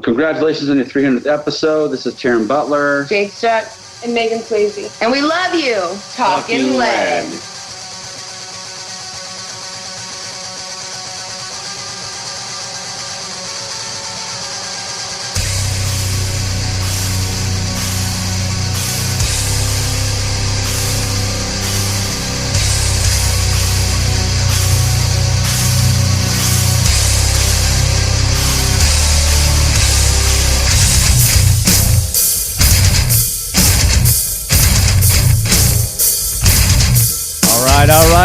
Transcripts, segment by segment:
Congratulations on your 300th episode. This is Taran Butler, Jade Struck, and Megan Sweasey. and we love you. Talking Lead.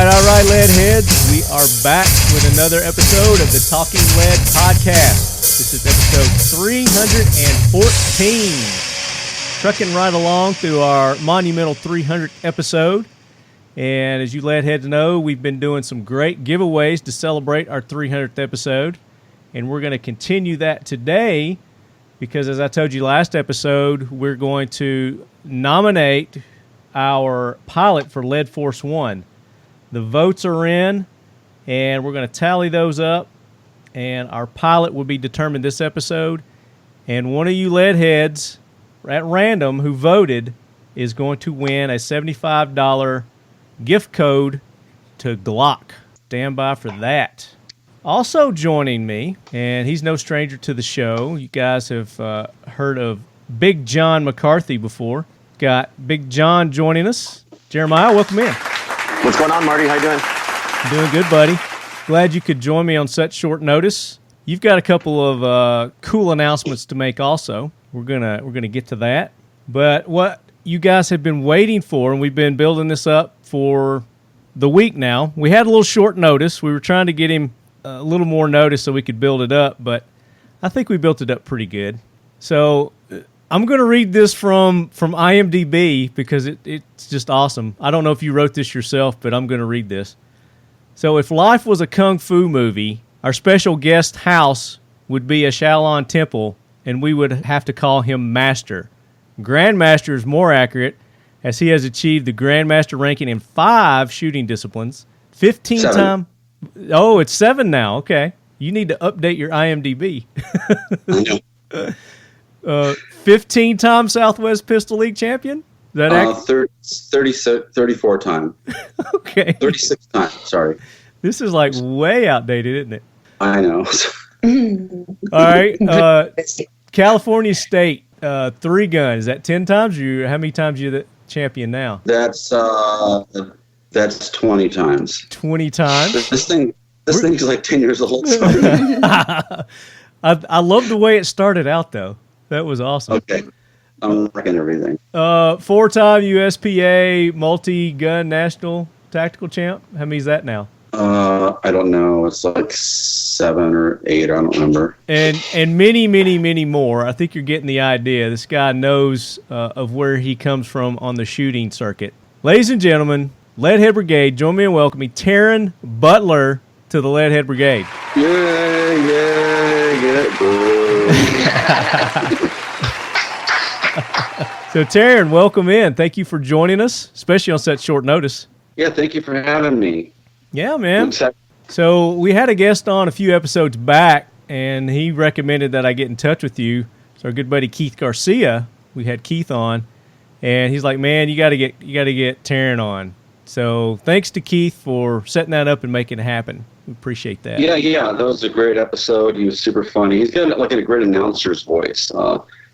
All right, Leadheads. We are back with another episode of the Talking Lead podcast. This is episode 314. Trucking right along through our monumental 300th episode. And as you Leadheads know, we've been doing some great giveaways to celebrate our 300th episode. And we're going to continue that today because, as I told you last episode, we're going to nominate our pilot for Lead Force 1. The votes are in, and we're going to tally those up, and our pilot will be determined this episode. And one of you Leadheads at random who voted is going to win a $75 gift code to Glock. Stand by for that. Also joining me, and he's no stranger to the show. You guys have heard of Big John McCarthy before. Got Big John joining us. Jeremiah, welcome in. What's going on, Marty? How you doing? Doing good, buddy. Glad you could join me on such short notice. You've got a couple of cool announcements to make also. We're gonna get to that. But what you guys have been waiting for, and we've been building this up for the week now. We had a little short notice. We were trying to get him a little more notice so we could build it up, but I think we built it up pretty good. So I'm going to read this from IMDb because it's just awesome. I don't know if you wrote this yourself, but I'm going to read this. So if life was a kung fu movie, our special guest house would be a Shaolin temple, and we would have to call him Master. Grandmaster is more accurate, as he has achieved the Grandmaster ranking in 5 shooting disciplines. 15 times. Oh, it's 7 now. Okay. You need to update your IMDb. I know. 15-time Southwest Pistol League champion? Is that 34 times. Okay. 36 times, sorry. This is like way outdated, isn't it? I know. All right. California State, 3 guns. Is that 10 times? Or how many times are you the champion now? That's 20 times. 20 times? This thing is like 10 years old. I love the way it started out, though. That was awesome. Okay. I'm wrecking everything. 4-time USPA multi-gun national tactical champ. How many is that now? I don't know. It's like 7 or 8. I don't remember. And many, many, many more. I think you're getting the idea. This guy knows of where he comes from on the shooting circuit. Ladies and gentlemen, Leadhead Brigade, join me in welcoming Taran Butler to the Leadhead Brigade. So, Taran, welcome in. Thank you for joining us, especially on such short notice. Yeah, thank you for having me. Yeah, man. So we had a guest on a few episodes back, and he recommended that I get in touch with you. So our good buddy Keith Garcia, we had Keith on, and he's like, "Man, you got to get Taran on." So thanks to Keith for setting that up and making it happen. We appreciate that. Yeah, that was a great episode. He was super funny. He's got like a great announcer's voice.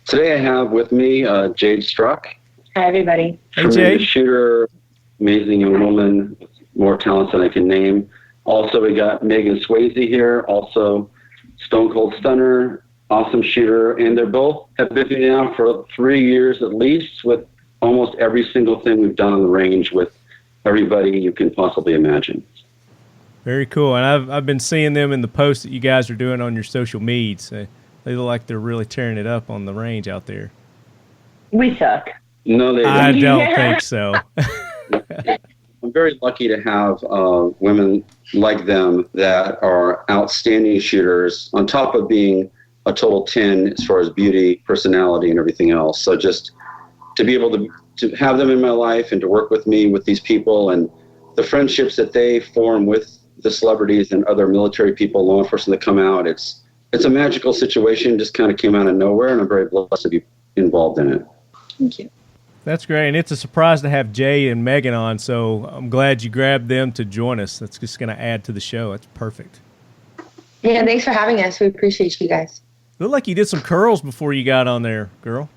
Today I have with me Jade Struck. Hi, everybody. Hey, Jade. Shooter, amazing young woman, more talents than I can name. Also, we got Megan Sweasey here, also Stone Cold Stunner, awesome shooter, and they're both have been here now for 3 years at least with almost every single thing we've done on the range with everybody you can possibly imagine. Very cool. And I've been seeing them in the posts that you guys are doing on your social medias. They look like they're really tearing it up on the range out there. We suck. No, they don't. I don't think so. I'm very lucky to have women like them that are outstanding shooters on top of being a total 10 as far as beauty, personality, and everything else. So just to be able to have them in my life and to work with me with these people and the friendships that they form with the celebrities and other military people, law enforcement that come out, it's it's a magical situation. Just kind of came out of nowhere, and I'm very blessed to be involved in it. Thank you. That's great, and it's a surprise to have Jay and Megan on, so I'm glad you grabbed them to join us. That's just going to add to the show. That's perfect. Yeah, thanks for having us. We appreciate you guys. Looked like you did some curls before you got on there, girl.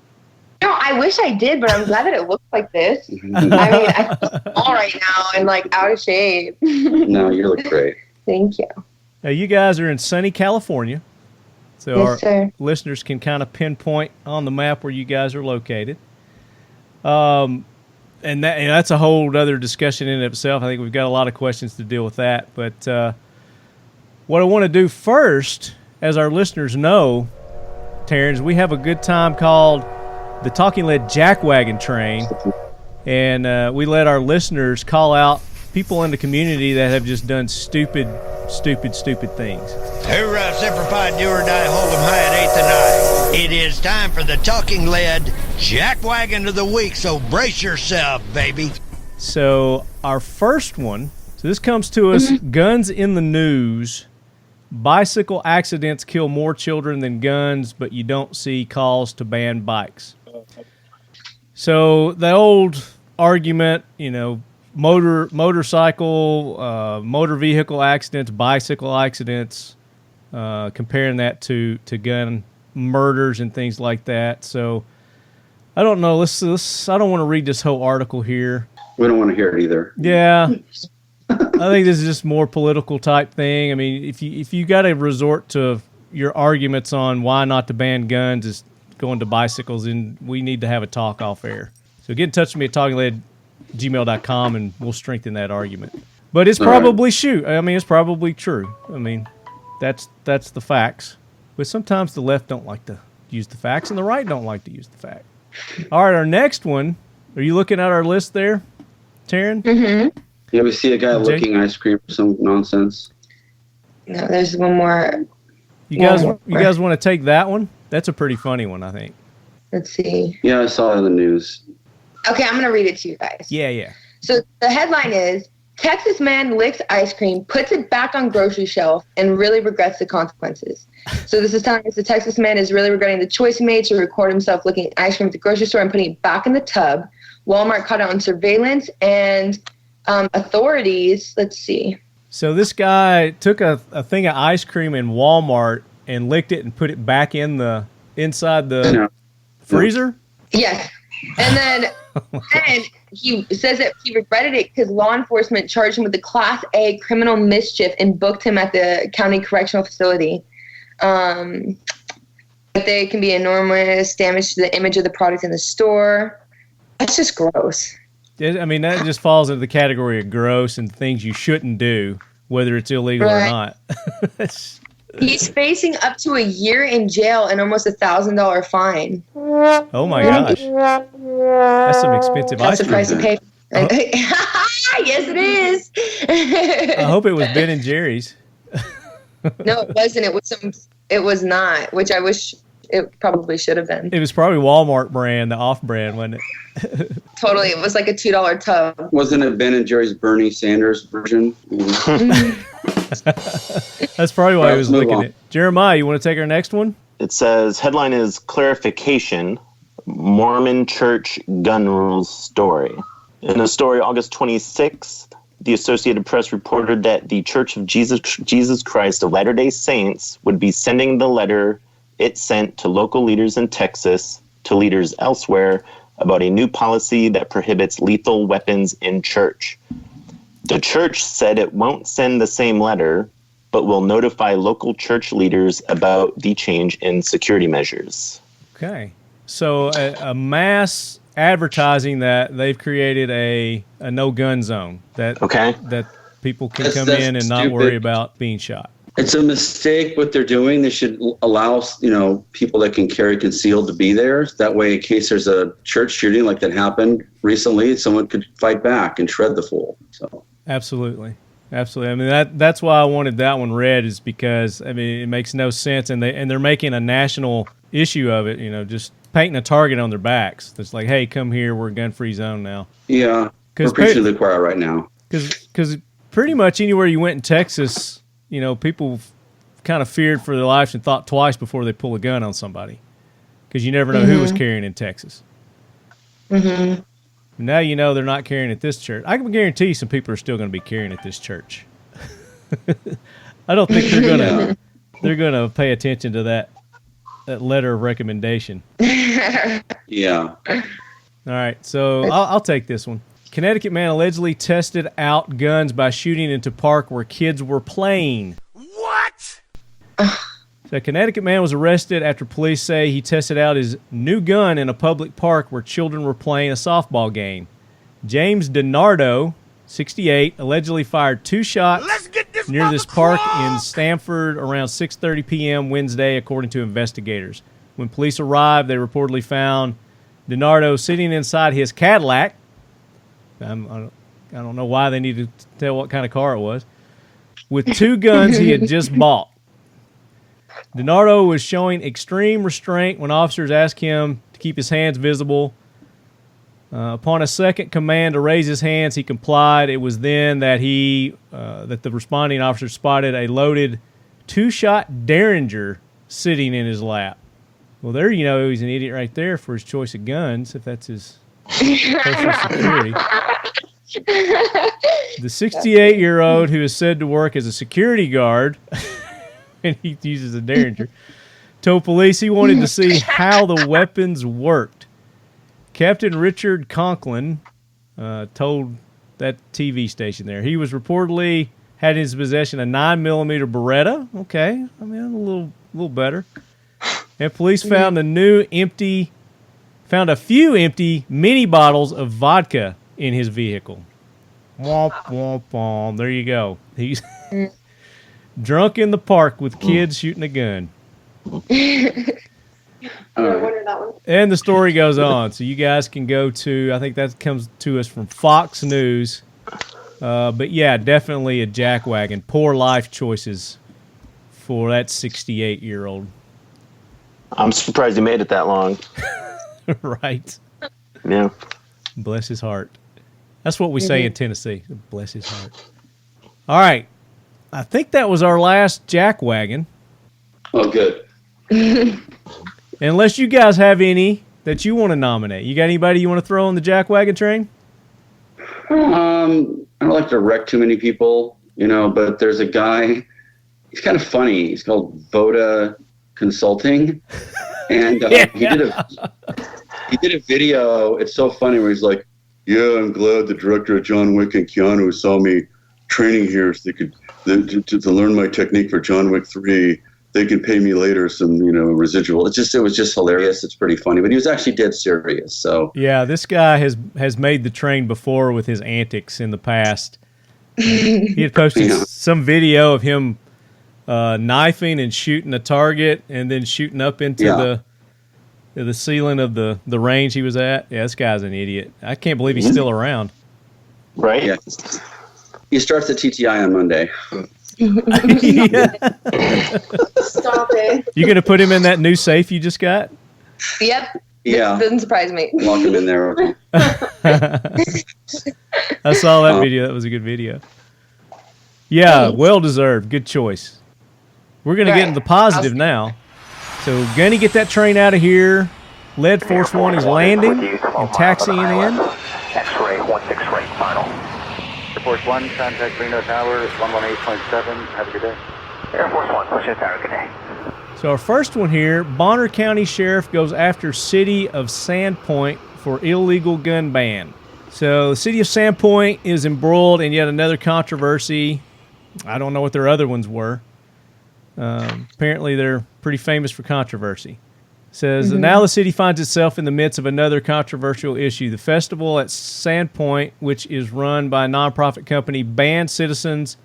No, I wish I did, but I'm glad that it looks like this. I mean, I feel small right now and like out of shape. No, you look great. Thank you. Now, you guys are in sunny California, so Yes, our sir. listeners can kind of pinpoint on the map where you guys are located. And that's a whole other discussion in itself. I think we've got a lot of questions to deal with that. But what I want to do first, as our listeners know, Taran, we have a good time called the Talking Lead Jack Wagon Train, and we let our listeners call out people in the community that have just done stupid things. Hoorah, Semper Fi, do or die, hold 'em high at 8th and I. It is time for the Talking Lead Jack Wagon of the Week, so brace yourself, baby. So our first one, so this comes to us, guns in the news. Bicycle accidents kill more children than guns, but you don't see calls to ban bikes. So the old argument, motorcycle, motor vehicle accidents, bicycle accidents, comparing that to gun murders and things like that. So I don't know. Let's I don't want to read this whole article here. We don't want to hear it either. Yeah. I think this is just more political type thing. I mean, if you got to resort to your arguments on why not to ban guns is going to bicycles, and we need to have a talk off air. So get in touch with me at talkinglead@gmail.com and we'll strengthen that argument. But it's probably it's probably true. I mean, that's the facts. But sometimes the left don't like to use the facts and the right don't like to use the fact. All right, our next one. Are you looking at our list there, Taran? Mm-hmm. Yeah, we see a guy licking ice cream or some nonsense. No, there's one more. You guys want to take that one? That's a pretty funny one, I think. Let's see. Yeah, I saw it in the news. Okay, I'm going to read it to you guys. Yeah. So the headline is, Texas man licks ice cream, puts it back on grocery shelf, and really regrets the consequences. So this is telling us the Texas man is really regretting the choice he made to record himself licking ice cream at the grocery store and putting it back in the tub. Walmart caught it on surveillance, and authorities, let's see. So this guy took a thing of ice cream in Walmart and licked it and put it back inside the freezer? Yes. And then he says that he regretted it because law enforcement charged him with the Class A criminal mischief and booked him at the county correctional facility. But they can be enormous damage to the image of the product in the store. That's just gross. I mean, that just falls into the category of gross and things you shouldn't do, whether it's illegal or not. He's facing up to a year in jail and almost $1,000 fine. Oh my gosh, that's some expensive ice cream. That's the price to pay. Yes, it is. I hope it was Ben and Jerry's. No, it wasn't. It was not. Which I wish it probably should have been. It was probably Walmart brand, the off-brand, wasn't it? Totally. It was like a $2 tub. Wasn't it Ben and Jerry's Bernie Sanders version? That's probably why he was licking it. Jeremiah, you want to take our next one? It says, headline is Clarification, Mormon Church Gun Rules Story. In a story August 26th, the Associated Press reported that the Church of Jesus Christ of Latter-day Saints would be sending the letter it sent to local leaders in Texas to leaders elsewhere about a new policy that prohibits lethal weapons in church. The church said it won't send the same letter, but will notify local church leaders about the change in security measures. Okay. So a mass advertising that they've created a no-gun zone that people can come in and not worry about being shot. It's a mistake what they're doing. They should allow, people that can carry concealed to be there. That way, in case there's a church shooting like that happened recently, someone could fight back and shred the fool. So absolutely. I mean, that's why I wanted that one read, is because it makes no sense, and they're making a national issue of it. Just painting a target on their backs. It's like, hey, come here, we're a gun-free zone now. Yeah, we're preaching to the choir right now. Because pretty much anywhere you went in Texas, people kind of feared for their lives and thought twice before they pull a gun on somebody, because you never know who was carrying in Texas. Mm-hmm. Now you know they're not carrying at this church. I can guarantee you some people are still going to be carrying at this church. I don't think they're gonna pay attention to that letter of recommendation. Yeah. All right, so I'll take this one. Connecticut man allegedly tested out guns by shooting into park where kids were playing. What? So a Connecticut man was arrested after police say he tested out his new gun in a public park where children were playing a softball game. James DiNardo, 68, allegedly fired 2 shots near this park in Stamford around 6:30 p.m. Wednesday, according to investigators. When police arrived, they reportedly found DiNardo sitting inside his Cadillac. I don't know why they needed to tell what kind of car it was, with 2 guns he had just bought. DiNardo was showing extreme restraint when officers asked him to keep his hands visible. Upon a second command to raise his hands, he complied. It was then that that the responding officer spotted a loaded 2-shot Derringer sitting in his lap. Well, there you know he's an idiot right there for his choice of guns, if that's his personal security. The 68-year-old, who is said to work as a security guard, and he uses a Derringer, told police he wanted to see how the weapons worked. Captain Richard Conklin told that TV station there he was reportedly had in his possession a 9mm Beretta. Okay, I mean a little better. And police found a few empty mini bottles of vodka in his vehicle. Womp womp womp. There you go. He's drunk in the park with kids shooting a gun. And the story goes on, so you guys can go to, I think that comes to us from Fox News. But yeah, definitely a jackwagon. Poor life choices for that 68-year-old. I'm surprised he made it that long. Right. Yeah. Bless his heart. That's what we say in Tennessee. Bless his heart. All right. I think that was our last jackwagon. Oh, good. Unless you guys have any that you want to nominate. You got anybody you want to throw on the jackwagon train? I don't like to wreck too many people, but there's a guy, he's kind of funny. He's called Voda Consulting. And he did a video. It's so funny where he's like, yeah, I'm glad the director of John Wick and Keanu saw me training here so they could to learn my technique for John Wick 3. They can pay me later some, residual. It was just hilarious. It's pretty funny, but he was actually dead serious. So yeah, this guy has made the train before with his antics in the past. He had posted some video of him knifing and shooting a target, and then shooting up into the ceiling of the range he was at. Yeah, this guy's an idiot. I can't believe he's still around. Right? Yeah. He starts at TTI on Monday. Stop it. You going to put him in that new safe you just got? Yep. Yeah. Doesn't surprise me. Lock him in there. I saw that video. That was a good video. Yeah, well deserved. Good choice. We're going to get into the positive now. So, going to get that train out of here. Lead Force 1 is landing and taxiing in. X-ray 16 right final. Air Force 1, contact Reno Tower, 118.7. Have a good day. Air Force 1, push it tower, good day. So our first one here, Bonner County Sheriff goes after City of Sandpoint for illegal gun ban. So the City of Sandpoint is embroiled in yet another controversy. I don't know what their other ones were. Apparently they're pretty famous for controversy. Says, now the city finds itself in the midst of another controversial issue. The festival at Sandpoint, which is run by a nonprofit company, banned citizens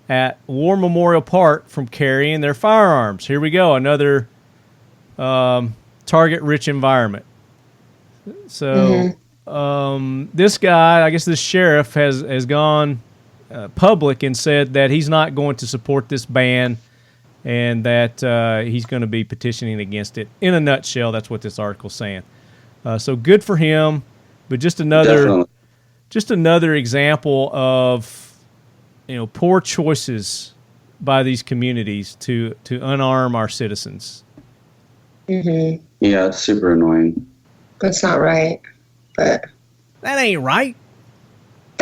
at War Memorial Park from carrying their firearms. Here we go, another target-rich environment. So this guy, I guess this sheriff, has gone public and said that he's not going to support this ban, and that he's going to be petitioning against it. In a nutshell, that's what this article's saying. So good for him, but just another example of poor choices by these communities to unarm our citizens. Mm-hmm. Yeah, it's super annoying. That's not right. But That ain't right.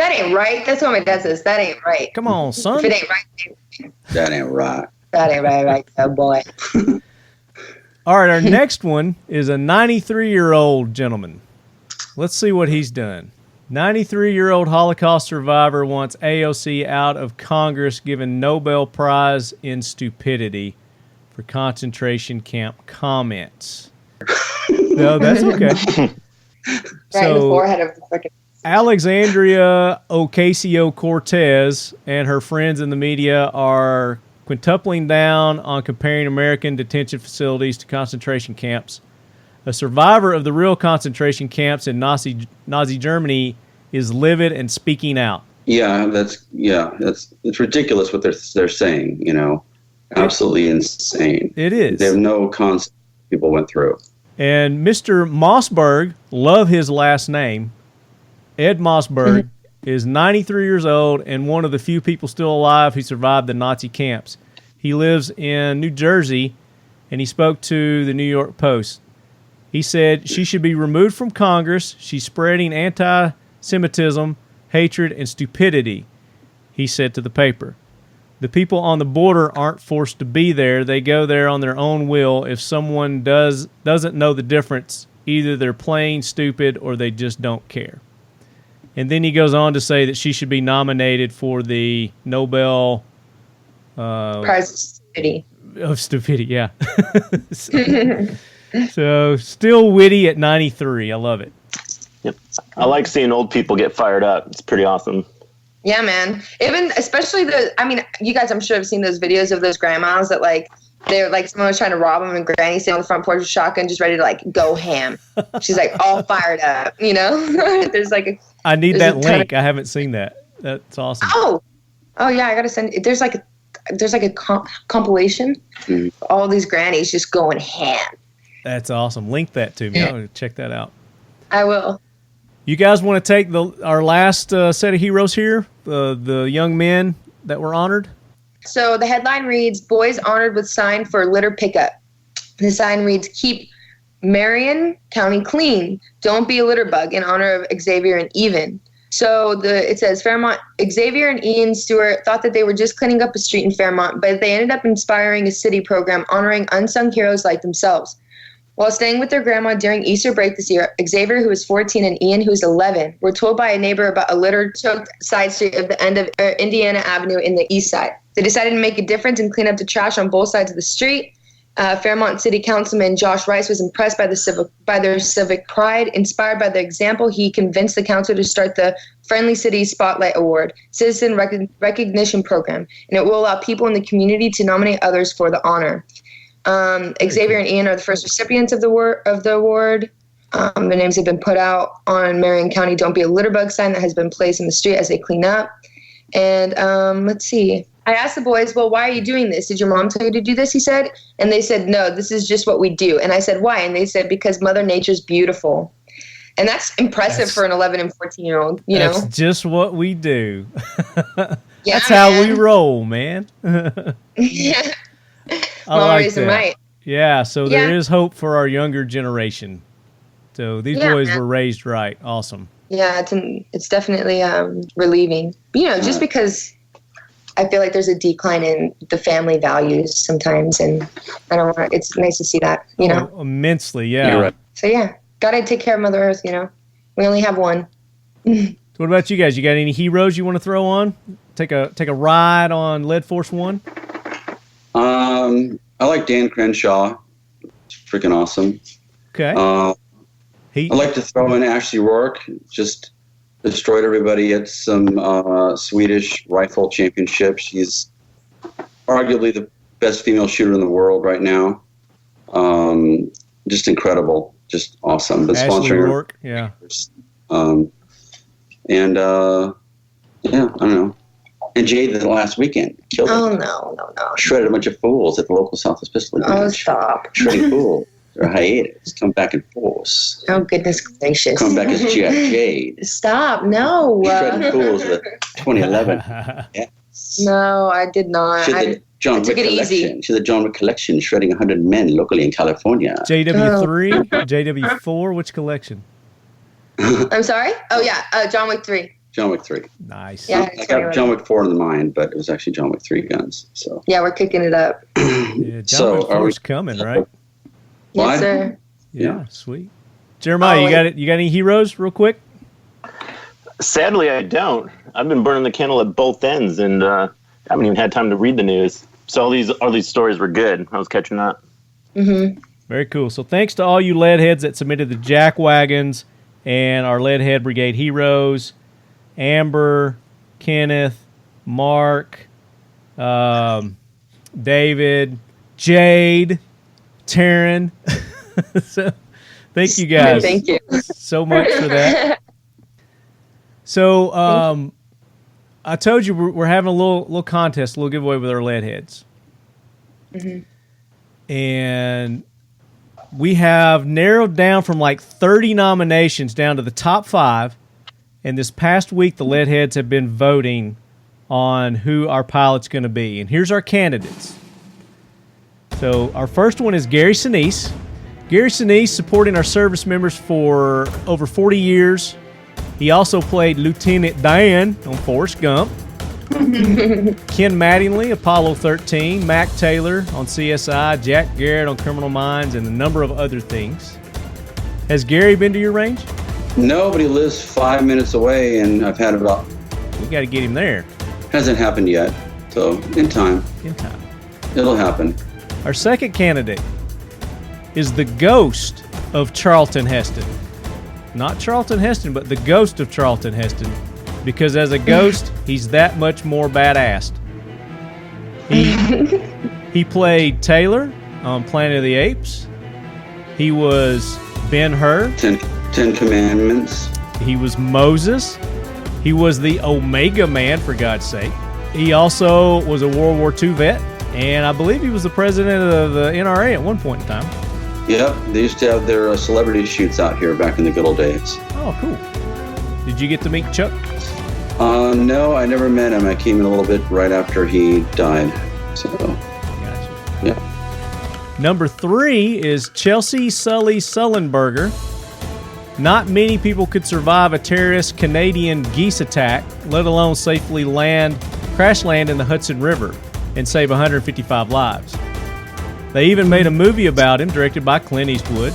that ain't right. That's what my dad says. That ain't right. Come on, son. If it ain't right, That ain't right. that ain't right, oh boy. All right, our next one is a 93-year-old gentleman. Let's see what he's done. 93-year-old Holocaust survivor wants AOC out of Congress, given Nobel Prize in stupidity for concentration camp comments. No, that's okay. Right in the forehead of the freaking. Alexandria Ocasio-Cortez and her friends in the media are quintupling down on comparing American detention facilities to concentration camps. A survivor of the real concentration camps in Nazi Germany is livid and speaking out. It's ridiculous what they're saying. Absolutely insane. It is. They have no concept people went through. And Mr. Mossberg, love his last name, Ed Mossberg, is 93 years old and one of the few people still alive who survived the Nazi camps. He lives in New Jersey, and he spoke to the New York Post. He said she should be removed from Congress. She's spreading anti-Semitism, hatred, and stupidity, he said to the paper. The people on the border aren't forced to be there. They go there on their own will. If someone doesn't know the difference, either they're playing stupid or they just don't care. And then he goes on to say that she should be nominated for the Nobel Prize of Stupidity. Of stupidity, yeah. So still witty at 93. I love it. Yep. I like seeing old people get fired up. It's pretty awesome. Yeah, man. Especially you guys, I'm sure have seen those videos of those grandmas that they're someone was trying to rob them and Granny's sitting on the front porch with a shotgun just ready to go ham. She's all fired up, There's I need that link. I haven't seen that. That's awesome. Oh yeah, I gotta send. There's a compilation of all these grannies just going ham. That's awesome. Link that to me. I'll check that out. I will. You guys want to take our last set of heroes here, the young men that were honored? So the headline reads, "Boys honored with sign for litter pickup." The sign reads, "Keep Marion County clean. Don't be a litter bug," in honor of Xavier and Even. So it says Fairmont, Xavier and Ian Stewart thought that they were just cleaning up a street in Fairmont, but they ended up inspiring a city program honoring unsung heroes like themselves. While staying with their grandma during Easter break this year, Xavier, who was 14, and Ian, who was 11, were told by a neighbor about a litter-choked side street at the end of Indiana Avenue in the east side. They decided to make a difference and clean up the trash on both sides of the street. Fairmont City Councilman Josh Rice was impressed by their civic pride. Inspired by the example, he convinced the council to start the Friendly City Spotlight Award, Citizen Recognition Program, and it will allow people in the community to nominate others for the honor. Xavier and Ian are the first recipients of the award. The names have been put out on Marion County Don't Be a Litter Bug sign that has been placed in the street as they clean up. And let's see. I asked the boys, well, why are you doing this? Did your mom tell you to do this? He said. And they said, no, this is just what we do. And I said, why? And they said, because Mother Nature's beautiful. And that's impressive for an 11 and 14-year-old, That's just what we do. Yeah, that's how we roll, man. Yeah. I like that. Right. Yeah, so there is hope for our younger generation. So these boys were raised right. Awesome. Yeah, it's definitely relieving. Just because I feel like there's a decline in the family values sometimes, and it's nice to see that, Oh, immensely, yeah. You're right. So yeah, gotta take care of Mother Earth, We only have one. So what about you guys? You got any heroes you want to throw on? Take a ride on Lead Force One? I like Dan Crenshaw. It's freaking awesome. Okay. I like to throw in Ashley Rourke. Just destroyed everybody at some Swedish rifle championship. She's arguably the best female shooter in the world right now. Just incredible. Just awesome. Been Ashley sponsoring Rourke, yeah. I don't know. And Jade the last weekend killed it. Oh, no. Shredded a bunch of fools at the local Southwest Pistol Match. Oh, stop. Shredding fools. They're hiatus. Come back in force. Oh, goodness gracious. Come back as G.I. Jade. Stop, no. Shredding fools with 2011. Yeah. No, I did not. She's the John Wick collection. She's the John Wick collection, shredding 100 men locally in California. JW3, JW4, which collection? I'm sorry? Oh, yeah, John Wick 3. John Wick 3. Nice. Yeah, I got John Wick 4 in mind, but it was actually John Wick 3 guns. So yeah, we're kicking it up. Yeah, John Wick 4's coming, right? Yes, sir. Yeah, sweet. Jeremiah, you got any heroes real quick? Sadly, I don't. I've been burning the candle at both ends, and I haven't even had time to read the news. So all these stories were good. I was catching up. Mm-hmm. Very cool. So thanks to all you lead heads that submitted the jack wagons and our lead head brigade heroes. Amber, Kenneth, Mark, David, Jade, Taran. So, thank you guys. Thank you so much for that. So, I told you we're having a little contest, a little giveaway with our lead heads. Mm-hmm. And we have narrowed down from like 30 nominations down to the top 5. And this past week, the lead heads have been voting on who our pilot's going to be. And here's our candidates. So our first one is Gary Sinise. Gary Sinise supporting our service members for over 40 years. He also played Lieutenant Dan on Forrest Gump. Ken Mattingly, Apollo 13. Mac Taylor on CSI. Jack Garrett on Criminal Minds, and a number of other things. Has Gary been to your range? No, but he lives 5 minutes away, and I've had about... We got to get him there. Hasn't happened yet, so in time. In time. It'll happen. Our second candidate is the ghost of Charlton Heston. Not Charlton Heston, but the ghost of Charlton Heston. Because as a ghost, he's that much more badass. He played Taylor on Planet of the Apes. He was Ben-Hur. Ten Commandments. He was Moses. He was the Omega Man, for God's sake. He also was a World War II vet, and I believe he was the president of the NRA at one point in time. Yep, they used to have their celebrity shoots out here back in the good old days. Oh, cool. Did you get to meet Chuck? No, I never met him. I came in a little bit right after he died. So, gotcha. Yeah. Number 3 is Chelsea Sully Sullenberger. Not many people could survive a terrorist Canadian geese attack, let alone safely crash land in the Hudson River and save 155 lives. They even made a movie about him, directed by Clint Eastwood.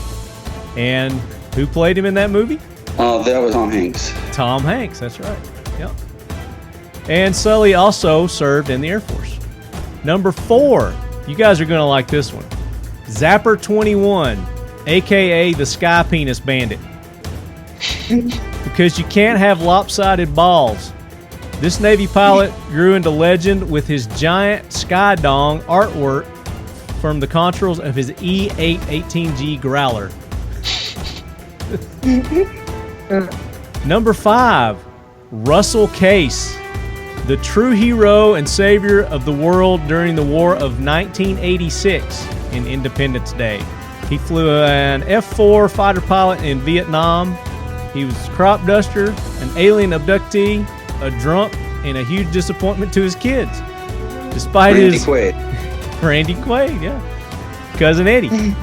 And who played him in that movie? That was Tom Hanks. Tom Hanks, that's right. Yep. And Sully also served in the Air Force. Number 4, you guys are going to like this one. Zapper 21, a.k.a. the Sky Penis Bandit. Because you can't have lopsided balls. This Navy pilot grew into legend with his giant sky dong artwork from the controls of his E-818G Growler. Number 5, Russell Case, the true hero and savior of the world during the War of 1986 in Independence Day. He flew an F-4 fighter pilot in Vietnam. He was a crop duster, an alien abductee, a drunk, and a huge disappointment to his kids. Despite Randy Quaid. Randy Quaid, yeah. Cousin Eddie.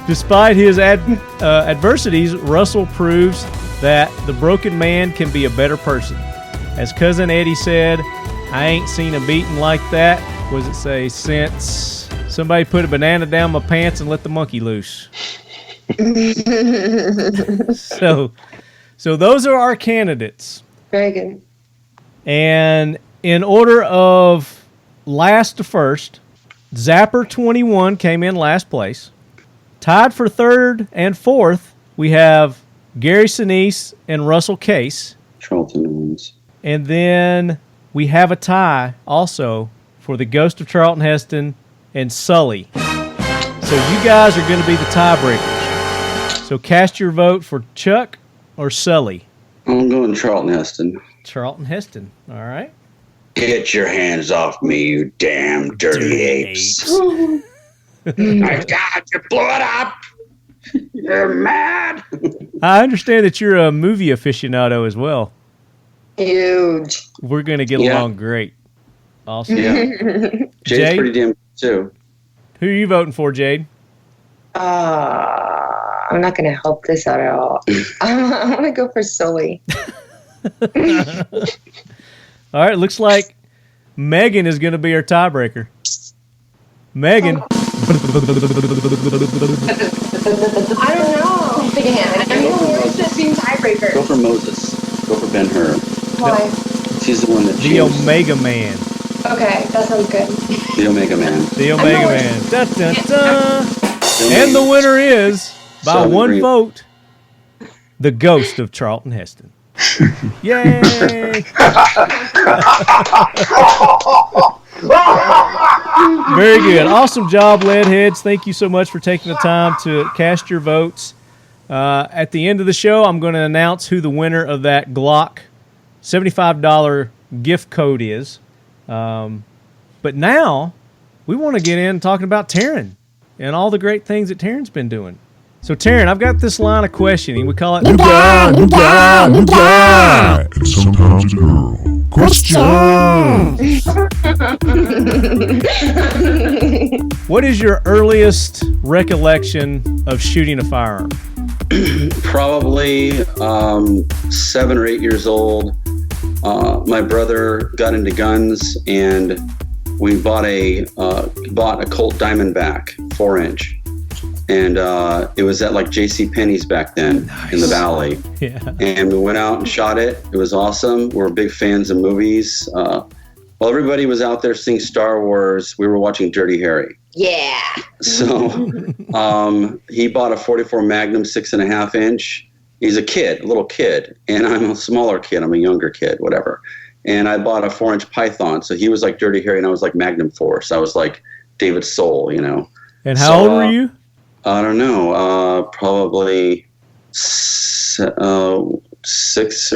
Despite his adversities, Russell proves that the broken man can be a better person. As Cousin Eddie said, I ain't seen a beating like that, what does it say, since somebody put a banana down my pants and let the monkey loose. So those are our candidates. Very good. And in order of last to first, Zapper 21 came in last place. Tied for third and fourth, we have Gary Sinise and Russell Case. Charlton wins. And then we have a tie also for the Ghost of Charlton Heston and Sully. So you guys are going to be the tiebreakers. So cast your vote for Chuck or Sully. I'm going Charlton Heston. Charlton Heston. All right. Get your hands off me, you damn dirty apes. My God, you blew it up. You're mad. I understand that you're a movie aficionado as well. Huge. We're going to get along great. Awesome. Yeah. Jade's Jade? pretty damn good, too. Who are you voting for, Jade? I'm not going to help this out at all. I'm going to go for Sully. All right, looks like Megan is going to be our tiebreaker. Megan. I don't know. Take a hand. I know where's the team tiebreaker. Go for Moses. Go for Ben-Hur. Why? He's the one that The Omega Man. Okay, that sounds good. The Omega Man. The Omega Man. Dun, dun, dun. And the winner is, by Southern one Green. vote, the ghost of Charlton Heston. Yay! Very good. Awesome job, Leadheads. Thank you so much for taking the time to cast your votes. At the end of the show, I'm going to announce who the winner of that Glock $75 gift code is. But now, we want to get in talking about Taran and all the great things that Taran's been doing. So, Taran, I've got this line of questioning. We call it And sometimes a girl. Question! What is your earliest recollection of shooting a firearm? Probably 7 or 8 years old. My brother got into guns, and we bought a Colt Diamondback 4-inch. And it was at like J.C. Penney's back then in the Valley. Yeah. And we went out and shot it. It was awesome. We're big fans of movies. While everybody was out there seeing Star Wars, we were watching Dirty Harry. Yeah. So he bought a 44 Magnum 6.5 inch. He's a little kid, and I'm a smaller kid. I'm a younger kid, whatever. And I bought a 4-inch Python. So he was like Dirty Harry, and I was like Magnum Force. I was like David Soul, you know. And how old were you? I don't know. Probably 6 or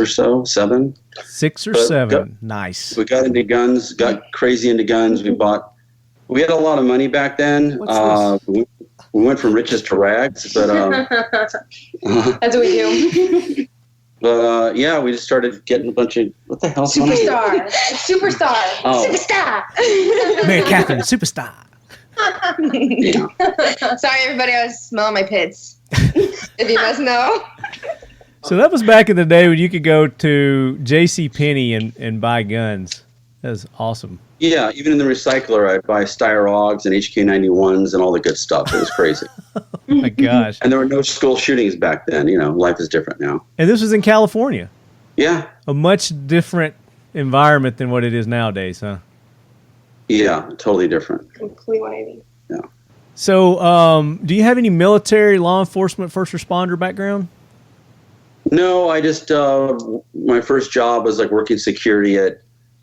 so, 7. 6 or 7. Nice. We got into guns, got crazy into guns. We had a lot of money back then. We went from riches to rags, but That's what we do. but yeah, we just started getting a bunch of what the hell? Superstar. Oh. Superstar. Mary Catherine, superstar. Yeah. Sorry, everybody. I was smelling my pits. If you must know. So that was back in the day when you could go to J.C. Penney and buy guns. That was awesome. Yeah, even in the recycler, I'd buy Styrogs and HK91s and all the good stuff. It was crazy. Oh my gosh. And there were no school shootings back then. You know, life is different now. And this was in California. Yeah. A much different environment than what it is nowadays, huh? Yeah, totally different. Complete 180. Yeah. So, do you have any military, law enforcement, first responder background? No, I just my first job was like working security at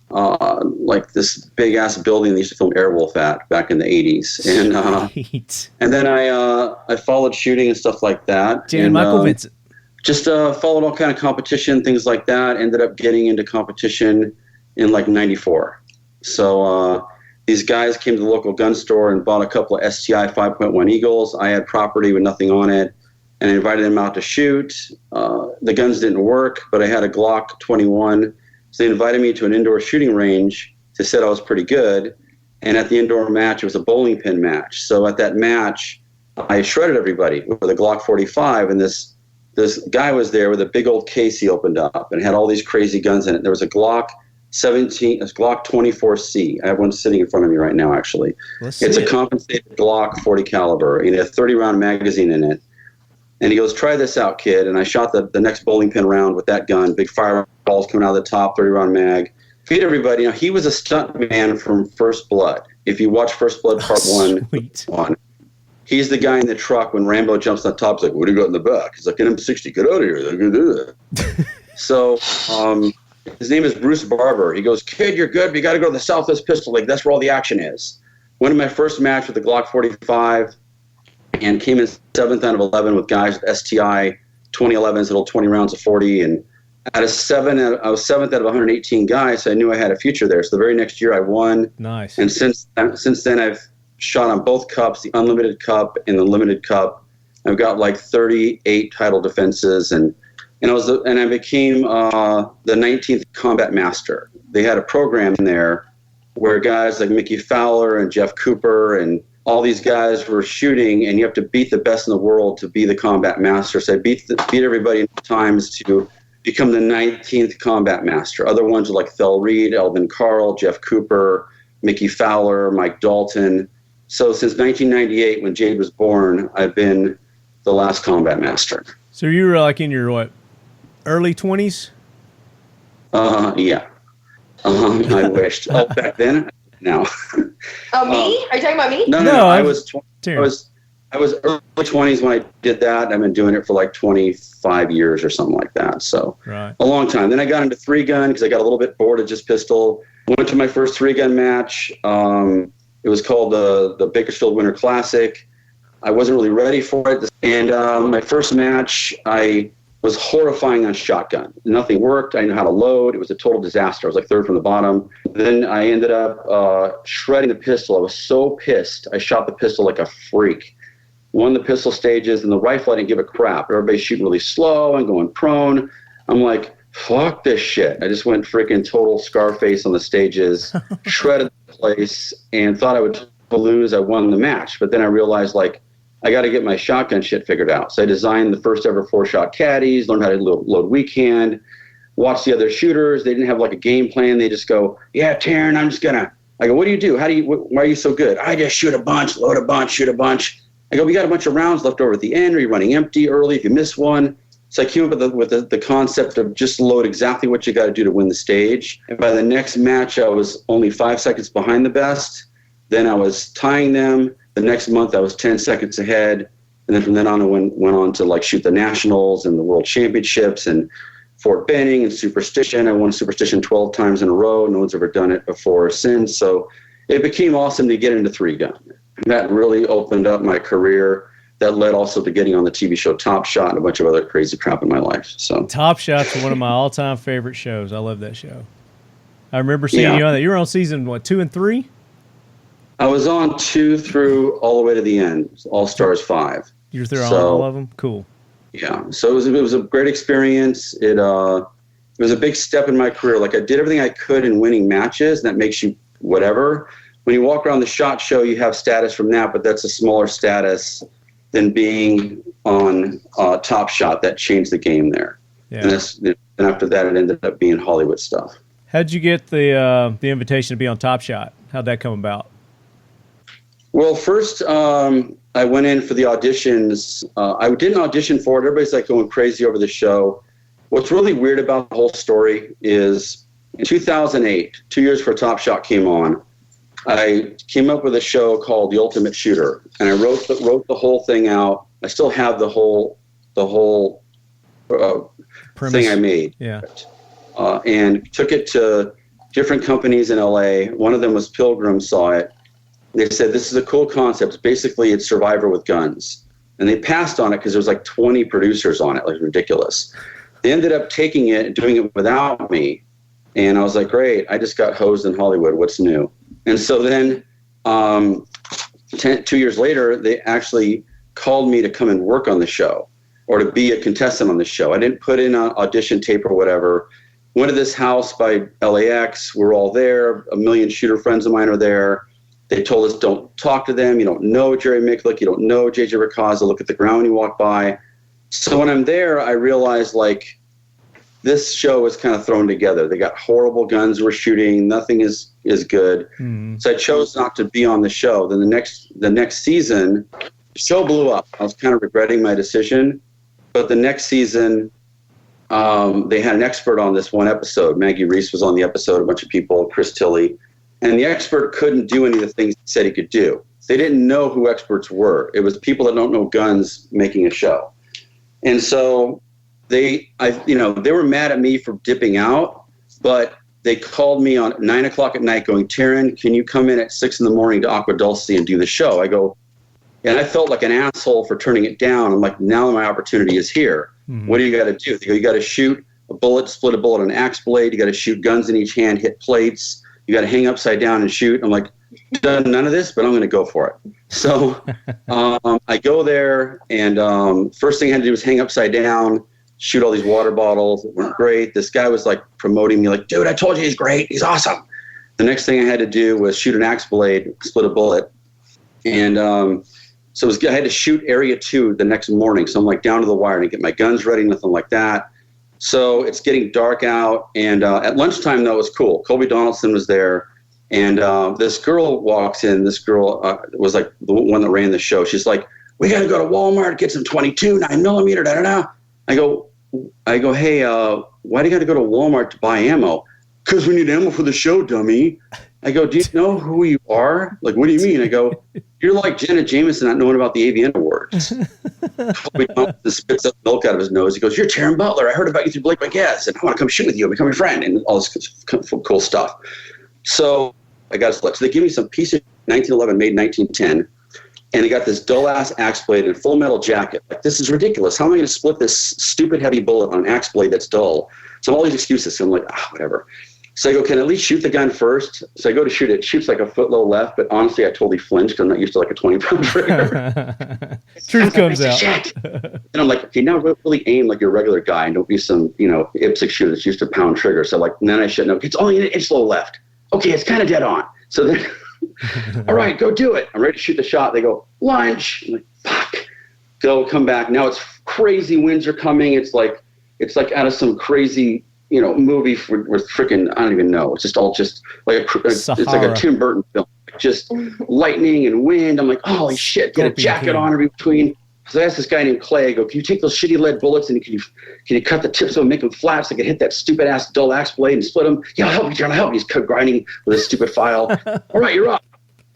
like this big ass building they used to film Airwolf at back in the 80s, and then I followed shooting and stuff like that. Jan and, Michael Vincent. Just followed all kind of competition, things like that. Ended up getting into competition in like '94. So these guys came to the local gun store and bought a couple of STI 5.1 Eagles. I had property with nothing on it, and I invited them out to shoot. The guns didn't work, but I had a Glock 21. So they invited me to an indoor shooting range. They said I was pretty good. And at the indoor match, it was a bowling pin match. So at that match, I shredded everybody with a Glock 45. And this guy was there with a big old case he opened up and had all these crazy guns in it. There was a Glock 24C. I have one sitting in front of me right now, actually. It's a compensated Glock 40 caliber. And it had a 30-round magazine in it. And he goes, try this out, kid. And I shot the next bowling pin round with that gun, big fireballs coming out of the top, 30-round mag. Feed everybody. Now, he was a stunt man from First Blood. If you watch First Blood Part 1, he's the guy in the truck when Rambo jumps on top. He's like, what do you got in the back? He's like, an M60, get out of here. They're going to do that. So his name is Bruce Barber. He goes, kid, you're good, but you got to go to the Southwest Pistol League. That's where all the action is. Went in my first match with the Glock 45. And came in 7th out of 11 with guys with STI 2011s, little 20 rounds of 40. And I was 7th out of 118 guys, so I knew I had a future there. So the very next year I won. Nice. And since then I've shot on both cups, the Unlimited Cup and the Limited Cup. I've got like 38 title defenses, and I became the 19th Combat Master. They had a program there where guys like Mickey Fowler and Jeff Cooper and all these guys were shooting, and you have to beat the best in the world to be the combat master. So I beat everybody times to become the 19th combat master. Other ones are like Thel Reed, Elvin Carl, Jeff Cooper, Mickey Fowler, Mike Dalton. So since 1998, when Jade was born, I've been the last combat master. So you were like in your, what, early 20s? Yeah. I wished. Oh, back then? No. Oh, me? Are you talking about me? No, I was 20. I was early 20s when I did that. I've been doing it for like 25 years or something like that. So right. A long time. Then I got into 3-gun because I got a little bit bored of just pistol. Went to my first 3-gun match. It was called the Bakersfield Winter Classic. I wasn't really ready for it. And my first match, I was horrifying on shotgun. Nothing worked. I didn't know how to load. It was a total disaster. I was like third from the bottom. Then I ended up shredding the pistol. I was so pissed. I shot the pistol like a freak. Won the pistol stages, and the rifle, I didn't give a crap. Everybody's shooting really slow and going prone. I'm like, fuck this shit. I just went freaking total Scarface on the stages, shredded the place, and thought I would lose. I won the match. But then I realized, like, I got to get my shotgun shit figured out. So I designed the first ever 4-shot caddies, learned how to load weak hand, watched the other shooters. They didn't have like a game plan. They just go, yeah, Taran, I go, what do you do? Why are you so good? I just shoot a bunch, load a bunch, shoot a bunch. I go, we got a bunch of rounds left over at the end. Are you running empty early if you miss one? So I came up with the concept of just load exactly what you got to do to win the stage. And by the next match, I was only 5 seconds behind the best. Then I was tying them. The next month, I was 10 seconds ahead. And then from then on, I went on to like shoot the Nationals and the World Championships and Fort Benning and Superstition. I won Superstition 12 times in a row. No one's ever done it before or since. So it became awesome to get into 3-gun. That really opened up my career. That led also to getting on the TV show Top Shot and a bunch of other crazy crap in my life. So Top Shot's one of my all-time favorite shows. I love that show. I remember seeing you on that. You were on season, 2 and 3? I was on 2 through all the way to the end, All Stars 5. You were through all of them? Cool. Yeah. So it was a great experience. It was a big step in my career. Like I did everything I could in winning matches, and that makes you whatever. When you walk around the SHOT Show, you have status from that, but that's a smaller status than being on Top Shot. That changed the game there. Yeah. And after that, it ended up being Hollywood stuff. How'd you get the invitation to be on Top Shot? How'd that come about? Well, first, I went in for the auditions. I didn't audition for it. Everybody's like going crazy over the show. What's really weird about the whole story is in 2008, 2 years before Top Shot came on, I came up with a show called The Ultimate Shooter, and I wrote the whole thing out. I still have the whole thing I made. Yeah. And took it to different companies in LA. One of them was Pilgrim, saw it. They said, this is a cool concept. Basically, it's Survivor with guns. And they passed on it because there was like 20 producers on it, like ridiculous. They ended up taking it and doing it without me. And I was like, great, I just got hosed in Hollywood. What's new? And so then 2 years later, they actually called me to come and work on the show or to be a contestant on the show. I didn't put in an audition tape or whatever. Went to this house by LAX. We're all there. A million shooter friends of mine are there. They told us, don't talk to them. You don't know Jerry Micklick. You don't know JJ Racaza. Look at the ground when you walk by. So when I'm there, I realized, like, this show was kind of thrown together. They got horrible guns we're shooting. Nothing is good. Mm-hmm. So I chose not to be on the show. Then the next season, the show blew up. I was kind of regretting my decision. But the next season, they had an expert on this one episode. Maggie Reese was on the episode, a bunch of people, Chris Tilley. And the expert couldn't do any of the things he said he could do. They didn't know who experts were. It was people that don't know guns making a show. And so they were mad at me for dipping out, but they called me on 9 o'clock at night going, Taran, can you come in at 6 a.m. to Aqua Dulce and do the show? I go, and I felt like an asshole for turning it down. I'm like, now my opportunity is here. Mm-hmm. What do you got to do? They go, you got to shoot a bullet, split a bullet on an axe blade. You got to shoot guns in each hand, hit plates. You got to hang upside down and shoot. I'm like, done none of this, but I'm going to go for it. So I go there, and first thing I had to do was hang upside down, shoot all these water bottles. It went great. This guy was like promoting me, like, dude, I told you he's great. He's awesome. The next thing I had to do was shoot an axe blade, split a bullet. And so I had to shoot area 2 the next morning. So I'm like down to the wire and get my guns ready, nothing like that. So it's getting dark out. And at lunchtime, though, it was cool. Colby Donaldson was there. And this girl walks in. This girl was like the one that ran the show. She's like, we got to go to Walmart, get some 22, 9mm, da-da-da. I go, hey, why do you got to go to Walmart to buy ammo? Because we need ammo for the show, dummy. I go, do you know who you are? Like, what do you mean? I go, you're like Janet Jameson not knowing about the AVN Awards. Colby Donaldson spits up milk out of his nose. He goes, you're Taran Butler. I heard about you through Blake McGuess, and I want to come shoot with you and become your friend, and all this cool stuff. So I got a select. So they give me some piece of 1911 made in 1910, and they got this dull-ass axe blade and full metal jacket. Like, this is ridiculous. How am I going to split this stupid heavy bullet on an axe blade that's dull? So all these excuses. So I'm like, whatever. So I go, can I at least shoot the gun first? So I go to shoot it. It shoots like a foot low left, but honestly, I totally flinched because I'm not used to like a 20-pound trigger. Truth comes out. And I'm like, okay, now really aim like your regular guy and don't be some, IPSC shooter that's used to pound trigger. So like, then I should know. It's only an inch low left. Okay, it's kind of dead on. So then, all right, go do it. I'm ready to shoot the shot. They go, lunch. I'm like, fuck. Go, come back. Now it's crazy winds are coming. It's like out of some crazy movie with freaking, I don't even know. It's just all just like it's like a Tim Burton film. Just lightning and wind. I'm like, holy shit, get a jacket on in between. So I asked this guy named Clay, I go, can you take those shitty lead bullets and can you cut the tips and make them flat so I can hit that stupid ass dull axe blade and split them? Yeah, I'll help you, Taran. I'll help you. He's grinding with his stupid file. All right, you're up.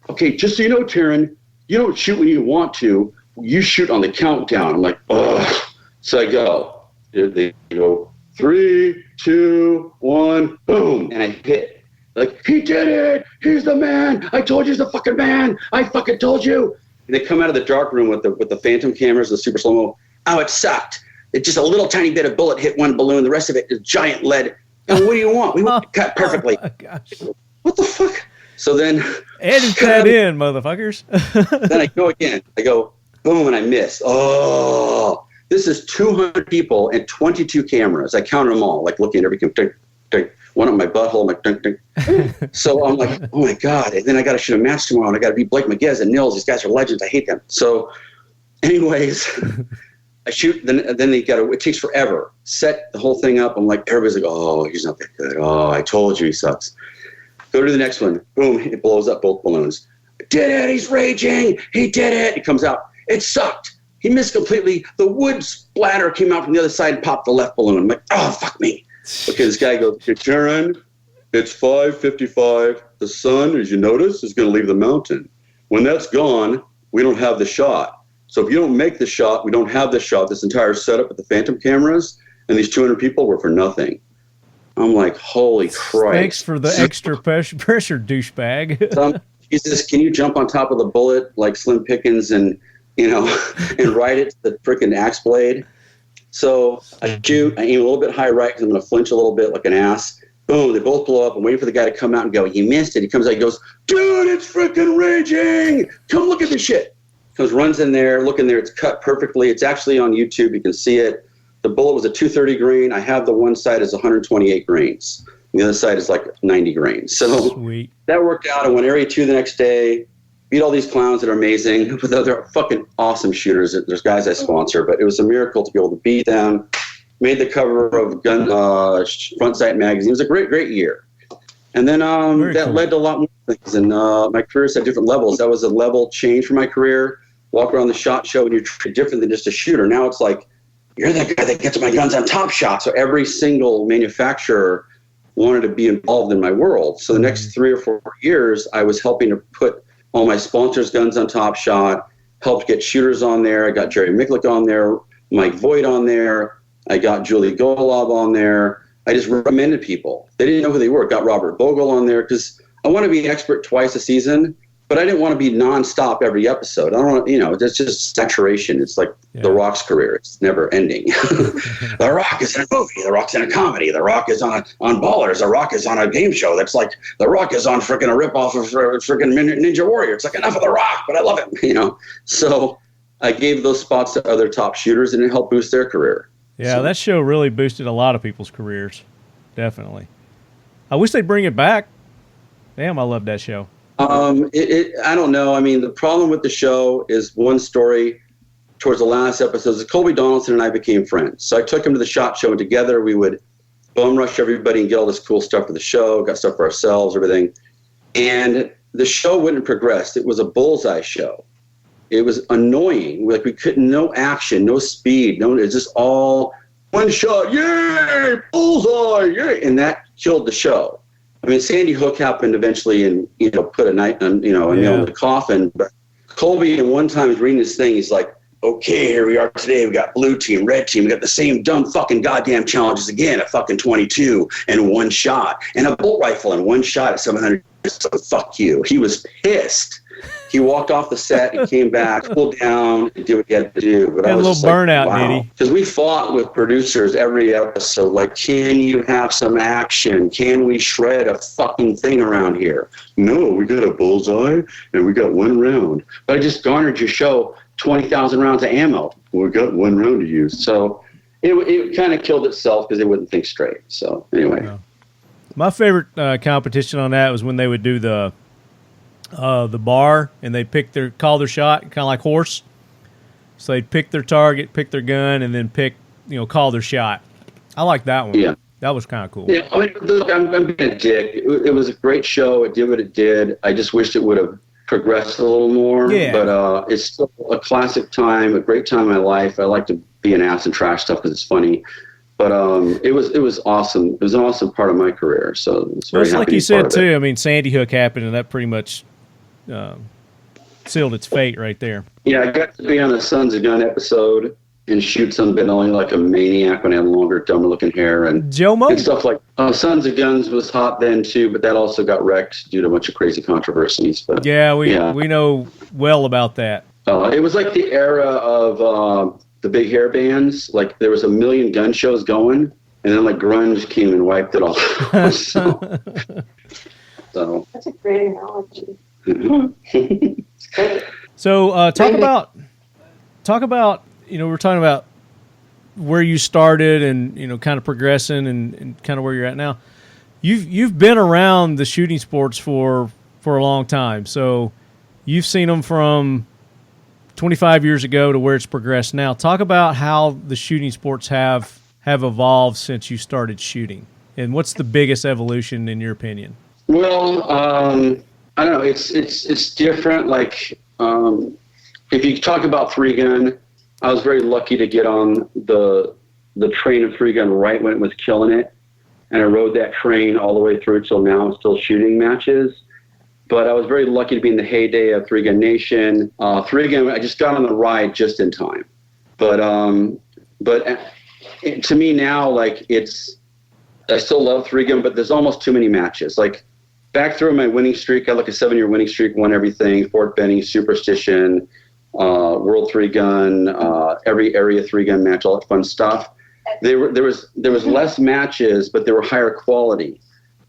Okay, just so you know, Taran, you don't shoot when you want to. You shoot on the countdown. I'm like, ugh. So I go. They go, 3, 2, 1, boom, and I hit. Like, he did it. He's the man. I told you he's the fucking man. I fucking told you. And they come out of the dark room with the phantom cameras, the super slow-mo. Oh, it sucked. It's just a little tiny bit of bullet hit one balloon. The rest of it is giant lead. And what do you want? We want it cut perfectly. Oh, gosh. What the fuck? So then... Edit that in, motherfuckers. Then I go again. I go, boom, and I miss. Oh... This is 200 people and 22 cameras. I counted them all, like looking at every camera. One on my butthole. I'm like, ding, ding. So I'm like, oh my God. And then I got to shoot a match tomorrow and I got to beat Blake McGuess and Nils. These guys are legends. I hate them. So anyways, I shoot. Then it takes forever. Set the whole thing up. I'm like, everybody's like, oh, he's not that good. Oh, I told you he sucks. Go to the next one. Boom. It blows up both balloons. Did it. He's raging. He did it. It comes out. It sucked. He missed completely. The wood splatter came out from the other side and popped the left balloon. I'm like, oh, fuck me. Okay, this guy goes, Taran, it's 5:55. The sun, as you notice, is going to leave the mountain. When that's gone, we don't have the shot. So if you don't make the shot, we don't have the shot. This entire setup with the phantom cameras and these 200 people were for nothing. I'm like, holy Christ. Thanks for the extra pressure, douchebag. Jesus, can you jump on top of the bullet like Slim Pickens and and ride it to the freaking axe blade? So I shoot, I aim a little bit high right because I'm going to flinch a little bit like an ass. Boom, they both blow up. I'm waiting for the guy to come out and go, you missed it. He comes out, he goes, dude, it's freaking raging. Come look at this shit. Comes, runs in there, look in there. It's cut perfectly. It's actually on YouTube. You can see it. The bullet was a 230 grain. I have the one side is 128 grains. The other side is like 90 grains. So Sweet. That worked out. I went area 2 the next day. Beat all these clowns that are amazing, but they're fucking awesome shooters. There's guys I sponsor, but it was a miracle to be able to beat them. Made the cover of Gun Front Sight magazine. It was a great, great year. And then that led to a lot more things. And my career's at different levels. That was a level change for my career. Walk around the SHOT Show and you're treated different than just a shooter. Now it's like, you're that guy that gets my guns on Top Shot. So every single manufacturer wanted to be involved in my world. So the next 3 or 4 years, I was helping to put all my sponsors' guns on Top Shot, helped get shooters on there. I got Jerry Miklik on there, Mike Voigt on there. I got Julie Golub on there. I just recommended people. They didn't know who they were. Got Robert Bogle on there because I want to be an expert twice a season, but I didn't want to be nonstop every episode. I don't want, that's just saturation. It's like The Rock's career. It's never ending. The Rock is in a movie. The Rock's in a comedy. The Rock is on Ballers. The Rock is on a game show. That's like The Rock is on freaking a ripoff of freaking Ninja Warrior. It's like enough of The Rock, but I love him, So I gave those spots to other top shooters and it helped boost their career. Yeah, that show really boosted a lot of people's careers. Definitely. I wish they'd bring it back. Damn, I love that show. I don't know. I mean, the problem with the show is one story towards the last episodes. Colby Donaldson and I became friends. So I took him to the SHOT Show, and together we would bum rush everybody and get all this cool stuff for the show, got stuff for ourselves, everything. And the show wouldn't progress. It was a bullseye show. It was annoying. Like, we couldn't, no action, no speed, no, it's just all one shot, yay, bullseye, yay, and that killed the show. I mean, Sandy Hook happened eventually and, put a nail in the coffin. But Colby, and one time, was reading this thing, he's like, okay, here we are today. We got blue team, red team. We got the same dumb fucking goddamn challenges again. A fucking 22 and one shot, and a bolt rifle and one shot at 700. So fuck you. He was pissed. He walked off the set and came back, cooled down, and did what he had to do. But got I was a little burnout, wow. did he? Because we fought with producers every episode. Like, can you have some action? Can we shred a fucking thing around here? No, we got a bullseye and we got one round. But I just garnered your show 20,000 rounds of ammo. We got one round to use. So it kind of killed itself because they wouldn't think straight. So anyway. Yeah. My favorite competition on that was when they would do the bar and they'd call their shot, kind of like horse. So they'd pick their target, pick their gun, and then call their shot. I like that one. Yeah. That was kind of cool. Yeah, I mean, look, I'm being a dick. It was a great show. It did what it did. I just wished it would have progressed a little more. Yeah. But it's still a classic time, a great time in my life. I like to be an ass and trash stuff because it's funny. But it was awesome. It was an awesome part of my career. So it's very happy like to you be part said of it. too. I mean, Sandy Hook happened, and that pretty much sealed its fate right there. Yeah, I got to be on the Sons of Gun episode and shoot something like a maniac when I had longer, dumber looking hair and Jomo and stuff like. Sons of Guns was hot then too, but that also got wrecked due to a bunch of crazy controversies. But we know well about that. It was like the era of the big hair bands. Like, there was a million gun shows going, and then like grunge came and wiped it all. so That's a great analogy. So talk about we're talking about where you started and kind of progressing and kind of where you're at now. You've been around the shooting sports for a long time, so you've seen them from 25 years ago to where it's progressed now. Talk about how the shooting sports have evolved since you started shooting, and what's the biggest evolution in your opinion? Well, I don't know. It's different. Like, if you talk about three gun, I was very lucky to get on the train of three gun right when it was killing it, and I rode that train all the way through till now. I'm still shooting matches. But I was very lucky to be in the heyday of Three Gun Nation. Three Gun, I just got on the ride just in time. But to me now, like, I still love Three Gun, but there's almost too many matches. Like, back through my winning streak, I had like a 7-year winning streak, won everything, Fort Benning, Superstition, World Three Gun, every area Three Gun match, all that fun stuff. There was less matches, but they were higher quality.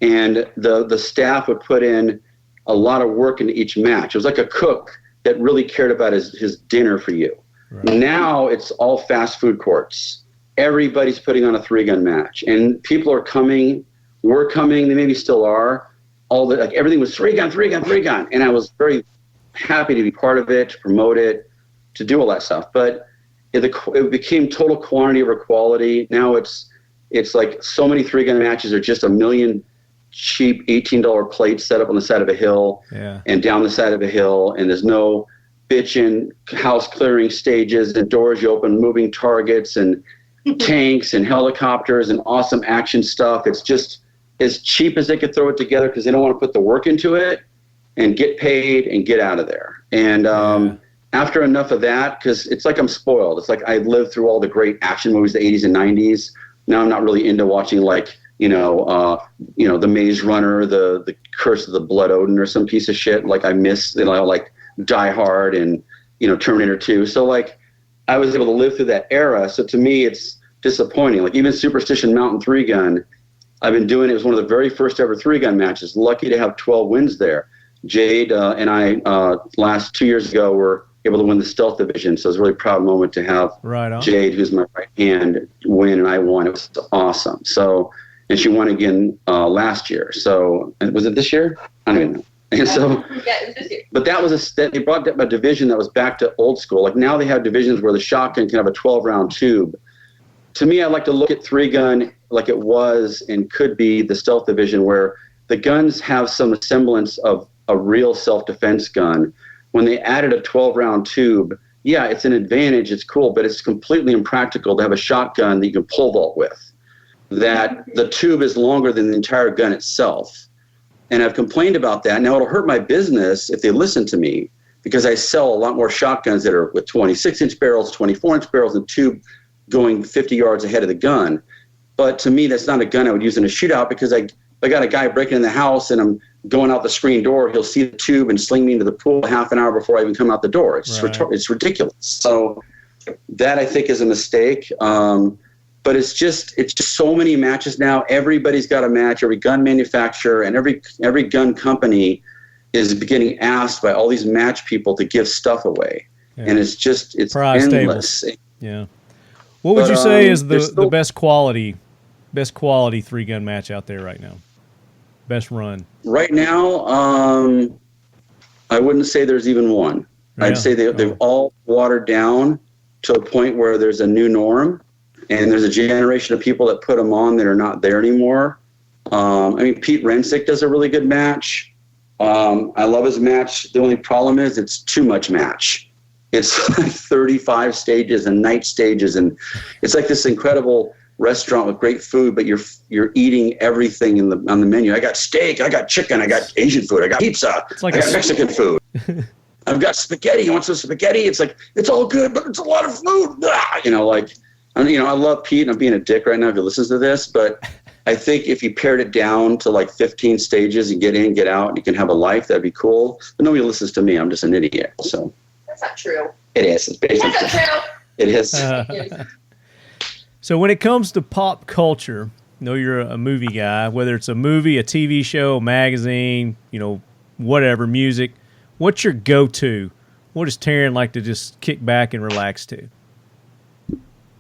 And the staff would put in a lot of work into each match. It was like a cook that really cared about his dinner for you. Right. Now it's all fast food courts. Everybody's putting on a Three Gun match, and people are coming. We're coming. They maybe still are. Everything was Three Gun, and I was very happy to be part of it, to promote it, to do all that stuff. But it became total quantity over quality. Now it's like so many Three Gun matches are just a million cheap $18 plates set up on the side of a hill and down the side of a hill, and there's no bitchin' house clearing stages and doors you open, moving targets and tanks and helicopters and awesome action stuff. It's just as cheap as they could throw it together because they don't want to put the work into it and get paid and get out of there. And after enough of that, because it's like I'm spoiled. It's like I lived through all the great action movies, the 80s and 90s. Now I'm not really into watching the Maze Runner, the Curse of the Blood Odin or some piece of shit. Like, I miss, like Die Hard and, Terminator 2. So like I was able to live through that era. So to me, it's disappointing. Like, even Superstition Mountain Three Gun, I've been doing it. It was one of the very first ever Three Gun matches. Lucky to have 12 wins there. Jade and I, last 2 years ago, were able to win the stealth division. So it was a really proud moment to have Jade, who's my right hand, win, and I won. It was awesome. So, and she won again last year. So, was it this year? I don't even know. And so, but that was they brought up a division that was back to old school. Like now they have divisions where the shotgun can have a 12-round tube. To me, I like to look at 3-gun like it was and could be the stealth division, where the guns have some semblance of a real self-defense gun. When they added a 12-round tube, yeah, it's an advantage, it's cool, but it's completely impractical to have a shotgun that you can pole vault with. That the tube is longer than the entire gun itself. And I've complained about that. Now, it'll hurt my business if they listen to me, because I sell a lot more shotguns that are with 26-inch barrels, 24-inch barrels, and tube going 50 yards ahead of the gun. But to me, that's not a gun I would use in a shootout, because I got a guy breaking in the house and I'm going out the screen door. He'll see the tube and sling me into the pool half an hour before I even come out the door. It's it's ridiculous. So that, I think, is a mistake. But it's just so many matches now. Everybody's got a match. Every gun manufacturer and every gun company is getting asked by all these match people to give stuff away, and it's prize endless. Tables. Yeah. What would you say is the best quality 3-gun match out there right now? Best run right now. I wouldn't say there's even one. Yeah. I'd say they've all watered down to a point where there's a new norm. And there's a generation of people that put them on that are not there anymore. I mean, Pete Rensick does a really good match. I love his match. The only problem is it's too much match. It's like 35 stages and night stages, and it's like this incredible restaurant with great food, but you're eating everything on the menu. I got steak, I got chicken, I got Asian food, I got pizza, I got Mexican food. I've got spaghetti. You want some spaghetti? It's like, it's all good, but it's a lot of food. I love Pete, and I'm being a dick right now if he listens to this, but I think if you pared it down to like 15 stages, you get in, get out, and you can have a life, that'd be cool. But nobody listens to me. I'm just an idiot. So that's not true. It is. It's basically that's not true. It is. So when it comes to pop culture, you're a movie guy, whether it's a movie, a TV show, magazine, whatever, music, what's your go-to? What does Taran like to just kick back and relax to?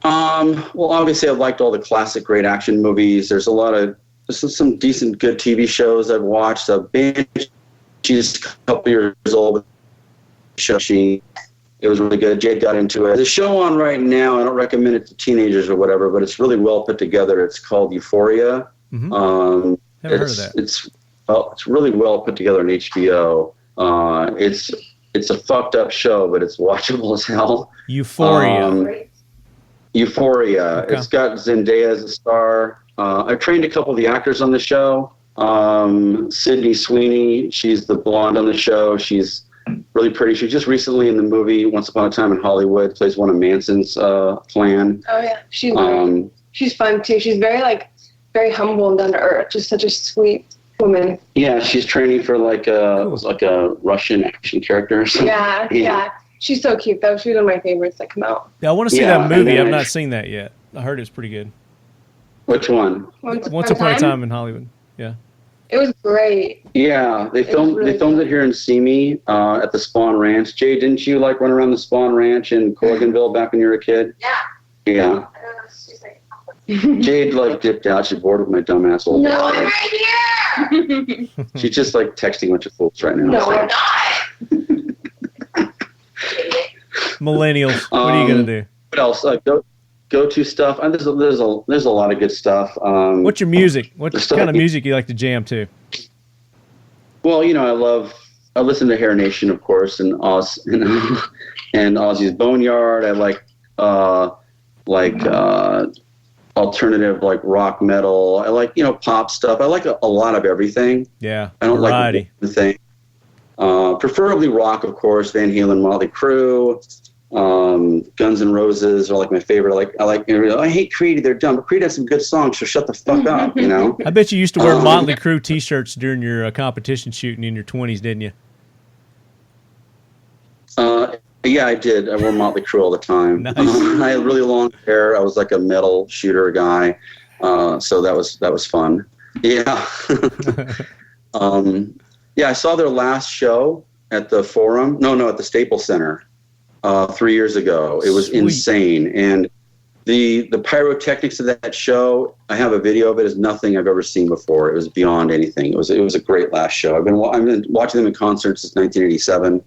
Well, obviously, I've liked all the classic great action movies. There's some decent, good TV shows I've watched. She's a couple years old. It was really good. Jade got into it. The show on right now, I don't recommend it to teenagers or whatever, but it's really well put together. It's called Euphoria. Mm-hmm. Haven't heard of that. It's really well put together on HBO. It's a fucked up show, but it's watchable as hell. Euphoria. Euphoria. Okay. It's got Zendaya as a star. I've trained a couple of the actors on the show. Sydney Sweeney, she's the blonde on the show. She's really pretty. She was just recently in the movie Once Upon a Time in Hollywood, plays one of Manson's clan. Oh yeah, she's fun too. She's very humble and down to earth. Just such a sweet woman. Yeah, she's training for like a Russian action character or something. Yeah. She's so cute, though. She's one of my favorites that come out. Yeah, I want to see that movie. I've not seen that yet. I heard it's pretty good. Which one? Once Upon a Time in Hollywood. Yeah. It was great. Yeah, they filmed it here in Simi at the Spawn Ranch. Jay, didn't you run around the Spawn Ranch in Corriganville back when you were a kid? Yeah. Jade dipped out. She's bored with my dumbass old. No, I'm right here. She's just texting a bunch of fools right now. No, I'm not. Millennials. What are you gonna do? What else? Go to stuff. There's a lot of good stuff. What's your music? What kind of music you like to jam to? Well, I listen to Hair Nation, of course, and and Ozzy's Boneyard. I like alternative rock metal. I like pop stuff. I like a lot of everything. Yeah, I don't variety. Like the thing. Preferably rock, of course. Van Halen, Motley Crue, Guns N' Roses are my favorite. I hate Creed. They're dumb. But Creed has some good songs, so shut the fuck up. I bet you used to wear Motley Crue T-shirts during your competition shooting in your 20s, didn't you? Yeah, I did. I wore Motley Crue all the time. Nice. I had really long hair. I was like a metal shooter guy, so that was fun. Yeah. Yeah, I saw their last show at the Forum. No, at the Staples Center 3 years ago. It was insane. And The pyrotechnics of that show, I have a video of it, is nothing I've ever seen before. It was beyond anything. It was a great last show. I've been watching them in concert since 1987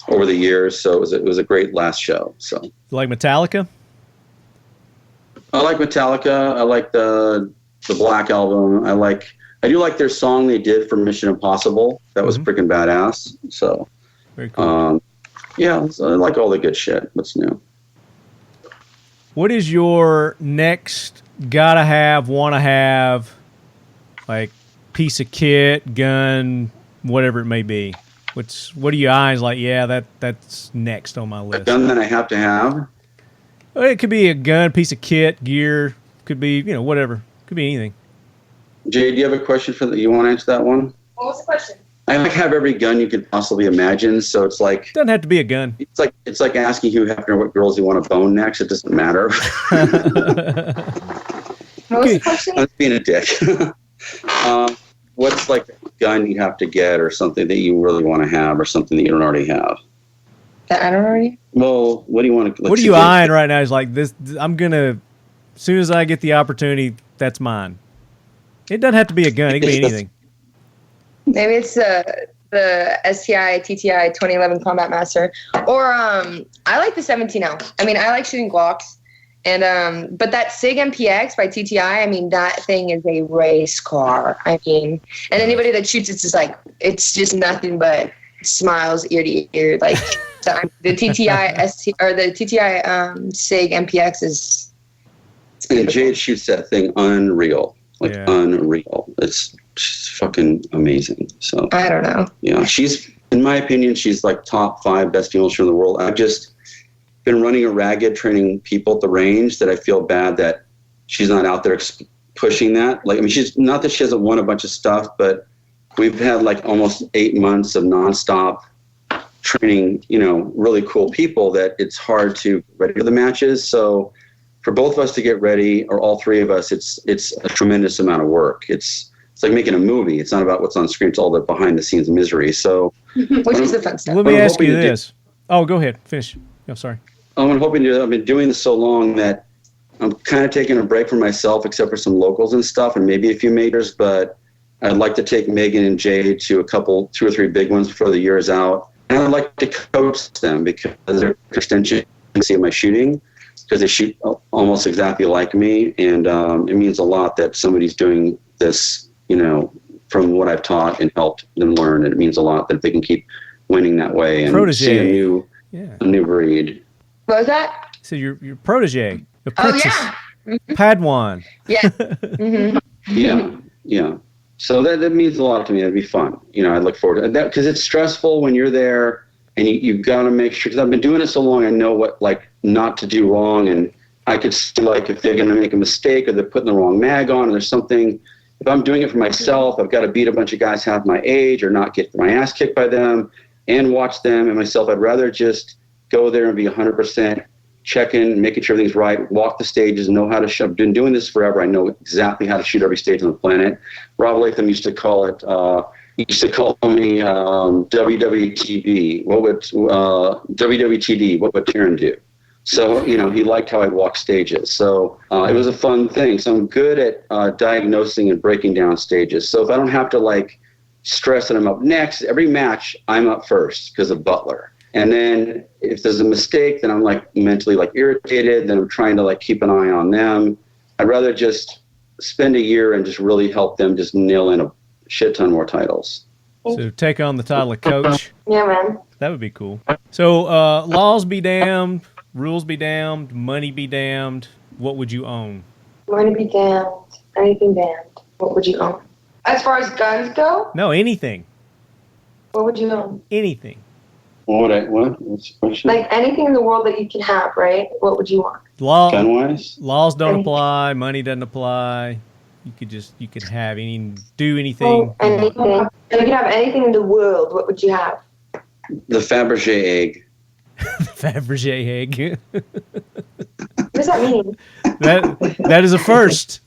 over the years, so it was a great last show. So, You like Metallica? I like Metallica. I like the Black Album. I do like their song they did for Mission Impossible. That was freaking badass. So, very cool. Yeah, so I like all the good shit. What's new? What is your next gotta have, wanna have, like piece of kit, gun, whatever it may be? What are your eyes like? Yeah, that's next on my list. A gun that I have to have. Well, it could be a gun, piece of kit, gear. Could be whatever. Could be anything. Jay, do you have a question you want to answer that one? What was the question? I have every gun you could possibly imagine, so it's like doesn't have to be a gun. It's like asking Hugh Hefner what girls you want to bone next. It doesn't matter. What was the question? I'm being a dick. What's like a gun you have to get, or something that you really want to have, or something that you don't already have? That I don't already. Well, what do you want to? What are you eyeing right now? Is like this. I'm gonna, as soon as I get the opportunity, that's mine. It doesn't have to be a gun. It can be anything. Maybe it's the STI TTI 2011 Combat Master, or I like the 17L. I mean, I like shooting Glocks, and but that SIG MPX by TTI. I mean, that thing is a race car. I mean, and anybody that shoots it's just nothing but smiles ear to ear. Like the TTI SIG MPX is. And Jade shoots that thing unreal. Unreal. She's fucking amazing. So I don't know. Yeah, in my opinion, she's like top 5 best female shooter in the world. I've just been running a ragged training people at the range that I feel bad that she's not out there pushing that. Like, I mean, she's not that she hasn't won a bunch of stuff, but we've had like almost 8 months of nonstop training, really cool people that it's hard to get ready for the matches. So for both of us to get ready, or all 3 of us, it's a tremendous amount of work. It's like making a movie. It's not about what's on screen. It's all the behind the scenes misery. So, which is the fun stuff. Let me ask you this. Oh, go ahead. Finish. I'm sorry. I'm hoping to. I've been doing this so long that I'm kind of taking a break from myself, except for some locals and stuff, and maybe a few majors. But I'd like to take Megan and Jade to 2 or 3 big ones before the year is out, and I'd like to coach them because they're an extension of my shooting. Because they shoot almost exactly like me, and it means a lot that somebody's doing this, from what I've taught and helped them learn. And it means a lot that they can keep winning that way and see a new breed. What was that? So your protege, the Oh princess, yeah, Padawan. Yeah. Mm-hmm. Yeah. So that means a lot to me. That'd be fun. I look forward to that because it's stressful when you're there. And you've got to make sure, because I've been doing it so long, I know what, not to do wrong. And I could see, if they're going to make a mistake or they're putting the wrong mag on or there's something. If I'm doing it for myself, I've got to beat a bunch of guys half my age or not get my ass kicked by them and watch them and myself. I'd rather just go there and be 100% checking, making sure everything's right, walk the stages, know how to shoot. I've been doing this forever. I know exactly how to shoot every stage on the planet. Rob Latham used to call it... He used to call me WWTD. What would WWTD? What would Taran do? So he liked how I walk stages. So it was a fun thing. So I'm good at diagnosing and breaking down stages. So if I don't have to stress that I'm up next, every match I'm up first because of Butler. And then if there's a mistake, then I'm mentally irritated. Then I'm trying to keep an eye on them. I'd rather just spend a year and just really help them just nail in a shit ton more titles. So take on the title of coach. Yeah, man. That would be cool. So laws be damned, rules be damned, money be damned. What would you own? Money be damned, anything damned. What would you own? As far as guns go? No, anything. What would you own? Anything. What? What's the question? Anything in the world that you can have, right? What would you want? Gun-wise? Laws don't apply. Money doesn't apply. You could have do anything. Anything. You could have anything in the world. What would you have? The Fabergé egg. The Fabergé egg. What does that mean? That is a first.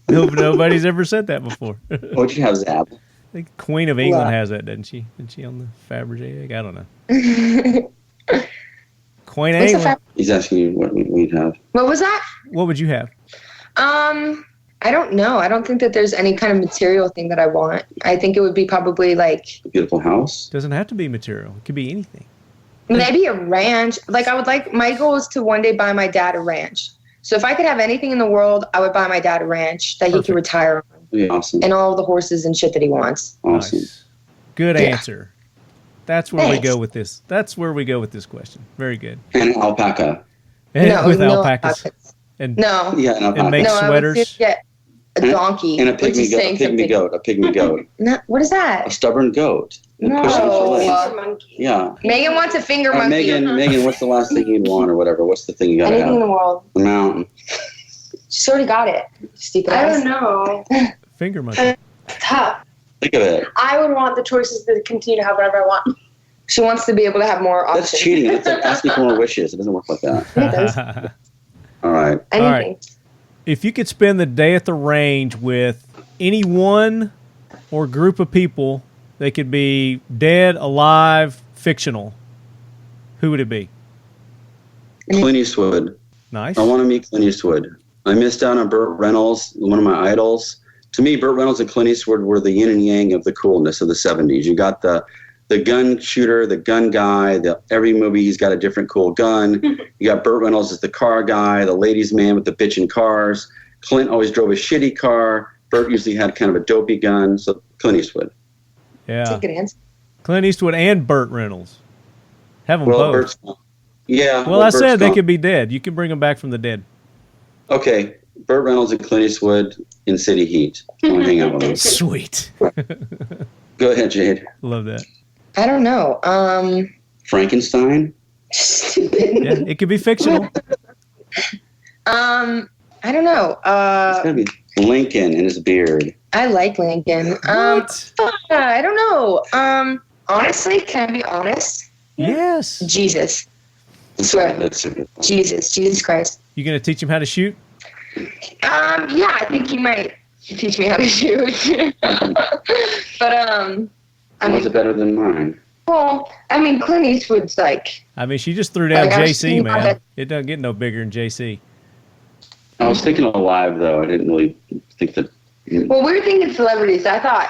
Nobody's ever said that before. What'd you have, Zab? I think Queen of England has that, doesn't she? Isn't she on the Fabergé egg? I don't know. Quaint Anglin. He's asking you what we'd have. What was that? What would you have? I don't know. I don't think that there's any kind of material thing that I want. I think it would be probably like A beautiful house. Doesn't have to be material. It could be anything. maybe a ranch. Like I would like, my goal is to one day buy my dad a ranch. So if I could have anything in the world, I would buy my dad a ranch that he could retire on. Yeah, awesome. And all the horses and shit that he wants. Awesome. Nice. Good Yeah. answer. That's where we Thanks. go with this. That's where we go with this question. Very good. And alpaca. And with no alpacas. alpacas. And No. Yeah, an alpaca. And make no, I would sweaters. get a donkey. And a which is saying pygmy goat. A pygmy goat. No, what is A that? stubborn goat. That No. pushes the legs. Monkey. Yeah. Megan wants a finger monkey. Megan, what's the last thing you'd want or whatever? What's the thing you gotta Anything in have? the world. A mountain. She's already got it. Stupid I ass. don't know. Finger monkey. Tough. Think of it. I would want the choices to continue to have whatever I want. She wants to be able to have more options. That's cheating. That's like asking for more wishes. It doesn't work like that. It does. All right. Anything. All right. If you could spend the day at the range with anyone or group of people, they could be dead, alive, fictional, who would it be? Clint Eastwood. Nice. I want to meet Clint Eastwood. I missed out on Burt Reynolds, one of my idols. To me, Burt Reynolds and Clint Eastwood were the yin and yang of the coolness of the 70s. You got the gun shooter, the gun guy. Every movie, he's got a different cool gun. You got Burt Reynolds as the car guy, the ladies' man with the bitchin' cars. Clint always drove a shitty car. Burt usually had kind of a dopey gun. So Clint Eastwood. That's a Yeah. good answer. Clint Eastwood and Burt Reynolds. Have them Well, both. Burt's, yeah. Well, I Burt's said they gone. could be dead. You can bring them back from the dead. Okay, Burt Reynolds and Clint Eastwood in City Heat. I want to hang out with them. Sweet. Go ahead, Jade. Love that. I don't know. Frankenstein? Stupid. Yeah, it could be fictional. I don't know. It's got to be Lincoln and his beard. I like Lincoln. I don't know. Honestly, can I be honest? Yes. Jesus. I swear. That's a good one. Jesus Christ. You gonna teach him how to shoot? Yeah, I think he might teach me how to shoot. But I Was mean, it better than mine? well, I mean, Clint Eastwood's like, I mean, she just threw down Like, I've JC, seen man. that- It doesn't get no bigger than JC. I was thinking alive, though. I didn't really think that. well, we were thinking celebrities. I thought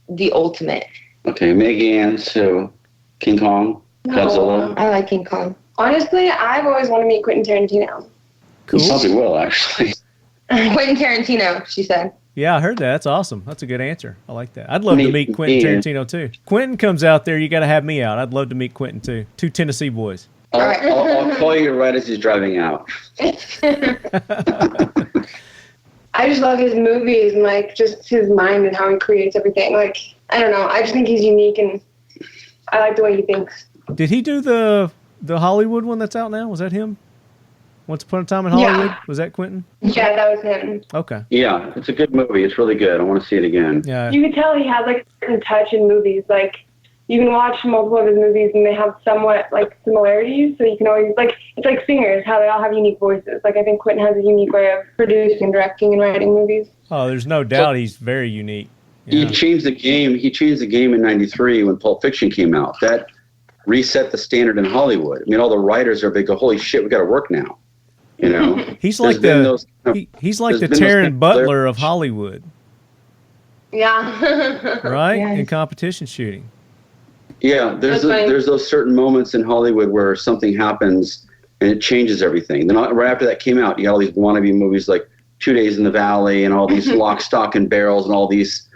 the ultimate. Okay, Megan, so King Kong, Godzilla. I like King Kong. Honestly, I've always wanted to meet Quentin Tarantino. You Cool. probably will, actually. Quentin Tarantino, she said. Yeah, I heard that. That's awesome. That's a good answer. I like that. I'd love to Me- meet Quentin me. Tarantino too. Quentin comes out there, you got to have me out. I'd love to meet Quentin too. Two Tennessee boys. I'll call you right as he's driving out. I just love his movies and like just his mind and how he creates everything. Like, I don't know. I just think he's unique and I like the way he thinks. Did he do the Hollywood one that's out now? Was that him? Once Upon a Time in Yeah. Hollywood? Was that Quentin? Yeah, that was him. Okay. Yeah, it's a good movie. It's really good. I want to see it again. Yeah. You can tell he has like a certain touch in movies. Like, you can watch multiple of his movies and they have somewhat like similarities. So you can always like, it's like singers, how they all have unique voices. Like, I think Quentin has a unique way of producing, directing, and writing movies. Oh, there's no doubt he's very unique. Yeah. He changed the game. He changed the game in '93 when Pulp Fiction came out. That reset the standard in Hollywood. I mean, all the writers are big. Go, holy shit, we got to work now. You know, He's There's like been the those- he's like the there's been those Taran things Butler there. of Hollywood, Yeah. right? Yes. In competition shooting. Yeah, That's funny. there's those certain moments in Hollywood where something happens and it changes everything. Then right after that came out, you got all these wannabe movies like 2 Days in the Valley and all these Lock, Stock, and Barrels and all these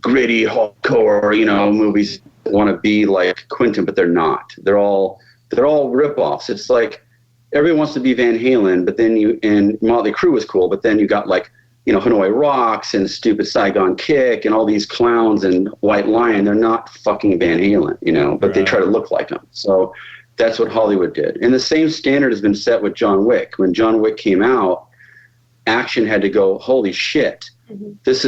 gritty hardcore, movies that want to be like Quentin, but they're not. They're all ripoffs. It's like everyone wants to be Van Halen, but then and Motley Crue was cool, but then you got like Hanoi Rocks and Stupid Saigon Kick and all these clowns and White Lion. They're not fucking Van Halen, but they try to look like them. So that's what Hollywood did. And the same standard has been set with John Wick. When John Wick came out, action had to go, holy shit. Mm-hmm. This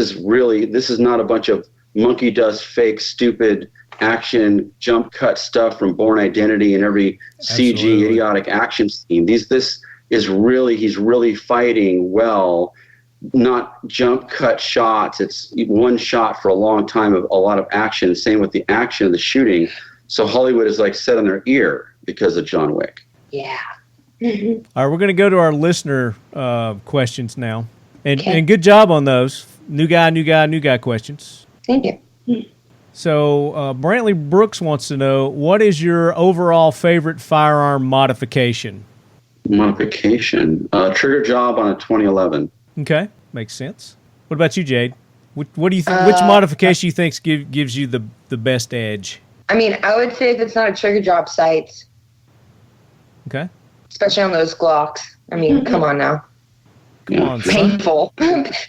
is not a bunch of monkey dust, fake, stupid action, jump cut stuff from Bourne Identity and every CG Absolutely. idiotic action scene. He's really fighting well, not jump cut shots. It's one shot for a long time of a lot of action. Same with the action of the shooting. So Hollywood is like set on their ear because of John Wick. Yeah. Mm-hmm. All right, we're going to go to our listener questions now. And, Okay. and good job on those. New guy questions. Thank you. So Brantley Brooks wants to know, what is your overall favorite firearm modification? Modification. Trigger job on a 2011. Okay, makes sense. What about you, Jade? What do you think? Which modification you think gives you the best edge? I mean, I would say if it's not a trigger job, sights, Okay. especially on those Glocks. I mean, come on now. Come on, son. Painful.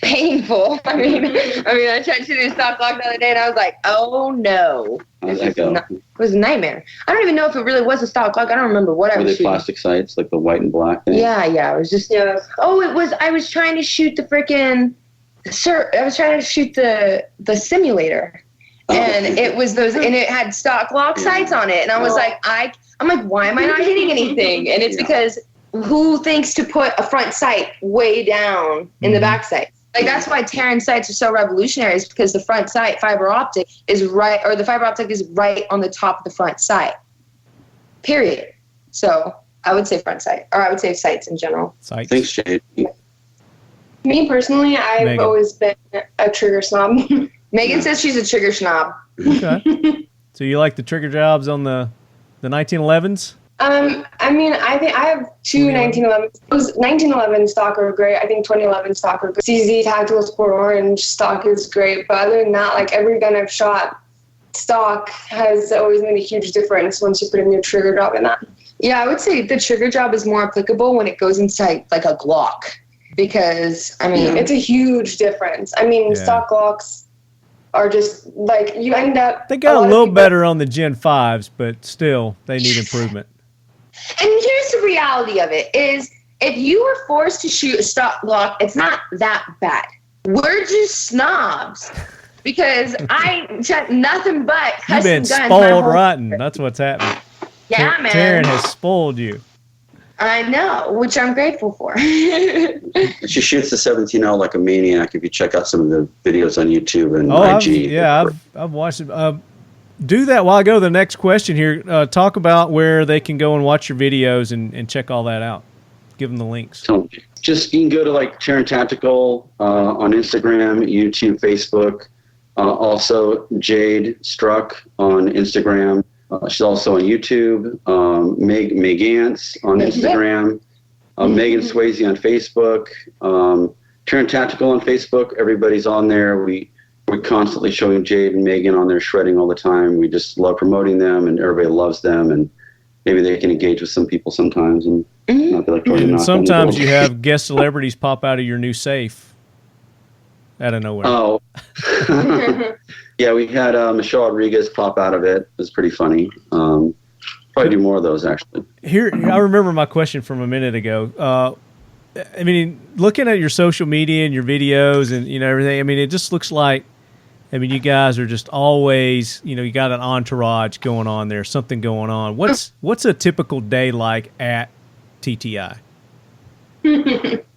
Painful. I mean, I tried to do a stock Glock the other day, and I was like, oh no. How'd that go? It was a nightmare. I don't even know if it really was a stock Glock. I don't remember what I Were was they shooting. plastic sights, like the white and black thing? Yeah. It was just. Yeah. Oh, it was. I was trying to shoot the freaking. I was trying to shoot the simulator, and it was those, and it had stock Glock sights on it, and I was like, I'm like, why am I not hitting anything? And it's because who thinks to put a front sight way down in the back sight? Like, that's why Taran sights are so revolutionary, is because the front sight fiber optic is right, or the fiber optic is right on the top of the front sight. Period. So I would say front sight, or I would say sights in general. Sights. Thanks, Jade. Me personally, I've Megan. always been a trigger snob. Megan says she's a trigger snob. Okay. So you like the trigger jobs on the 1911s? I mean, I think I have two 1911s. Those 1911 stock are great. I think 2011 stock are good. CZ Tactical Sport Orange stock is great. But other than that, like, every gun I've shot, stock has always made a huge difference once you put a new trigger job in that. Yeah, I would say the trigger job is more applicable when it goes inside like a Glock, because I mean, It's a huge difference. I mean, stock Glocks are just like, you end up. They got a lot of little people- better on the Gen 5s, but still, they need improvement. and here's the reality of it is, if you were forced to shoot a stock Glock, it's not that bad. We're just snobs, because I shot nothing but custom You've been guns. my spoiled whole- rotten. That's what's happening. Yeah, man. Taran has spoiled you. I know, which I'm grateful for. She shoots the 17-0 like a maniac. If you check out some of the videos on YouTube and IG. I've watched it. Do that while I go to the next question here. Talk about where they can go and watch your videos and check all that out. Give them the links. Just, you can go to like Taran Tactical on Instagram, YouTube, Facebook. Also Jade Struck on Instagram. She's also on YouTube. Meg Ants on Instagram. Megan Sweasey on Facebook. Taran Tactical on Facebook. Everybody's on there. We're constantly showing Jade and Megan on there shredding all the time. We just love promoting them, and everybody loves them. And maybe they can engage with some people sometimes. And not be like, And sometimes you have guest celebrities pop out of your new safe out of nowhere. Oh. Yeah, we had Michelle Rodriguez pop out of it. It was pretty funny. Probably do more of those, actually. Here, I remember my question from a minute ago. I mean, looking at your social media and your videos and, everything, I mean, it just looks like, you guys are just always, you got an entourage going on there, something going on. What's a typical day like at TTI?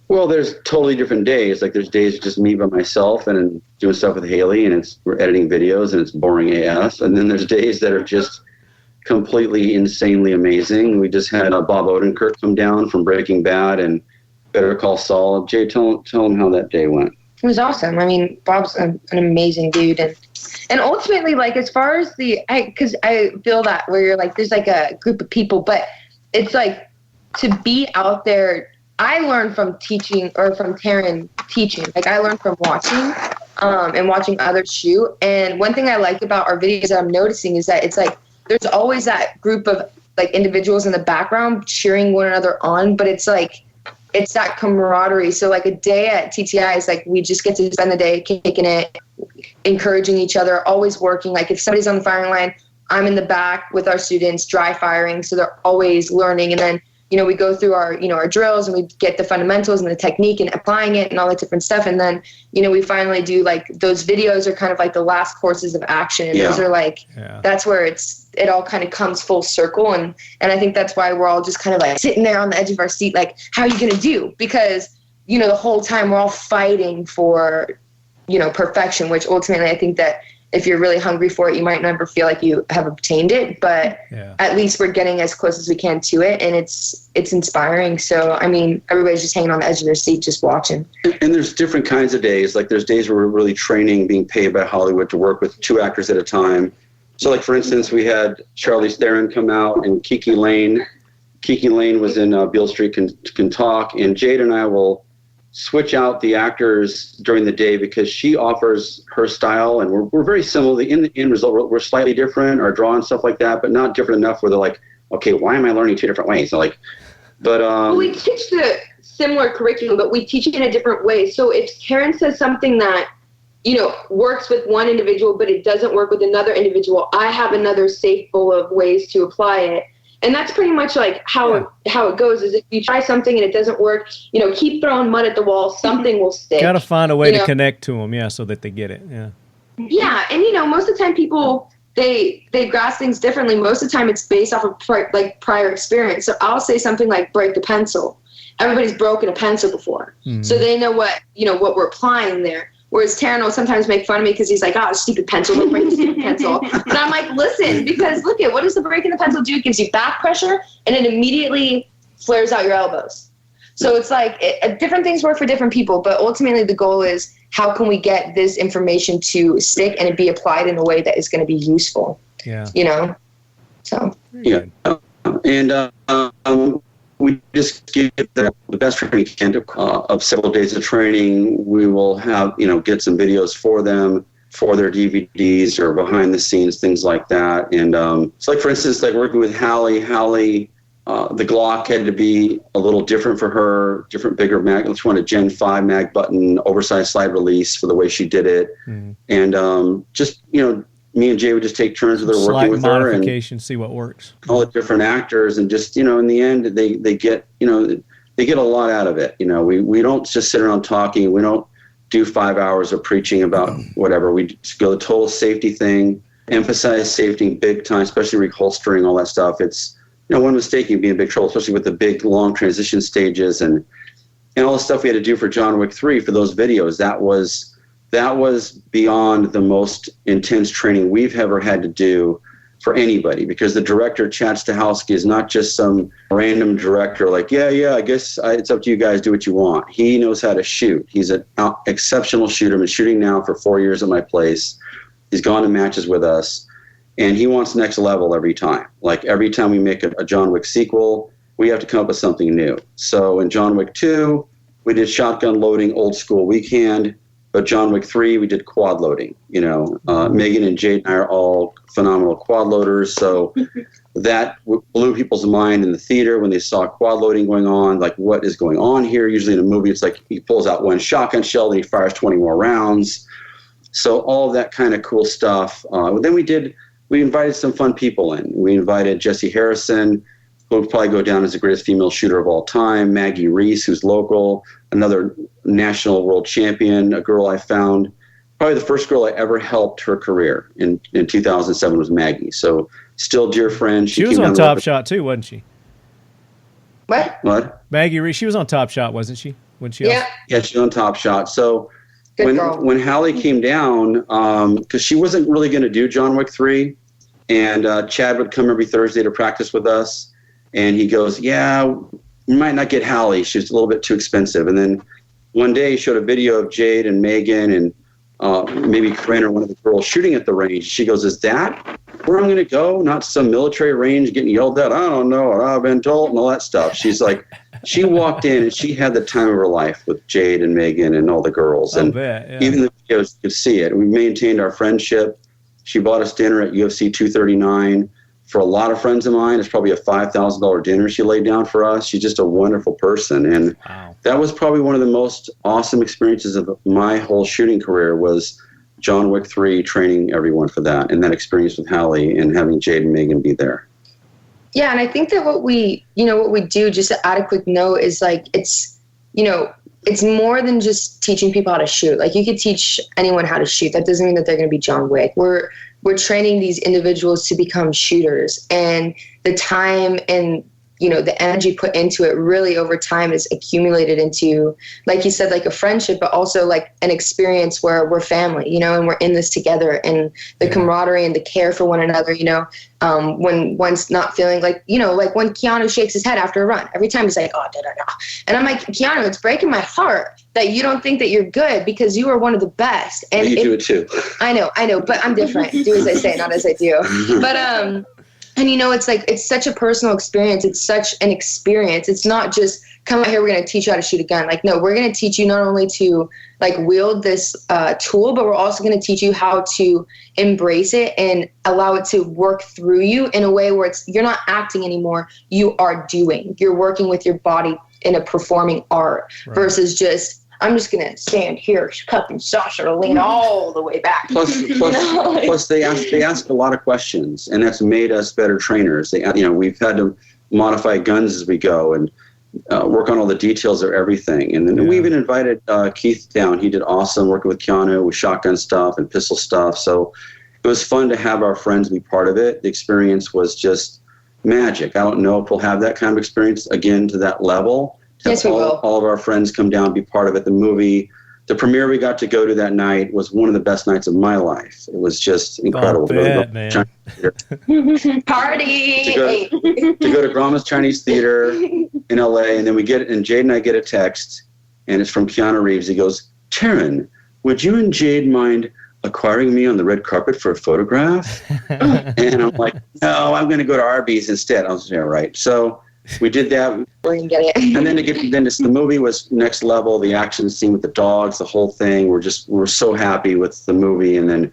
Well, there's totally different days. Like, there's days just me by myself and doing stuff with Haley, and we're editing videos, and it's boring AF. And then there's days that are just completely insanely amazing. We just had Bob Odenkirk come down from Breaking Bad and Better Call Saul. Jay, tell him how that day went. It was awesome. I mean, Bob's an amazing dude, and ultimately, like, as far as because I feel that where you're like, there's like a group of people, but it's like to be out there. I learned from teaching, or from Taran teaching. Like, I learned from watching, and watching others shoot. And one thing I like about our videos that I'm noticing is that it's like there's always that group of like individuals in the background cheering one another on, but it's like it's that camaraderie. So like a day at TTI is like we just get to spend the day kicking it, encouraging each other, always working. Like, if somebody's on the firing line, I'm in the back with our students dry firing, so they're always learning. And then we go through our, our drills, and we get the fundamentals and the technique and applying it and all that different stuff. And then, we finally do, like, those videos are kind of like the last courses of action. And those are like, that's where it all kind of comes full circle. And I think that's why we're all just kind of like sitting there on the edge of our seat, like, how are you going to do? Because, the whole time we're all fighting for, perfection, which ultimately I think that if you're really hungry for it, you might never feel like you have obtained it, but at least we're getting as close as we can to it, and it's inspiring. So, I mean, everybody's just hanging on the edge of their seat, just watching. And there's different kinds of days. Like, there's days where we're really training, being paid by Hollywood to work with 2 actors at a time. So, like, for instance, we had Charlize Theron come out, and Kiki Lane. Kiki Lane was in Beale Street Can Talk, and Jade and I will switch out the actors during the day because she offers her style, and we're very similar. In the end result, we're slightly different, our draw and stuff like that, but not different enough where they're like, okay, why am I learning 2 different ways? So like, but well, we teach the similar curriculum, but we teach it in a different way. So if Taran says something that, you know, works with one individual, but it doesn't work with another individual, I have another safe bowl of ways to apply it. And that's pretty much like how it goes, is if you try something and it doesn't work, you know, keep throwing mud at the wall, something will stick. Got to find a way to connect to them, so that they get it, Yeah, and, you know, most of the time people, they grasp things differently. Most of the time it's based off of prior experience. So I'll say something like break the pencil. Everybody's broken a pencil before. So they know what we're applying there. Whereas Taran will sometimes make fun of me because he's like, stupid pencil, don't break the stupid pencil. But I'm like, listen, because look at what does the breaking the pencil do? It gives you back pressure, and it immediately flares out your elbows. So it's like different things work for different people, but ultimately the goal is how can we get this information to stick and it be applied in a way that is going to be useful. Yeah. You know? So. Yeah. And we just give the best training we can of several days of training. We will have, get some videos for them, for their DVDs or behind the scenes, things like that. And it's like, for instance, like working with Hallie, the Glock had to be a little different for her, different, bigger mag. She wanted a Gen 5 mag button, oversized slide release for the way she did it. And just, me and Jay would just take turns with her, working with her, and see what works. All the different actors, and just in the end, they get a lot out of it. We don't just sit around talking. We don't do 5 hours of preaching about whatever. We just go the total safety thing, emphasize safety big time, especially reholstering, all that stuff. It's one mistake you can be in big trouble, especially with the big long transition stages and all the stuff we had to do for John Wick 3 for those videos. That was beyond the most intense training we've ever had to do for anybody, because the director, Chad Stahelski, is not just some random director like, I guess it's up to you guys, do what you want. He knows how to shoot. He's an exceptional shooter. Been shooting now for 4 years at my place. He's gone to matches with us, and he wants next level every time. Like every time we make a John Wick sequel, we have to come up with something new. So in John Wick 2, we did shotgun loading, old school weekend. But John Wick 3, we did quad loading. Megan and Jade and I are all phenomenal quad loaders. So that blew people's mind in the theater when they saw quad loading going on. Like, what is going on here? Usually in a movie, it's like he pulls out one shotgun shell and he fires 20 more rounds. So all of that kind of cool stuff. Then we invited some fun people in. We invited Jesse Harrison, who will probably go down as the greatest female shooter of all time. Maggie Reese, who's local, another national world champion, a girl I found. Probably the first girl I ever helped her career in 2007 was Maggie. So still dear friend. She was on Top Shot too, wasn't she? What? Maggie Reese, she was on Top Shot, wasn't she? Yeah, she was on Top Shot. So when Hallie came down, because she wasn't really going to do John Wick 3, and Chad would come every Thursday to practice with us. And he goes, we might not get Hallie. She's a little bit too expensive. And then one day he showed a video of Jade and Megan and maybe Corinne or one of the girls shooting at the range. She goes, is that where I'm going to go? Not some military range getting yelled at. I don't know what I've been told and all that stuff. She's like, she walked in and she had the time of her life with Jade and Megan and all the girls. And even the videos, you could see it. We maintained our friendship. She bought us dinner at UFC 239. For a lot of friends of mine, it's probably a $5,000 dinner she laid down for us. She's just a wonderful person. And that was probably one of the most awesome experiences of my whole shooting career was John Wick 3, training everyone for that, and that experience with Hallie and having Jade and Megan be there. Yeah, and I think that what we do, just to add a quick note, is like it's more than just teaching people how to shoot. Like you could teach anyone how to shoot. That doesn't mean that they're going to be John Wick. We're training these individuals to become shooters, and the time and the energy put into it really over time is accumulated into, like you said, like a friendship, but also like an experience where we're family, and we're in this together, and the camaraderie and the care for one another, when one's not feeling like, like when Keanu shakes his head after a run, every time he's like, oh, da-da-da. And I'm like, Keanu, it's breaking my heart that you don't think that you're good because you are one of the best. And you do it too. I know, but I'm different. Do as I say, not as I do. But, and it's like, it's such a personal experience. It's such an experience. It's not just come out here, we're going to teach you how to shoot a gun. Like, no, we're going to teach you not only to like wield this tool, but we're also going to teach you how to embrace it and allow it to work through you in a way where you're not acting anymore. You are doing. You're working with your body in a performing art versus just, I'm just going to stand here, cup and saucer, lean all the way back. Plus they ask a lot of questions, and that's made us better trainers. We've had to modify guns as we go and work on all the details of everything. And then we even invited Keith down. He did awesome working with Keanu with shotgun stuff and pistol stuff. So it was fun to have our friends be part of it. The experience was just magic. I don't know if we'll have that kind of experience again to that level. Yes, we will. All of our friends come down, be part of it. The premiere we got to go to that night was one of the best nights of my life. It was just incredible. Man. Party! To go to Grauman's Chinese Theater in LA, and then Jade and I get a text, and it's from Keanu Reeves. He goes, Taran, would you and Jade mind acquiring me on the red carpet for a photograph? And I'm like, no, I'm going to go to Arby's instead. I was, yeah, right. So we did that. We're gonna get it. And then the movie was next level. The action scene with the dogs, the whole thing. We're so happy with the movie. And then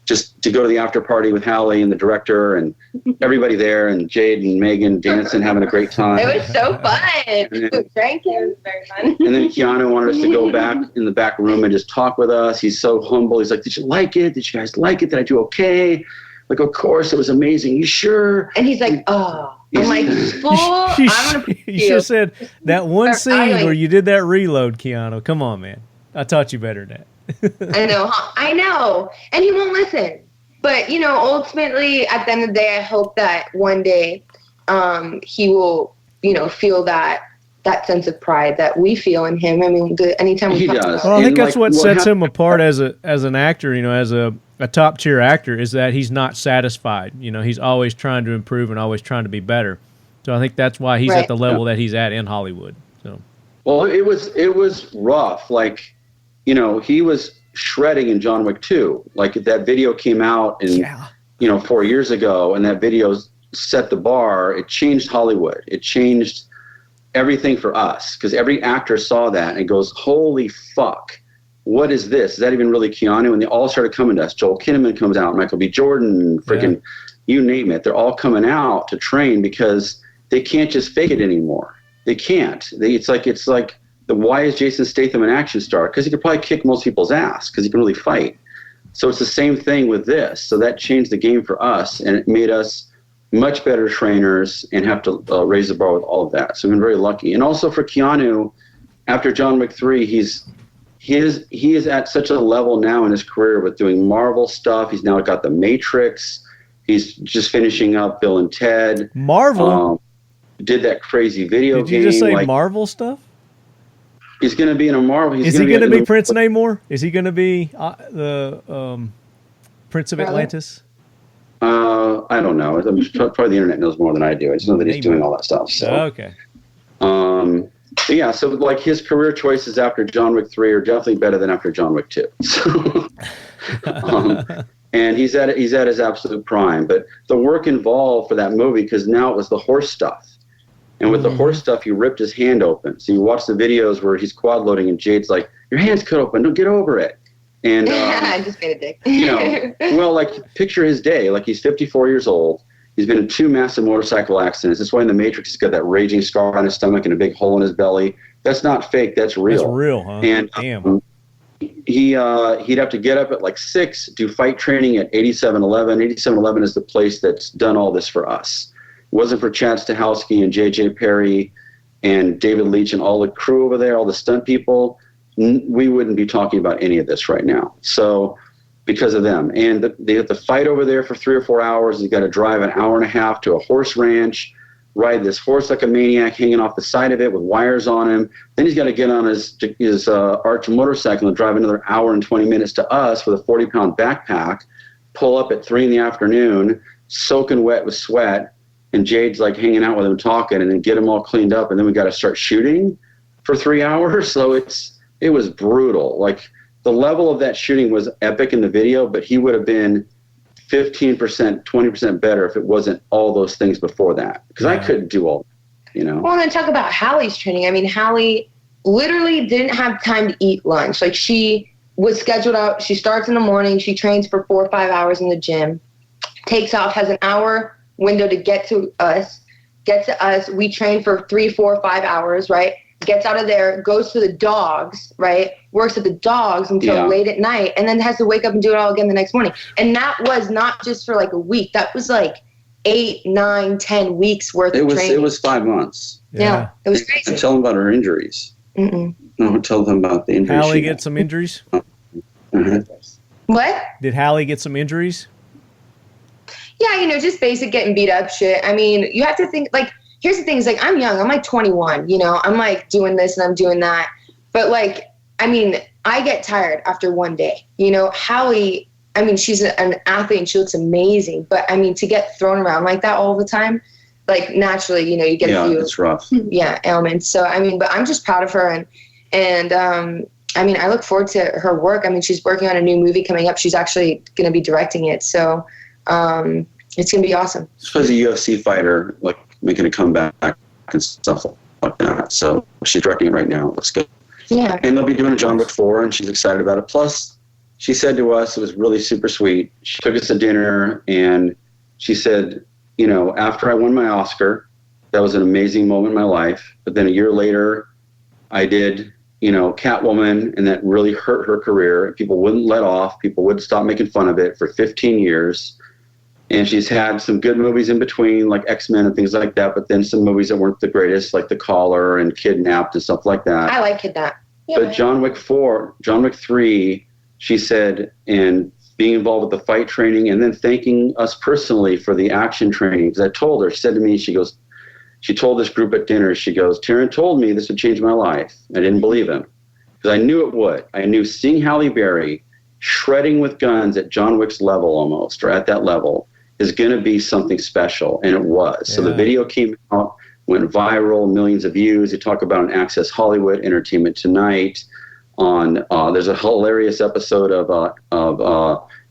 just to go to the after party with Hallie and the director and everybody there, and Jade and Megan dancing, having a great time. It was so fun. Drinking, it was very fun. And then Keanu wanted us to go back in the back room and just talk with us. He's so humble. He's like, did you like it? Did you guys like it? Did I do okay? Like, of course, it was amazing. You sure? And he's like, oh. I'm like, you should have said that one scene where you did that reload, Keanu. Come on, man. I taught you better than that. I know. And he won't listen. But, ultimately, at the end of the day, I hope that one day he will, feel that sense of pride that we feel in him. I mean, anytime we talk about Well, I think that's what sets him apart as an actor, as a top tier actor, is that he's not satisfied. He's always trying to improve and always trying to be better. So I think that's why he's at the level that he's at in Hollywood. So, well, it was rough. Like, he was shredding in John Wick 2. Like, that video came out in 4 years ago, and that video set the bar. It changed Hollywood. It changed everything for us, because every actor saw that and goes, holy fuck, what is this? Is that even really Keanu? And they all started coming to us. Joel Kinnaman comes out, Michael B. Jordan, freaking you name it. They're all coming out to train because they can't just fake it anymore. They can't. It's like why is Jason Statham an action star? Because he could probably kick most people's ass because he can really fight. So it's the same thing with this. So that changed the game for us, and it made us much better trainers and have to raise the bar with all of that. So we've been very lucky. And also for Keanu, after John Wick 3, he is at such a level now in his career with doing Marvel stuff. He's now got The Matrix. He's just finishing up Bill and Ted. Marvel? Did that crazy video game. Did you just say Marvel stuff? He's going to be in a Marvel. Is he going to be Prince Namor? Is he going to be the Prince of Atlantis? I don't know. Probably the internet knows more than I do. I just know that he's doing all that stuff. So okay. Yeah, so like his career choices after John Wick 3 are definitely better than after John Wick 2. So, and he's at his absolute prime. But the work involved for that movie, because now it was the horse stuff. And with the horse stuff, he ripped his hand open. So you watch the videos where he's quad loading and Jade's like, your hand's cut open, don't get over it. And I just made a dick. Well, like, picture his day. Like, he's 54 years old. He's been in 2 massive motorcycle accidents. That's why in The Matrix he's got that raging scar on his stomach and a big hole in his belly. That's not fake. That's real. That's real, huh? And damn. He'd have to get up at like 6, do fight training at 8711. 8711 is the place that's done all this for us. It wasn't for Chad Stahelski and J.J. Perry and David Leitch and all the crew over there, all the stunt people. We wouldn't be talking about any of this right now. So, because of them. And they have to fight over there for 3 or 4 hours. You've got to drive an hour and a half to a horse ranch. ride this horse like a maniac, hanging off the side of it with wires on him. Then he's got to get on his arch motorcycle and drive another hour and 20 minutes to us with a 40-pound backpack, pull up at 3 p.m, soaking wet with sweat, and Jade's like hanging out with him talking, and then get him all cleaned up, and then we got to start shooting for 3 hours. So it was brutal. Like, the level of that shooting was epic in the video, but he would have been 15%, 20% better if it wasn't all those things before that, because I couldn't do all that, Well, and then talk about Hallie's training. I mean, Hallie literally didn't have time to eat lunch. Like, she was scheduled out. She starts in the morning. She trains for 4 or 5 hours in the gym, takes off, has an hour window to get to us. We train for 3, 4, 5 hours, right? Gets out of there, goes to the dogs, right? Works at the dogs until late at night, and then has to wake up and do it all again the next morning. And that was not just for like a week. That was like 8, 9, 10 weeks worth of training. It was 5 months. Yeah, it was crazy. And tell them about her injuries. No, tell them about the injuries. Hallie get some injuries? What? Did Hallie get some injuries? Yeah, just basic getting beat up shit. I mean, you have to think, like, here's the thing, is like, I'm young, I'm like 21, I'm like doing this and I'm doing that. But like, I mean, I get tired after one day. Hallie, I mean, she's an athlete and she looks amazing. But I mean, to get thrown around like that all the time, like naturally, you get a few it's rough. Ailments. So I mean, but I'm just proud of her, and I mean, I look forward to her work. I mean, she's working on a new movie coming up. She's actually going to be directing it. So it's going to be awesome. She's a UFC fighter, like making a comeback and stuff like that. So she's directing it right now. It looks good. Yeah. And they'll be doing a John Wick 4, and she's excited about it. Plus, she said to us, it was really super sweet. She took us to dinner, and she said, after I won my Oscar, that was an amazing moment in my life. But then a year later, I did, Catwoman, and that really hurt her career. People wouldn't let off. People wouldn't stop making fun of it for 15 years. And she's had some good movies in between, like X-Men and things like that, but then some movies that weren't the greatest, like The Caller and Kidnapped and stuff like that. I like Kidnapped. Yeah, but John Wick 3, she said, and being involved with the fight training, and then thanking us personally for the action training. Because I told her, she said to me, she told this group at dinner, she goes, Taran told me this would change my life. I didn't believe him, because I knew it would. I knew seeing Halle Berry shredding with guns at John Wick's level almost, or at that level, is going to be something special, and it was. So the video came out, went viral, millions of views. They talk about on Access Hollywood, Entertainment Tonight. There's a hilarious episode of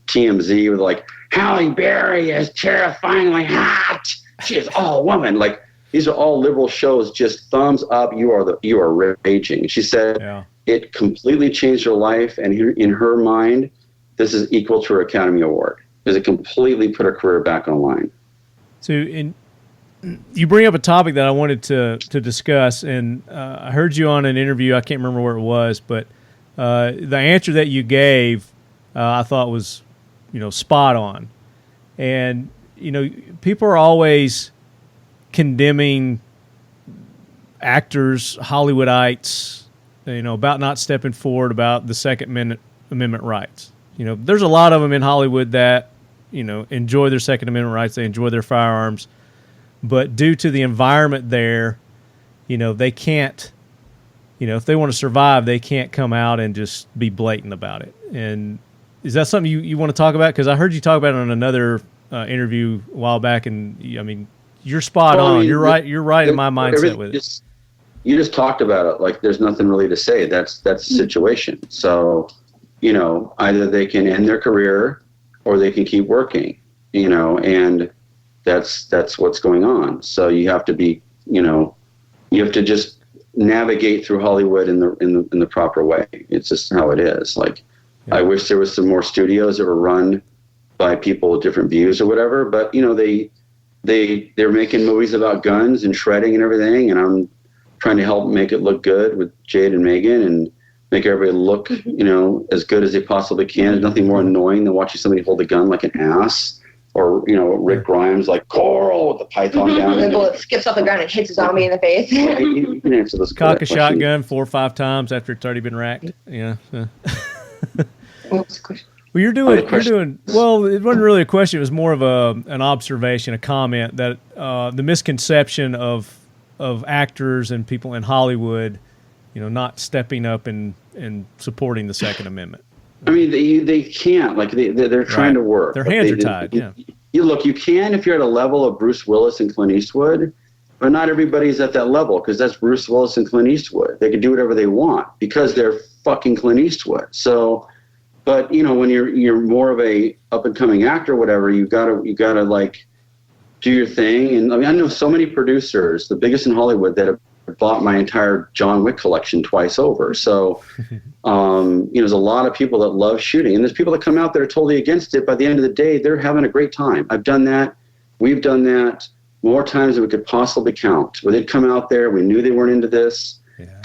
TMZ with like, Halle Berry is terrifyingly hot. She is all woman. Like, these are all liberal shows. Just thumbs up. You are raging. She said it completely changed her life, and in her mind, this is equal to her Academy Award, because it completely put her career back online. So, you bring up a topic that I wanted to discuss, and I heard you on an interview. I can't remember where it was, but the answer that you gave, I thought was, spot on. And people are always condemning actors, Hollywoodites, about not stepping forward about the Second Amendment rights. There's a lot of them in Hollywood that enjoy their Second Amendment rights. They enjoy their firearms. But due to the environment there, they can't, if they want to survive, they can't come out and just be blatant about it. And is that something you want to talk about? Because I heard you talk about it on another interview a while back, and I mean, you're spot on. I mean, you're right in my mindset with it. You just talked about it. Like, there's nothing really to say. That's the situation. So, either they can end their career or they can keep working, and that's what's going on. So you have to be, you have to just navigate through Hollywood in the proper way. It's just how it is. Like, I wish there was some more studios that were run by people with different views or whatever, but they're making movies about guns and shredding and everything, and I'm trying to help make it look good with Jade and Megan and make everybody look, as good as they possibly can. There's nothing more annoying than watching somebody hold a gun like an ass, or Rick Grimes like Coral with the python down. And the bullet skips off the ground and hits a zombie in the face. You can answer this. Cock a shotgun 4 or 5 times after it's already been racked. Yeah. What was the question? Well, you're doing well. It wasn't really a question. It was more of an observation, a comment that the misconception of actors and people in Hollywood, not stepping up and supporting the Second Amendment. I mean, they can't. Like they're trying to work. Their hands are tied. Yeah. You can if you're at a level of Bruce Willis and Clint Eastwood, but not everybody's at that level because that's Bruce Willis and Clint Eastwood. They can do whatever they want because they're fucking Clint Eastwood. So. But when you're more of a up and coming actor, or whatever, you gotta like do your thing. And I mean, I know so many producers, the biggest in Hollywood, that have bought my entire John Wick collection twice over. So, there's a lot of people that love shooting, and there's people that come out that are totally against it. By the end of the day, they're having a great time. I've done that. We've done that more times than we could possibly count. Where they'd come out there, we knew they weren't into this.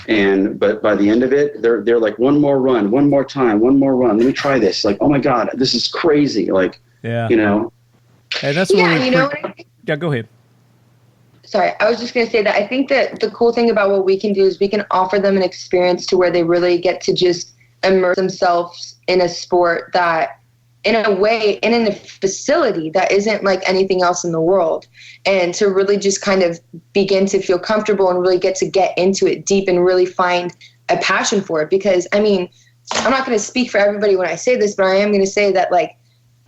But by the end of it, they're like, one more run, one more time, one more run. Let me try this. Like, oh my God, this is crazy. Like, And that's yeah, go ahead. Sorry, I was just going to say that I think that the cool thing about what we can do is we can offer them an experience to where they really get to just immerse themselves in a sport that, in a way, and in a facility that isn't like anything else in the world, and to really just kind of begin to feel comfortable and really get into it deep and really find a passion for it. Because, I mean, I'm not going to speak for everybody when I say this, but I am going to say that, like,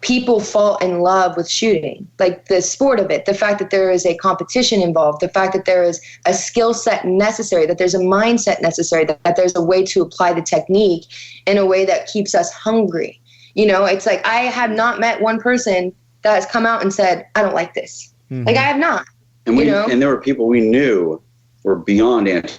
people fall in love with shooting, like the sport of it, the fact that there is a competition involved, the fact that there is a skill set necessary, that there's a mindset necessary, that there's a way to apply the technique in a way that keeps us hungry. It's like I have not met one person that has come out and said, I don't like this. Mm-hmm. Like, I have not. And and there were people we knew were beyond anti.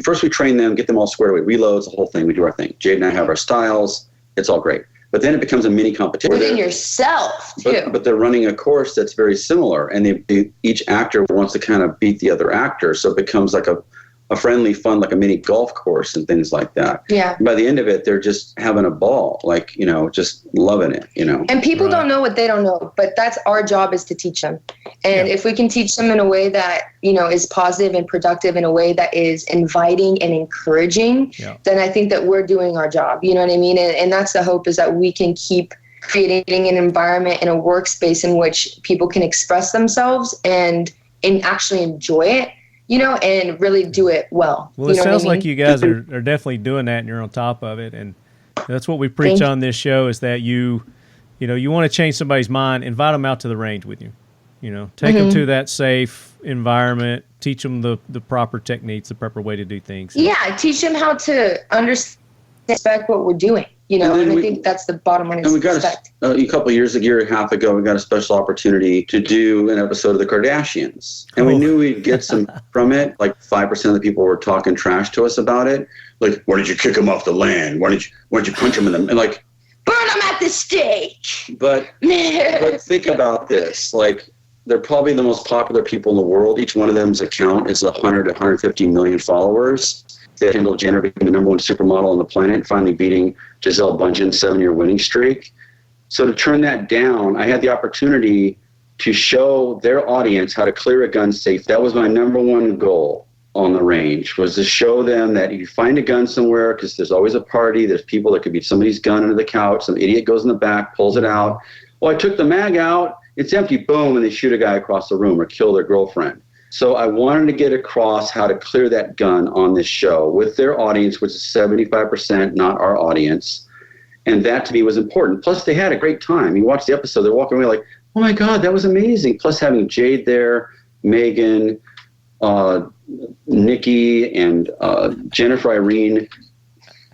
First we train them, get them all squared away, reloads, the whole thing. We do our thing. Jade and I have our styles. It's all great. But then it becomes a mini competition. Within yourself, too. But they're running a course that's very similar. And each actor wants to kind of beat the other actor. So it becomes like a friendly fun, like a mini golf course and things like that. Yeah. And by the end of it, they're just having a ball, like, just loving it, And people don't know what they don't know, but that's our job, is to teach them. And if we can teach them in a way that, is positive and productive, in a way that is inviting and encouraging, then I think that we're doing our job. You know what I mean? And that's the hope, is that we can keep creating an environment and a workspace in which people can express themselves and actually enjoy it. And really do it well. Well, it sounds like you guys are definitely doing that, and you're on top of it. And that's what we preach on this show, is that you want to change somebody's mind, invite them out to the range with you. Take them to that safe environment, teach them the proper techniques, the proper way to do things. Yeah, teach them how to understand, respect what we're doing. And I think that's the bottom line. And we got a couple of years, a year and a half ago, we got a special opportunity to do an episode of the Kardashians. And we knew we'd get some from it. Like 5% of the people were talking trash to us about it. Like, why did you kick them off the land? Why did you punch them in the... And like, burn them at the stake! But think about this. Like, they're probably the most popular people in the world. Each one of them's account is 100 to 150 million followers. They handled Jenner being the number one supermodel on the planet, finally beating Gisele Bundchen's 7-year winning streak. So to turn that down, I had the opportunity to show their audience how to clear a gun safe. That was my number one goal on the range, was to show them that if you find a gun somewhere, because there's always a party, there's people that could be somebody's gun under the couch, some idiot goes in the back, pulls it out. Well, I took the mag out, it's empty, boom, and they shoot a guy across the room or kill their girlfriend. So I wanted to get across how to clear that gun on this show with their audience, which is 75% not our audience. And that to me was important. Plus, they had a great time. You watch the episode, they're walking away like, oh my God, that was amazing. Plus having Jade there, Megan, Nikki, and Jennifer Irene,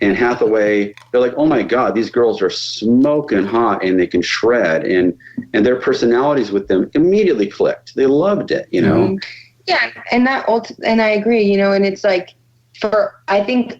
and Hathaway, they're like, oh my God, these girls are smoking hot and they can shred. And their personalities with them immediately clicked. They loved it, Mm-hmm. Yeah, and I agree, and it's like, I think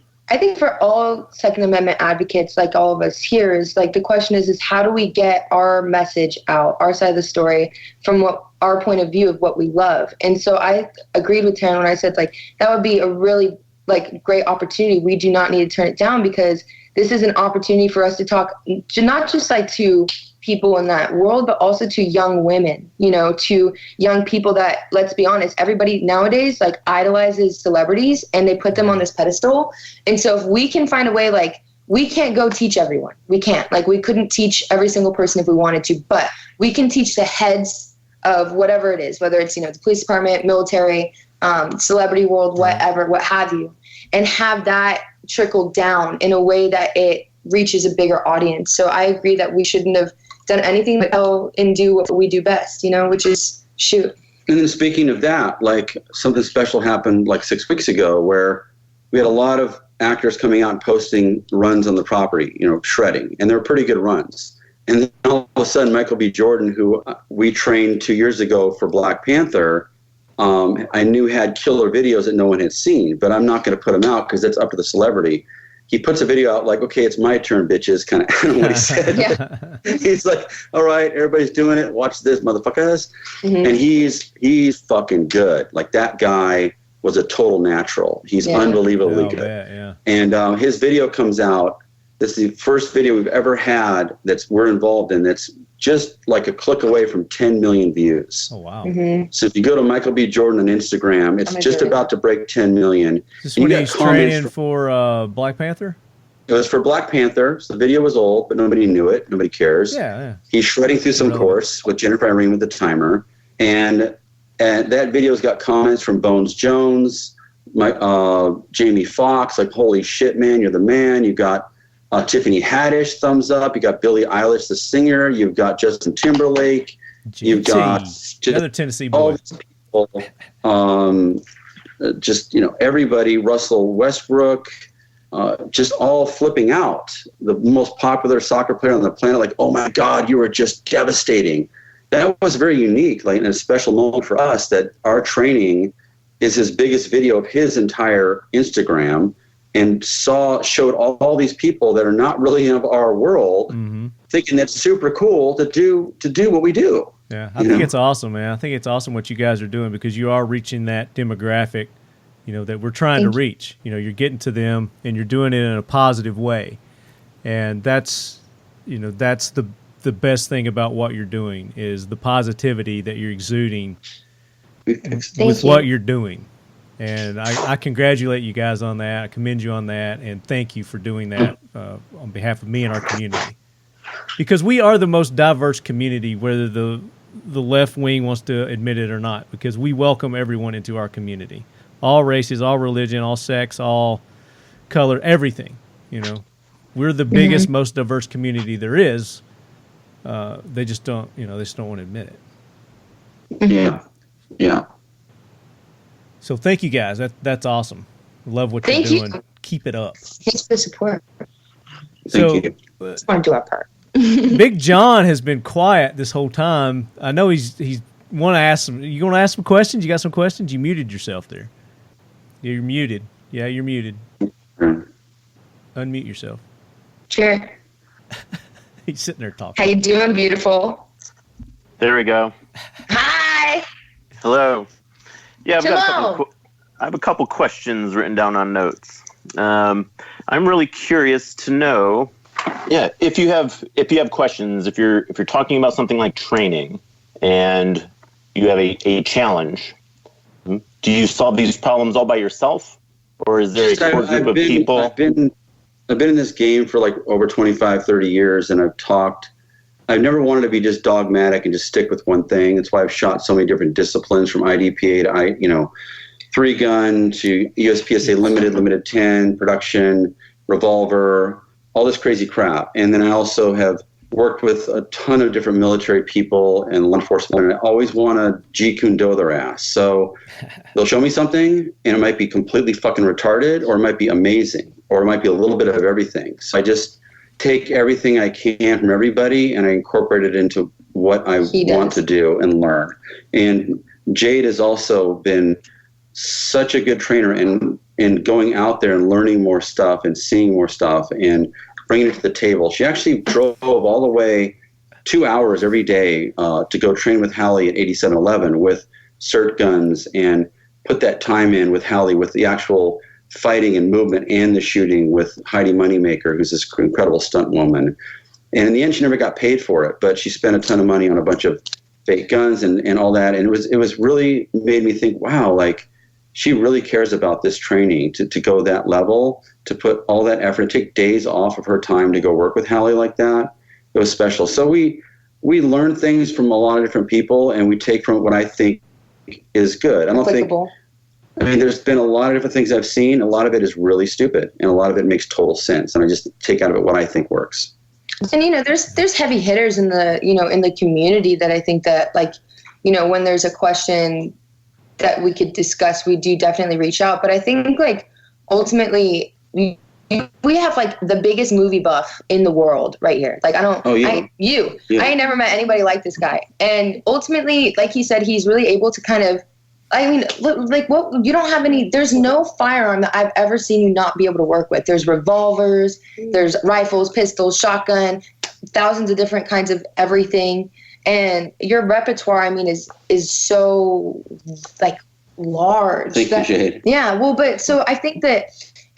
for all Second Amendment advocates, like all of us here, is like the question is how do we get our message out, our side of the story, from what our point of view of what we love. And so I agreed with Taran when I said like that would be a really like great opportunity. We do not need to turn it down, because this is an opportunity for us to talk to not just like to people in that world, but also to young women, to young people that, let's be honest, everybody nowadays like idolizes celebrities and they put them on this pedestal. And so if we can find a way, like we can't go teach everyone. We can't. Like, we couldn't teach every single person if we wanted to, but we can teach the heads of whatever it is, whether it's, the police department, military, celebrity world, whatever, what have you, and have that trickle down in a way that it reaches a bigger audience. So I agree that we shouldn't have done anything but go and do what we do best, which is shoot. And then speaking of that, like, something special happened like 6 weeks ago where we had a lot of actors coming out and posting runs on the property, shredding, and they were pretty good runs. And then all of a sudden, Michael B. Jordan, who we trained 2 years ago for Black Panther, I knew had killer videos that no one had seen, but I'm not going to put them out because that's up to the celebrity. He puts a video out like, okay, it's my turn, bitches, kind of. I don't know what he said. Yeah. He's like, all right, everybody's doing it. Watch this, motherfuckers. Mm-hmm. And he's fucking good. Like, that guy was a total natural. He's unbelievably good. Yeah. And his video comes out. This is the first video we've ever had we're involved in that's just like a click away from 10 million views. Oh, wow. Mm-hmm. So if you go to Michael B. Jordan on Instagram, it's just about to break 10 million. Is this when he's training for Black Panther? It was for Black Panther. So the video was old, but nobody knew it. Nobody cares. Yeah. He's shredding through some course with Jennifer Irene with the timer. And that video's got comments from Bones Jones, Jamie Foxx, like, holy shit, man, you're the man. You got Tiffany Haddish, thumbs up. You got Billie Eilish, the singer. You've got Justin Timberlake. You've got another Tennessee boy. All these people, everybody. Russell Westbrook, just all flipping out. The most popular soccer player on the planet. Like, oh my God, you were just devastating. That was very unique, like, and a special moment for us that our training is his biggest video of his entire Instagram. And showed all these people that are not really of our world, thinking that's super cool to do what we do. Yeah, I think it's awesome, man. I think it's awesome what you guys are doing because you are reaching that demographic, that we're trying to reach. You're getting to them and you're doing it in a positive way, and that's the best thing about what you're doing is the positivity that you're exuding with what you're doing. And I congratulate you guys on that. I commend you on that, and thank you for doing that on behalf of me and our community. Because we are the most diverse community, whether the left wing wants to admit it or not, because we welcome everyone into our community. All races, all religion, all sex, all color, everything. We're the biggest, most diverse community there is. They just don't want to admit it. Yeah. So thank you guys. That's awesome. Love what you're doing. Keep it up. Thanks for the support. Thank you. Just want to do our part. Big John has been quiet this whole time. I know he's want to ask some. You want to ask some questions? You got some questions? You muted yourself there. You're muted. Yeah, you're muted. Unmute yourself. Sure. He's sitting there talking. How you doing, beautiful? There we go. Hi. Hello. Yeah, I have a couple questions written down on notes. I'm really curious to know, if you have questions, if you're talking about something like training and you have a challenge, do you solve these problems all by yourself, or is there a core group of people? I've been in this game for like over 25, 30 years, and I've never wanted to be just dogmatic and just stick with one thing. That's why I've shot so many different disciplines, from IDPA to 3-gun to USPSA limited 10, production, revolver, all this crazy crap. And then I also have worked with a ton of different military people and law enforcement, and I always want to Jeet Kune Do their ass. So they'll show me something, and it might be completely fucking retarded, or it might be amazing, or it might be a little bit of everything. So I just take everything I can from everybody and I incorporate it into what I want to do and learn. And Jade has also been such a good trainer in going out there and learning more stuff and seeing more stuff and bringing it to the table. She actually drove all the way 2 hours every day to go train with Hallie at 8711 with cert guns and put that time in with Hallie with the actual fighting and movement and the shooting with Heidi Moneymaker, who's this incredible stunt woman. And in the end, she never got paid for it, but she spent a ton of money on a bunch of fake guns and all that. And it was really made me think, wow, like, she really cares about this training to go that level, to put all that effort, take days off of her time to go work with Hallie like that. It was special. So we learn things from a lot of different people, and we take from what I think is good. I don't think, I mean, there's been a lot of different things I've seen. A lot of it is really stupid, and a lot of it makes total sense. And I just take out of it what I think works. And, you know, there's heavy hitters in the, you know, in the community that I think that, like, you know, when there's a question that we could discuss, we do definitely reach out. But I think, like, ultimately, we have, like, the biggest movie buff in the world right here. Like, I ain't never met anybody like this guy. And ultimately, like he said, he's really able to kind of, I mean, like, what, you don't have any, there's no firearm that I've ever seen you not be able to work with. There's revolvers, there's rifles, pistols, shotgun, thousands of different kinds of everything. And your repertoire, I mean, is so, like, large. Thank you, Jade. Yeah, well, but so I think that,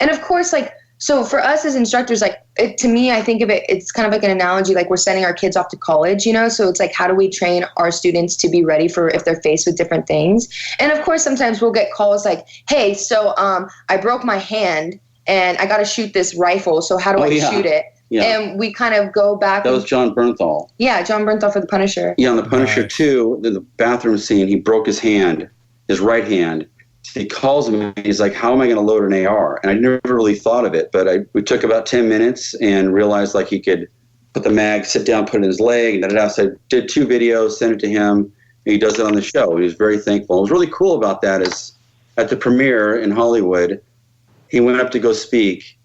and of course, like, so for us as instructors, like, to me, I think of it, it's kind of like an analogy, like we're sending our kids off to college, you know? So it's like, how do we train our students to be ready for if they're faced with different things? And of course, sometimes we'll get calls like, hey, so I broke my hand and I got to shoot this rifle. So how do I shoot it? Yeah. And we kind of go back. That was John Bernthal. Yeah, John Bernthal for The Punisher. Yeah, on The Punisher 2, the bathroom scene, he broke his hand, his right hand. He calls me and he's like, how am I going to load an AR? And I never really thought of it, but we took about 10 minutes and realized, like, he could put the mag, sit down, put it in his leg, and so I did 2 videos, sent it to him, and he does it on the show. He was very thankful. What was really cool about that is at the premiere in Hollywood, he went up to go speak,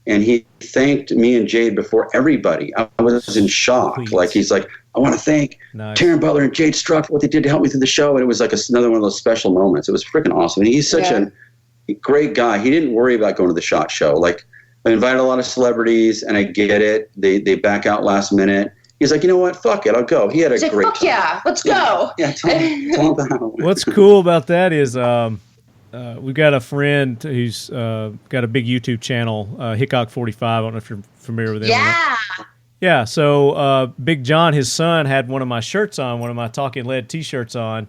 and he thanked me and Jade before everybody. I was in shock. Please. Like, he's like, I want to thank Taran Butler and Jade Struck for what they did to help me through the show. And it was like another one of those special moments. It was freaking awesome. And he's such a great guy. He didn't worry about going to the SHOT Show. Like, I invited a lot of celebrities, and I get it. They back out last minute. He's like, you know what? Fuck it. I'll go. He had a great time. Yeah, let's go. Yeah, tell him about What's cool about that is we've got a friend who's got a big YouTube channel, Hickok45. I don't know if you're familiar with him. Yeah. Yeah, so Big John, his son, had one of my shirts on, one of my Talking Lead T-shirts on,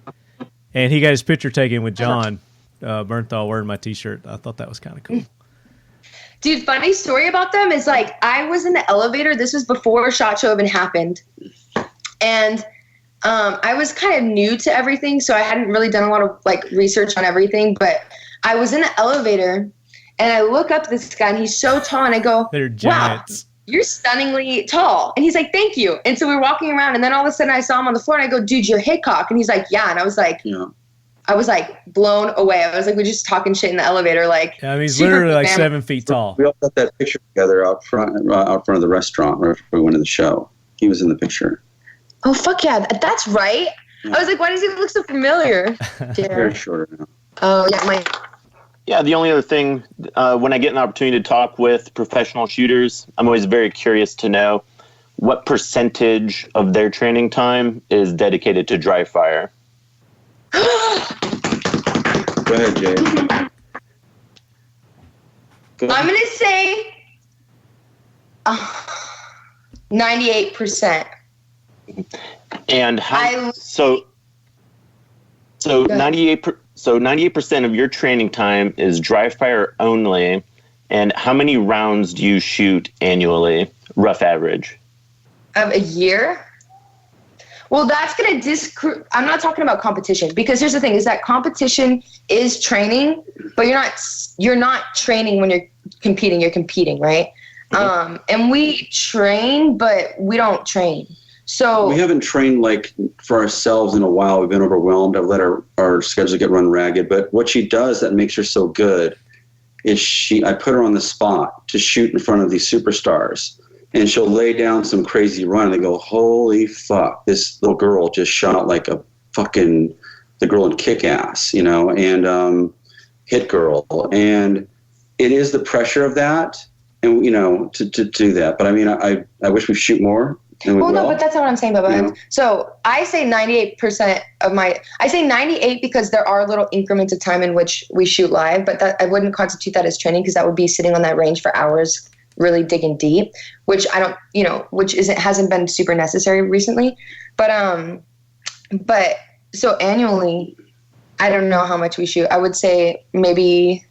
and he got his picture taken with John Bernthal wearing my T-shirt. I thought that was kind of cool. Dude, funny story about them is, like, I was in the elevator. This was before SHOT Show even happened, and I was kind of new to everything, so I hadn't really done a lot of, like, research on everything, but I was in the elevator, and I look up this guy, and he's so tall, and I go, they're giants. Wow, you're stunningly tall. And he's like, thank you. And so we were walking around, and then all of a sudden I saw him on the floor, and I go, dude, you're Hickok. And he's like, yeah. And I was like, blown away. I was like, we're just talking shit in the elevator. Like, yeah, I mean, he's literally like 7 feet tall. We all got that picture together out front of the restaurant where we went to the show. He was in the picture. Oh, fuck yeah. That's right. Yeah. I was like, why does he look so familiar? Very short now. Oh, yeah, Yeah, the only other thing, when I get an opportunity to talk with professional shooters, I'm always very curious to know what percentage of their training time is dedicated to dry fire. Go ahead, Jay. I'm going to say 98%. And how? So 98% of your training time is dry fire only. And how many rounds do you shoot annually, rough average? Of a year? Well, that's going to I'm not talking about competition, because here's the thing, is that competition is training, but you're not training when you're competing, right? Mm-hmm. And we train, but we don't train. So we haven't trained, like, for ourselves in a while. We've been overwhelmed. I've let our schedule get run ragged. But what she does that makes her so good is I put her on the spot to shoot in front of these superstars. And she'll lay down some crazy run, and they go, holy fuck, this little girl just shot like the girl in Kick-Ass, you know, and Hit Girl. And it is the pressure of that, and, you know, to do that. But I mean, I wish we shoot more. Well, no, but that's not what I'm saying, Bubba. Yeah. So I say 98% I say 98 because there are little increments of time in which we shoot live, but that I wouldn't constitute that as training, because that would be sitting on that range for hours, really digging deep, which hasn't been super necessary recently. But so annually, I don't know how much we shoot. I would say maybe.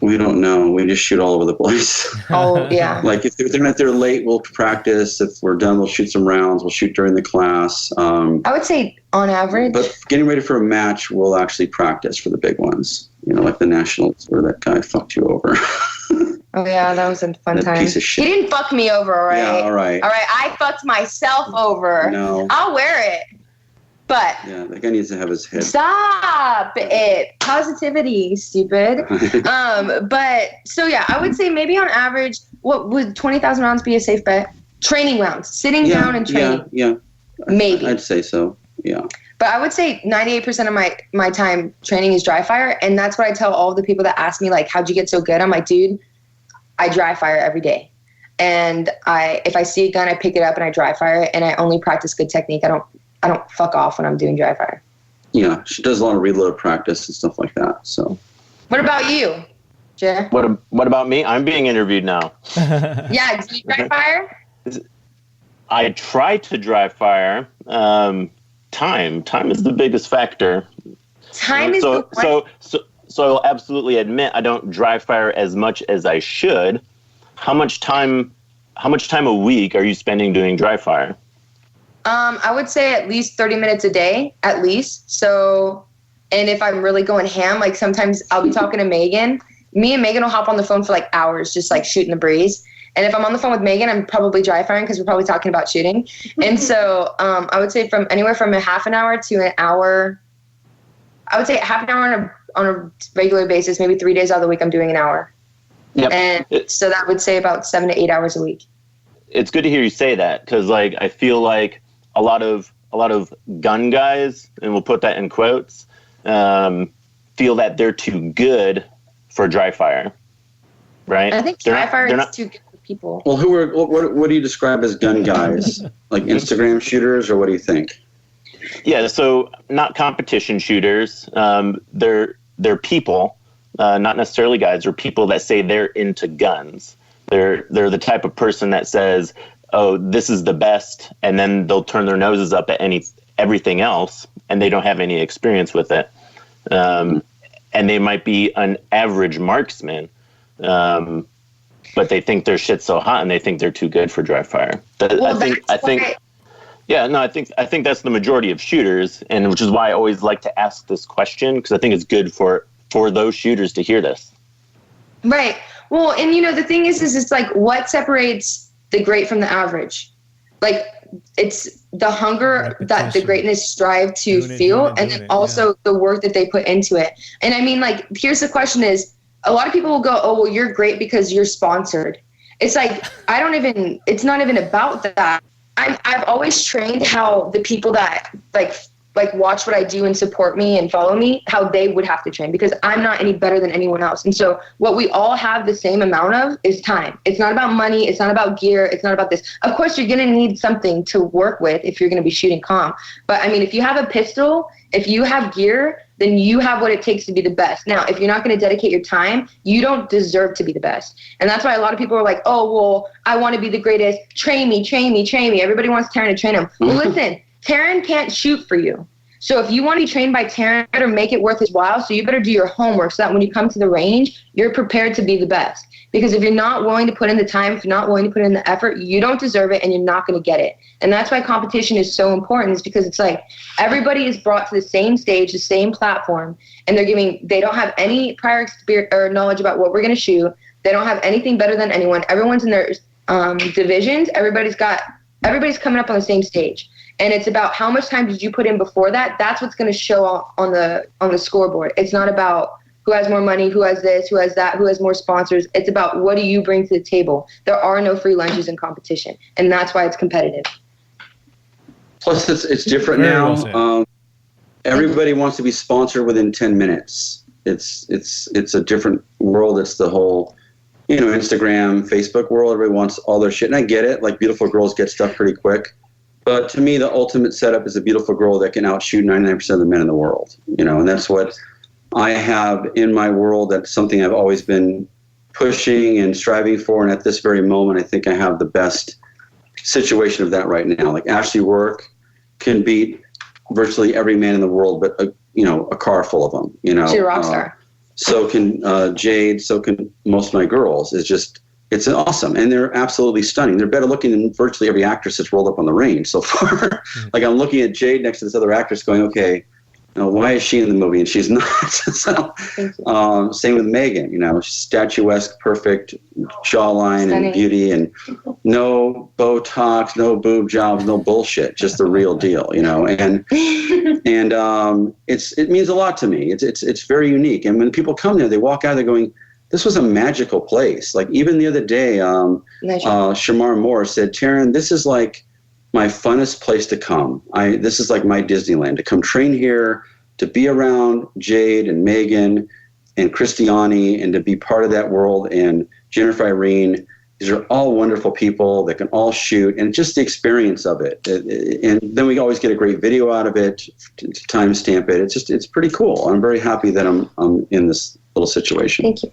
We don't know. We just shoot all over the place. Oh, yeah. Like if they're late, we'll practice. If we're done, we'll shoot some rounds. We'll shoot during the class. I would say on average. But getting ready for a match, we'll actually practice for the big ones. Like the Nationals where that guy fucked you over. Oh, yeah, that was a fun time. Piece of shit. He didn't fuck me over, all right? Yeah, all right. All right, I fucked myself over. No. I'll wear it. But. Yeah, that guy needs to have his head. Stop it. Positivity, stupid. But, so yeah, I would say maybe on average, what would 20,000 rounds be a safe bet? Training rounds. Sitting down and training. Yeah. Maybe. I'd say so, yeah. But I would say 98% of my time training is dry fire. And that's what I tell all the people that ask me, like, how'd you get so good? I'm like, dude, I dry fire every day. And if I see a gun, I pick it up and I dry fire it. And I only practice good technique. I don't fuck off when I'm doing dry fire. Yeah, she does a lot of reload practice and stuff like that. So. What about you, Jay? What about me? I'm being interviewed now. Yeah, do you dry fire? I try to dry fire. Time is the biggest factor. Time is the one. So I'll absolutely admit I don't dry fire as much as I should. How much time a week are you spending doing dry fire? I would say at least 30 minutes a day, at least. So, and if I'm really going ham, like sometimes I'll be talking to Megan. Me and Megan will hop on the phone for like hours, just like shooting the breeze. And if I'm on the phone with Megan, I'm probably dry firing because we're probably talking about shooting. And so I would say from anywhere from a half an hour to an hour. I would say half an hour on a regular basis, maybe 3 days out of the week, I'm doing an hour. Yep. And so that would say about 7 to 8 hours a week. It's good to hear you say that because like I feel like a lot of gun guys, and we'll put that in quotes, feel that they're too good for dry fire, right? I think dry fire is too good for people. Well, what do you describe as gun guys? Like Instagram shooters, or what do you think? Yeah, so not competition shooters. They're people, not necessarily guys. They're people that say they're into guns. They're the type of person that says, "Oh, this is the best," and then they'll turn their noses up at everything else, and they don't have any experience with it. And they might be an average marksman, but they think their shit's so hot, and they think they're too good for dry fire. I think. Yeah, no, I think that's the majority of shooters, and which is why I always like to ask this question because I think it's good for those shooters to hear this. Right. Well, and the thing is it's like what separates the great from the average? Like it's the hunger that the greatness strive to feel, and then also the work that they put into it. And I mean, like, here's the question: is a lot of people will go, "Oh, well, you're great because you're sponsored." It's like it's not even about that. I've always trained how the people that like watch what I do and support me and follow me, how they would have to train because I'm not any better than anyone else. And so what we all have the same amount of is time. It's not about money. It's not about gear. It's not about this. Of course, you're going to need something to work with if you're going to be shooting comp. But I mean, if you have a pistol, if you have gear, then you have what it takes to be the best. Now, if you're not going to dedicate your time, you don't deserve to be the best. And that's why a lot of people are like, oh, well, I want to be the greatest. Train me. Everybody wants Taran to train them. Well, listen, Taran can't shoot for you. So if you want to be trained by Taran, better make it worth his while. So you better do your homework so that when you come to the range, you're prepared to be the best. Because if you're not willing to put in the time, if you're not willing to put in the effort, you don't deserve it and you're not going to get it. And that's why competition is so important, is because it's like everybody is brought to the same stage, the same platform, and they don't have any prior experience or knowledge about what we're going to shoot. They don't have anything better than anyone. Everyone's in their divisions. Everybody's coming up on the same stage. And it's about how much time did you put in before that. That's what's going to show on the scoreboard. It's not about who has more money, who has this, who has that, who has more sponsors. It's about what do you bring to the table. There are no free lunches in competition, and that's why it's competitive. Plus, it's different now. Everybody wants to be sponsored within 10 minutes. It's a different world. It's the whole, Instagram, Facebook world. Everybody wants all their shit, and I get it. Like, beautiful girls get stuff pretty quick. But to me, the ultimate setup is a beautiful girl that can outshoot 99% of the men in the world. And that's what I have in my world. That's something I've always been pushing and striving for. And at this very moment, I think I have the best situation of that right now. Like Ashley Work can beat virtually every man in the world, but a car full of them. She's a rock star. So can Jade. So can most of my girls. It's awesome, and they're absolutely stunning. They're better looking than virtually every actress that's rolled up on the range so far. Like, I'm looking at Jade next to this other actress, going, okay, why is she in the movie and she's not? So, same with Megan. Statuesque, perfect jawline and beauty, and no Botox, no boob jobs, no bullshit, just the real deal. And it means a lot to me. It's very unique. And when people come there, they walk out, they're going, this was a magical place. Like, even the other day, Shamar Moore said, Taran, this is like my funnest place to come. This is like my Disneyland, to come train here, to be around Jade and Megan and Christiani, and to be part of that world, and Jennifer Irene. These are all wonderful people that can all shoot, and just the experience of it. And then we always get a great video out of it to timestamp it. It's pretty cool. I'm very happy that I'm in this little situation. Thank you.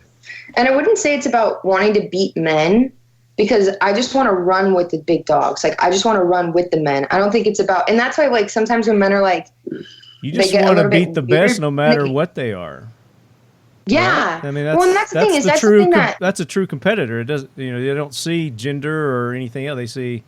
And I wouldn't say it's about wanting to beat men, because I just want to run with the big dogs. Like, I just want to run with the men. I don't think it's about, and that's why, like, sometimes when men are like, you just want to beat the best no matter what they are. Yeah. Right? I mean, that's a true competitor. It doesn't, they don't see gender or anything else. They see,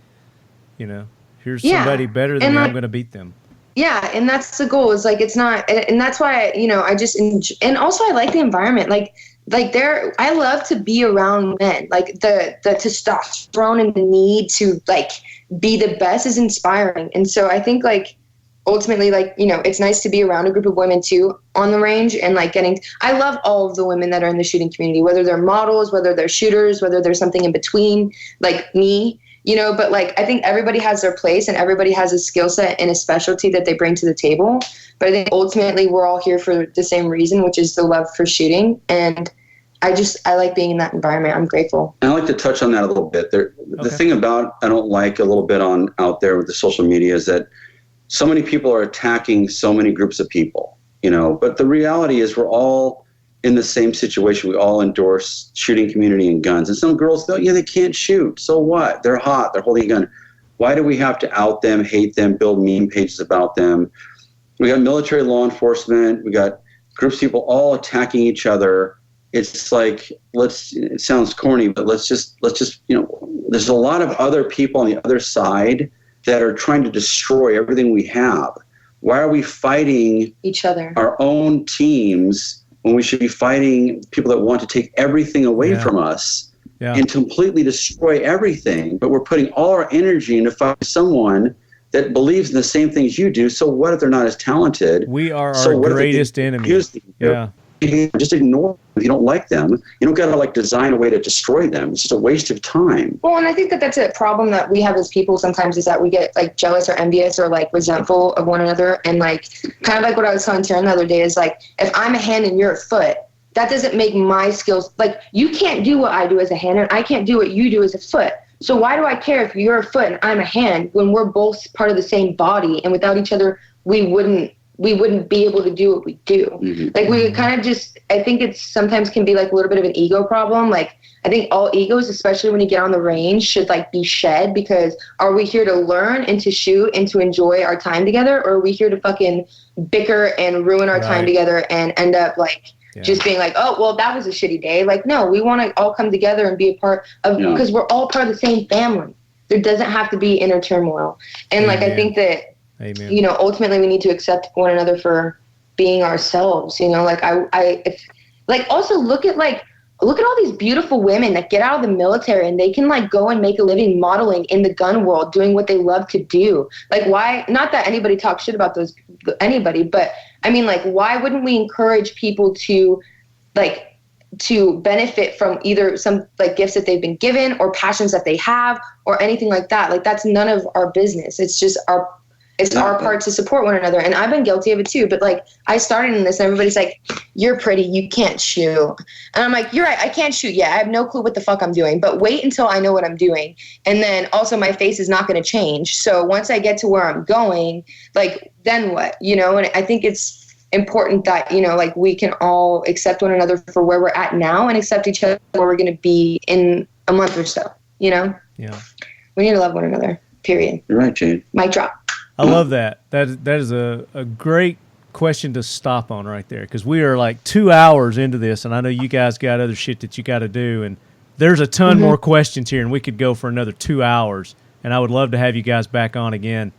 here's somebody better than me. I'm going to beat them. Yeah, and that's the goal. Is like, it's not, and that's why I just enjoy, and also I like the environment. Like I love to be around men. Like the testosterone and the need to like be the best is inspiring. And so I think like ultimately, like, it's nice to be around a group of women too on the range, and like I love all of the women that are in the shooting community, whether they're models, whether they're shooters, whether there's something in between, like me, but like, I think everybody has their place and everybody has a skill set and a specialty that they bring to the table. But I think ultimately we're all here for the same reason, which is the love for shooting. And I like being in that environment. I'm grateful. And I'd like to touch on that a little bit. The thing about, I don't like a little bit on out there with the social media is that so many people are attacking so many groups of people, but the reality is we're all in the same situation. We all endorse shooting community and guns. And some girls, they can't shoot. So what? They're hot. They're holding a gun. Why do we have to out them, hate them, build meme pages about them? We got military, law enforcement. We got groups of people all attacking each other. It's like, it sounds corny, but let's just, there's a lot of other people on the other side that are trying to destroy everything we have. Why are we fighting each other, our own teams, when we should be fighting people that want to take everything away from us and completely destroy everything? But we're putting all our energy into fighting someone that believes in the same things you do. So what if they're not as talented? We are our greatest enemy. Yeah. Just ignore them. If you don't like them, you don't got to like design a way to destroy them. It's just a waste of time. Well, and I think that that's a problem that we have as people sometimes, is that we get like jealous or envious or like resentful of one another. And like, kind of like what I was telling Taran the other day is like, if I'm a hand and you're a foot, that doesn't make my skills, like, you can't do what I do as a hand and I can't do what you do as a foot. So why do I care if you're a foot and I'm a hand when we're both part of the same body, and without each other, we wouldn't be able to do what we do. Mm-hmm. Like, we would kind of just, I think it's sometimes can be like a little bit of an ego problem. Like, I think all egos, especially when you get on the range, should like be shed, because are we here to learn and to shoot and to enjoy our time together, or are we here to fucking bicker and ruin our time together and end up like just being like, oh, well, that was a shitty day. Like, no, we want to all come together and be a part of, because we're all part of the same family. There doesn't have to be inner turmoil. And like, I think that, Amen. Ultimately we need to accept one another for being ourselves, like also look at all these beautiful women that get out of the military and they can like go and make a living modeling in the gun world, doing what they love to do. Like, why, not that anybody talks shit about anybody, but I mean, like, why wouldn't we encourage people to benefit from either some like gifts that they've been given or passions that they have or anything like that? Like, that's none of our business. It's just our part to support one another. And I've been guilty of it too. But like, I started in this and everybody's like, you're pretty, you can't shoot. And I'm like, you're right, I can't shoot yet. I have no clue what the fuck I'm doing. But wait until I know what I'm doing. And then also my face is not going to change. So once I get to where I'm going, like, then what? And I think it's important that, like, we can all accept one another for where we're at now and accept each other where we're going to be in a month or so, Yeah. We need to love one another, period. You're right, Jade. Mic drop. I love that. That is a great question to stop on right there, because we are like 2 hours into this, and I know you guys got other shit that you got to do, and there's a ton more questions here, and we could go for another 2 hours, and I would love to have you guys back on again,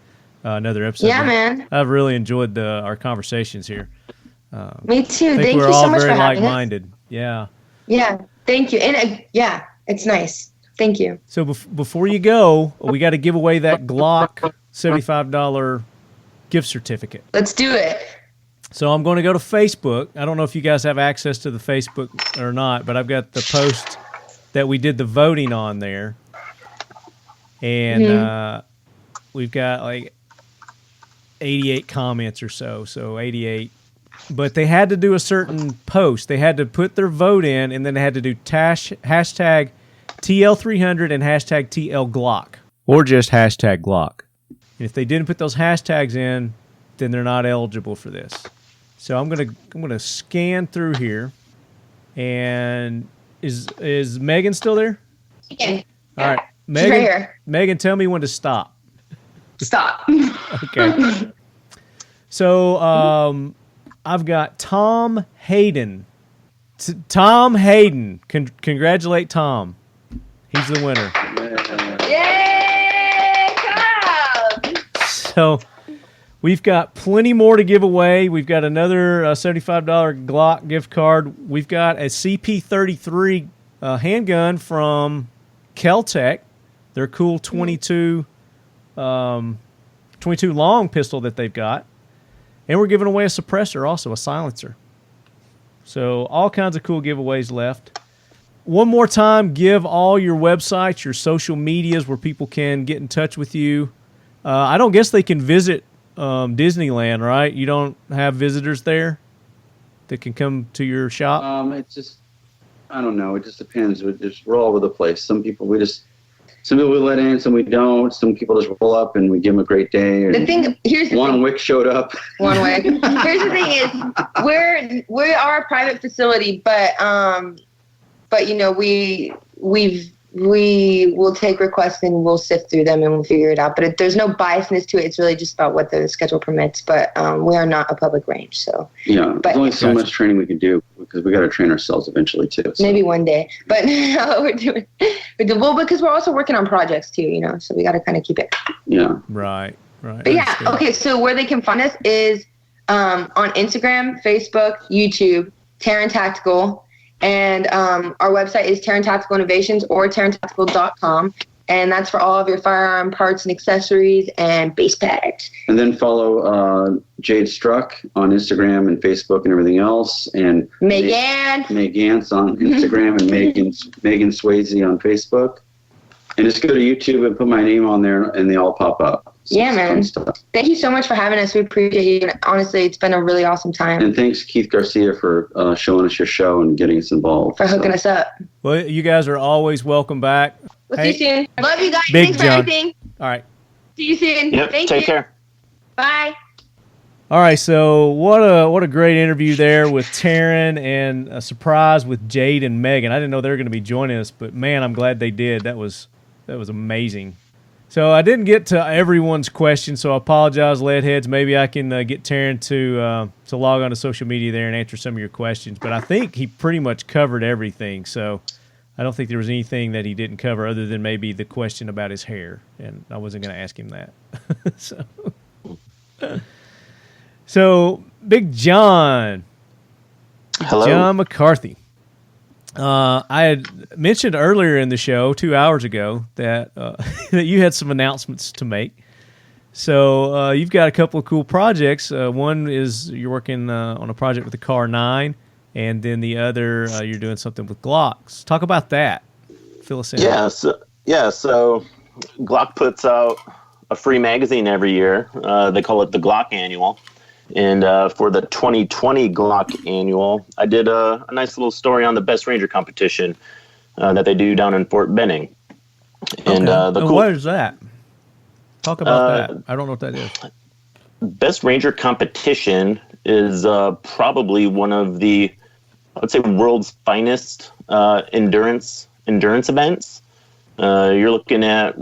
another episode. Yeah, man. I've really enjoyed our conversations here. Me too. Thank we're you so all much for very having us. like-minded. Yeah. Yeah, thank you. And it's nice. Thank you. So before you go, we got to give away that Glock $75 gift certificate. Let's do it. So I'm going to go to Facebook. I don't know if you guys have access to the Facebook or not, but I've got the post that we did the voting on there. And we've got like 88 comments or so. So 88. But they had to do a certain post. They had to put their vote in, and then they had to do hashtag TL300 and hashtag TLGlock. Or just hashtag Glock. And if they didn't put those hashtags in, then they're not eligible for this. So I'm gonna scan through here, and is Megan still there? Yeah. All right, She's right here. Megan, tell me when to stop. Stop. Okay. So I've got Tom Hayden. Tom Hayden. Congratulate Tom. He's the winner. Yay! Come! So we've got plenty more to give away. We've got another $75 Glock gift card. We've got a CP33 handgun from Kel-Tec. Their cool 22 long pistol that they've got. And we're giving away a suppressor also, a silencer. So all kinds of cool giveaways left. One more time, give all your websites, your social medias where people can get in touch with you. I don't guess they can visit Disneyland, right? You don't have visitors there that can come to your shop? It's just, I don't know. It just depends. We're all over the place. Some people we let in, some we don't. Some people just roll up and we give them a great day. One Wick showed up. One Wick. Here's the thing is, we are a private facility, but you know, we will take requests and we'll sift through them and we'll figure it out. But there's no biasness to it. It's really just about what the schedule permits. But we are not a public range, so yeah. There's only so much training we can do because we got to train ourselves eventually too. So. Maybe one day, but we're doing well because we're also working on projects too. You know, so we got to kind of keep it. Yeah. Right. But yeah. Okay. So where they can find us is on Instagram, Facebook, YouTube, Taran Tactical. And our website is Taran Tactical Innovations or TaranTactical.com. And that's for all of your firearm parts and accessories and base pads. And then follow Jade Struck on Instagram and Facebook and everything else. And Megan's on Instagram and Megan Sweasey on Facebook. And just go to YouTube and put my name on there and they all pop up. So yeah, man. Thank you so much for having us. We appreciate you. And honestly, it's been a really awesome time. And thanks, Keith Garcia, for showing us your show and getting us involved. For hooking us up. Well, you guys are always welcome back. We'll see you soon. Love you guys. Big Thanks John. for everything. All right. See you soon. Yep, take care. Bye. All right, so what a great interview there with Taran and a surprise with Jade and Megan. I didn't know they were going to be joining us, but man, I'm glad they did. That was amazing. So I didn't get to everyone's question, so I apologize, Leadheads. Maybe I can get Taran to log on to social media there and answer some of your questions. But I think he pretty much covered everything, so I don't think there was anything that he didn't cover other than maybe the question about his hair, and I wasn't going to ask him that. So Big John. Hello. John McCarthy. I had mentioned earlier in the show 2 hours ago that that you had some announcements to make. So you've got a couple of cool projects. One is you're working on a project with the Car 9, and then the other you're doing something with Glocks. Talk about that. Fill us in. So Glock puts out a free magazine every year. They call it the Glock Annual. And for the 2020 Glock Annual, I did a nice little story on the Best Ranger competition that they do down in Fort Benning. And what is that? Talk about that. I don't know what that is. Best Ranger competition is probably one of the, I would say, world's finest endurance events. You're looking at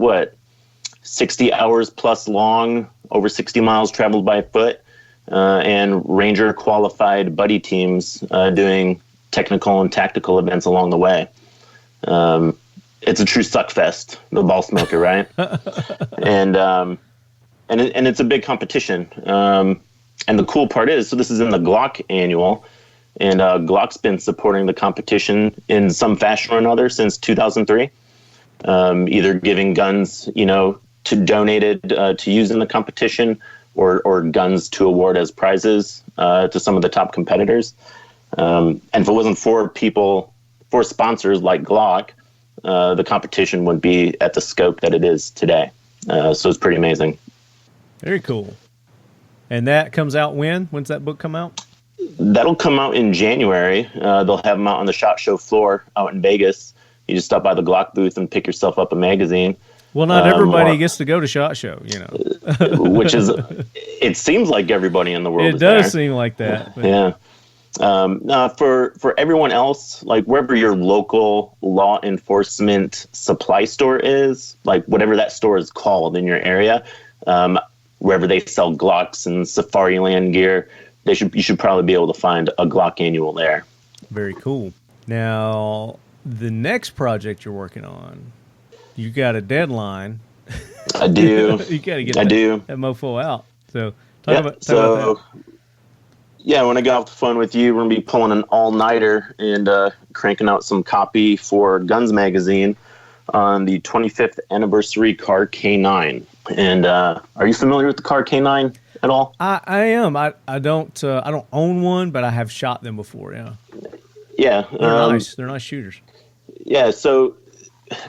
60 hours plus long, over 60 miles traveled by foot. and Ranger qualified buddy teams doing technical and tactical events along the way. It's a true suck fest, the ball smoker, right? and it's a big competition. And the cool part is, so this is in the Glock Annual, and Glock's been supporting the competition in some fashion or another since 2003. Either giving guns, to donated to use in the competition, or guns to award as prizes to some of the top competitors. And if it wasn't for sponsors like Glock, the competition wouldn't be at the scope that it is today. So it's pretty amazing. Very cool. And that comes out when? When's that book come out? That'll come out in January. They'll have them out on the SHOT Show floor out in Vegas. You just stop by the Glock booth and pick yourself up a magazine. Well, not everybody gets to go to SHOT Show, which is, it seems like everybody in the world. It does seem like that. But. Yeah. For everyone else, like wherever your local law enforcement supply store is, like whatever that store is called in your area, wherever they sell Glocks and Safariland gear, you should probably be able to find a Glock Annual there. Very cool. Now, the next project you're working on, you got a deadline. I do. You got to get that mofo out. So talk about that. Yeah, when I got off the phone with you, we're going to be pulling an all-nighter and cranking out some copy for Guns Magazine on the 25th anniversary car K9. And are you familiar with the car K9 at all? I am. I don't own one, but I have shot them before, yeah. Yeah. They're nice. They're nice shooters. Yeah, so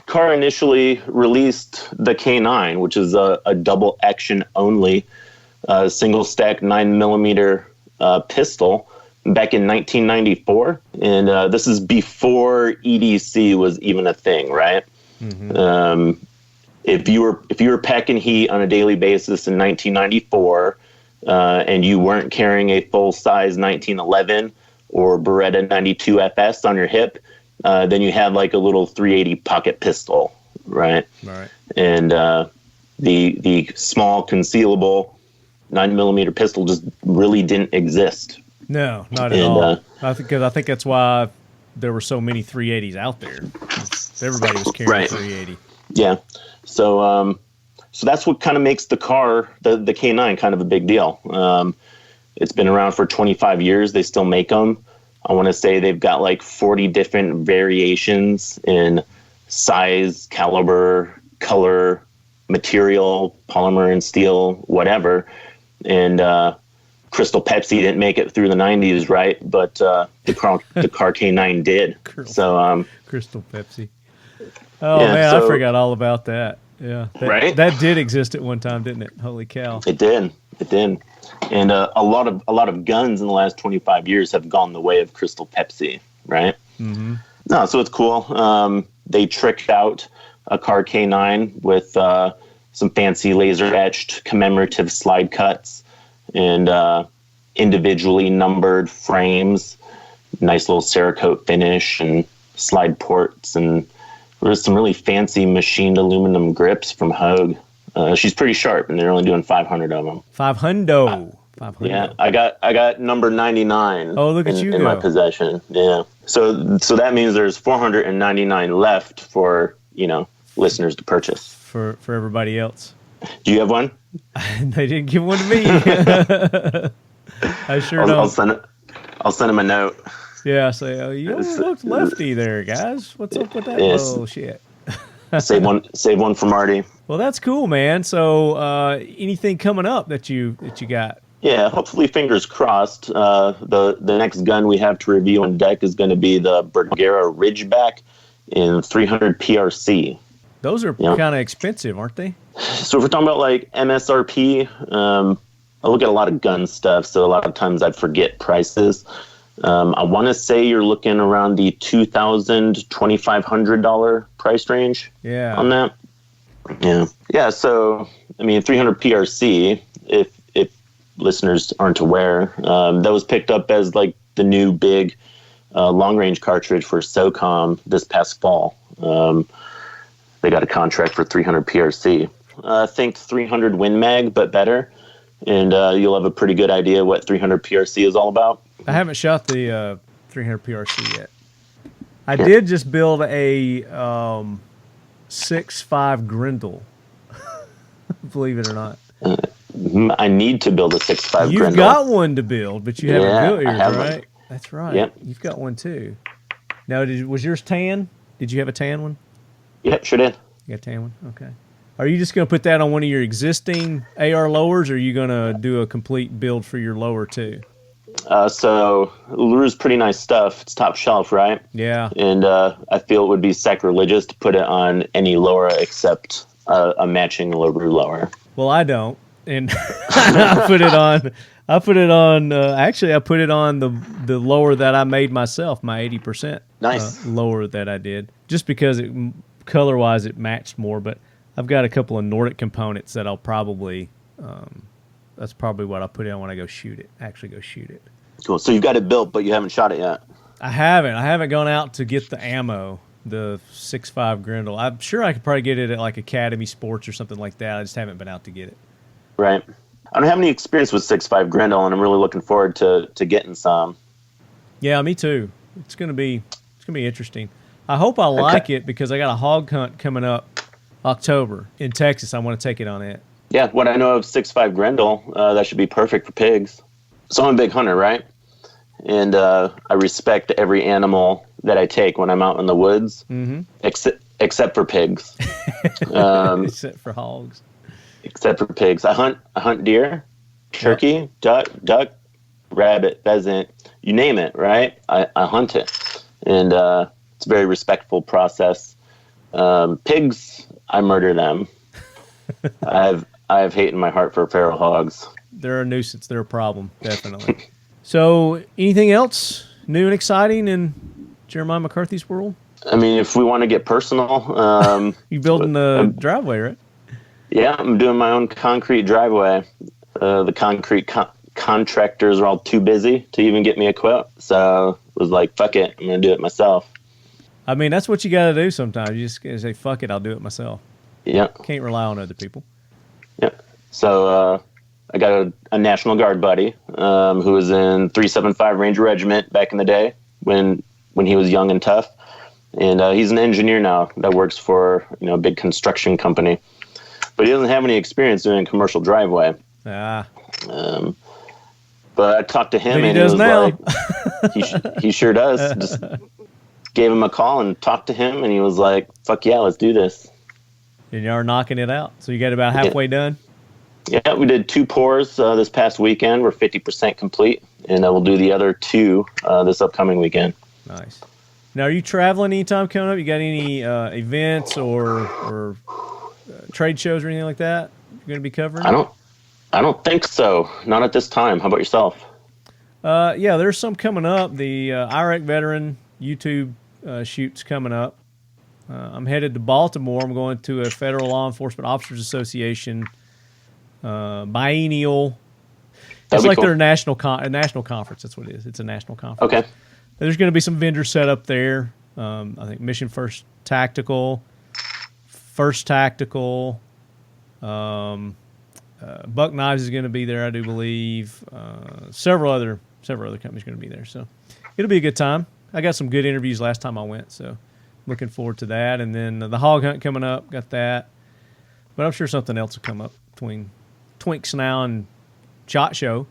Car initially released the K9, which is a double action only single stack 9mm pistol back in 1994. And this is before EDC was even a thing, right? Mm-hmm. If you were packing heat on a daily basis in 1994 and you weren't carrying a full-size 1911 or Beretta 92 FS on your hip, then you had like a little 380 pocket pistol, right? Right. And the small concealable 9mm pistol just really didn't exist. No, not at all. I think that's why there were so many 380s out there. Everybody was carrying a 380. Yeah. So that's what kind of makes the car, the K9, kind of a big deal. It's been around for 25 years. They still make them. I want to say they've got like 40 different variations in size, caliber, color, material, polymer and steel, whatever. And Crystal Pepsi didn't make it through the 90s, right? But the car K9 did. So Crystal Pepsi. Oh, yeah, man, I forgot all about that. Yeah. Right? That did exist at one time, didn't it? Holy cow. It did. And a lot of guns in the last 25 years have gone the way of Crystal Pepsi, right? Mm-hmm. No, so it's cool. They tricked out a car K9 with some fancy laser etched commemorative slide cuts and individually numbered frames, nice little Cerakote finish and slide ports, and there's some really fancy machined aluminum grips from Hogue. She's pretty sharp, and they're only doing 500 of them. 500. Yeah, I got number 99. Oh, look at you in my possession. Yeah. So that means there's 499 left for listeners to purchase. For everybody else. Do you have one? They didn't give one to me. I sure don't. I'll send him a note. Yeah, say, you looked Lefty there, guys. What's up with that bullshit? Save one for Marty. Well, that's cool, man. So, anything coming up that you got? Yeah, hopefully, fingers crossed. The next gun we have to review on deck is going to be the Bergara Ridgeback in 300 PRC. Those are kind of expensive, aren't they? So if we're talking about like MSRP, I look at a lot of gun stuff, so a lot of times I forget prices. I want to say you're looking around the $2,000, $2,500 price range. Yeah. On that. Yeah. So 300 PRC. If listeners aren't aware, that was picked up as like the new big long range cartridge for SOCOM this past fall. They got a contract for 300 PRC. Think 300 Win Mag, but better. and you'll have a pretty good idea what 300 PRC is all about. I haven't shot the 300 PRC yet. I did just build a 6.5 Grendel, believe it or not. I need to build a 6.5 Grendel. You've got one to build, but you haven't built yours, right? One. That's right. Yep. You've got one too. Now, was yours tan? Did you have a tan one? Yep, sure did. You got a tan one? Okay. Are you just going to put that on one of your existing AR lowers, or are you going to do a complete build for your lower too? So Lure's pretty nice stuff. It's top shelf, right? Yeah. And I feel it would be sacrilegious to put it on any lower except a matching LaRue lower. Well, I don't, and I put it on. Actually, I put it on the lower that I made myself, my 80%. Nice lower that I did, just because color wise it matched more. But I've got a couple of Nordic components that I'll probably. That's probably what I'll put it on when I go shoot it. Actually, go shoot it. Cool. So you've got it built, but you haven't shot it yet. I haven't gone out to get the ammo, the 6.5 Grendel. I'm sure I could probably get it at like Academy Sports or something like that. I just haven't been out to get it. Right. I don't have any experience with 6.5 Grendel, and I'm really looking forward to getting some. Yeah, me too. It's gonna be interesting. I hope I like it because I got a hog hunt coming up October in Texas. I want to take it on it. Yeah, what I know of 6.5 Grendel, that should be perfect for pigs. So I'm a big hunter, right? And I respect every animal that I take when I'm out in the woods, except for pigs. Except for hogs. Except for pigs. I hunt deer, turkey, duck, rabbit, pheasant, you name it, right? I hunt it. And it's a very respectful process. Pigs, I murder them. I have hate in my heart for feral hogs. They're a nuisance. They're a problem, definitely. So, anything else new and exciting in Jeremiah McCarthy's world? I mean, if we want to get personal, you building the driveway, right? Yeah, I'm doing my own concrete driveway. The concrete contractors are all too busy to even get me a quote, so I was like, "Fuck it, I'm gonna do it myself." I mean, that's what you got to do sometimes. You just gotta say, "Fuck it, I'll do it myself." Yeah, can't rely on other people. Yeah. So I got a National Guard buddy who was in 375 Ranger Regiment back in the day when he was young and tough, and he's an engineer now that works for a big construction company, but he doesn't have any experience doing a commercial driveway. But I talked to him, and he was like, he sure does. Just gave him a call and talked to him, and he was like, "Fuck yeah, let's do this." And you are knocking it out. So you got about halfway done? Yeah, we did 2 pours this past weekend. We're 50% complete, and we'll do the other 2 this upcoming weekend. Nice. Now, are you traveling anytime coming up? You got any events or trade shows or anything like that you're going to be covering? I don't think so. Not at this time. How about yourself? Yeah, there's some coming up. The Iraq Veteran YouTube shoot's coming up. I'm headed to Baltimore. I'm going to a Federal Law Enforcement Officers Association biennial. It's like their national conference. That's what it is. It's a national conference. Okay. There's going to be some vendors set up there. I think Mission First Tactical, Buck Knives is going to be there, I do believe. Several other companies are going to be there. So it'll be a good time. I got some good interviews last time I went, so looking forward to that. And then the hog hunt coming up, got that. But I'm sure something else will come up between Twinks now and SHOT Show.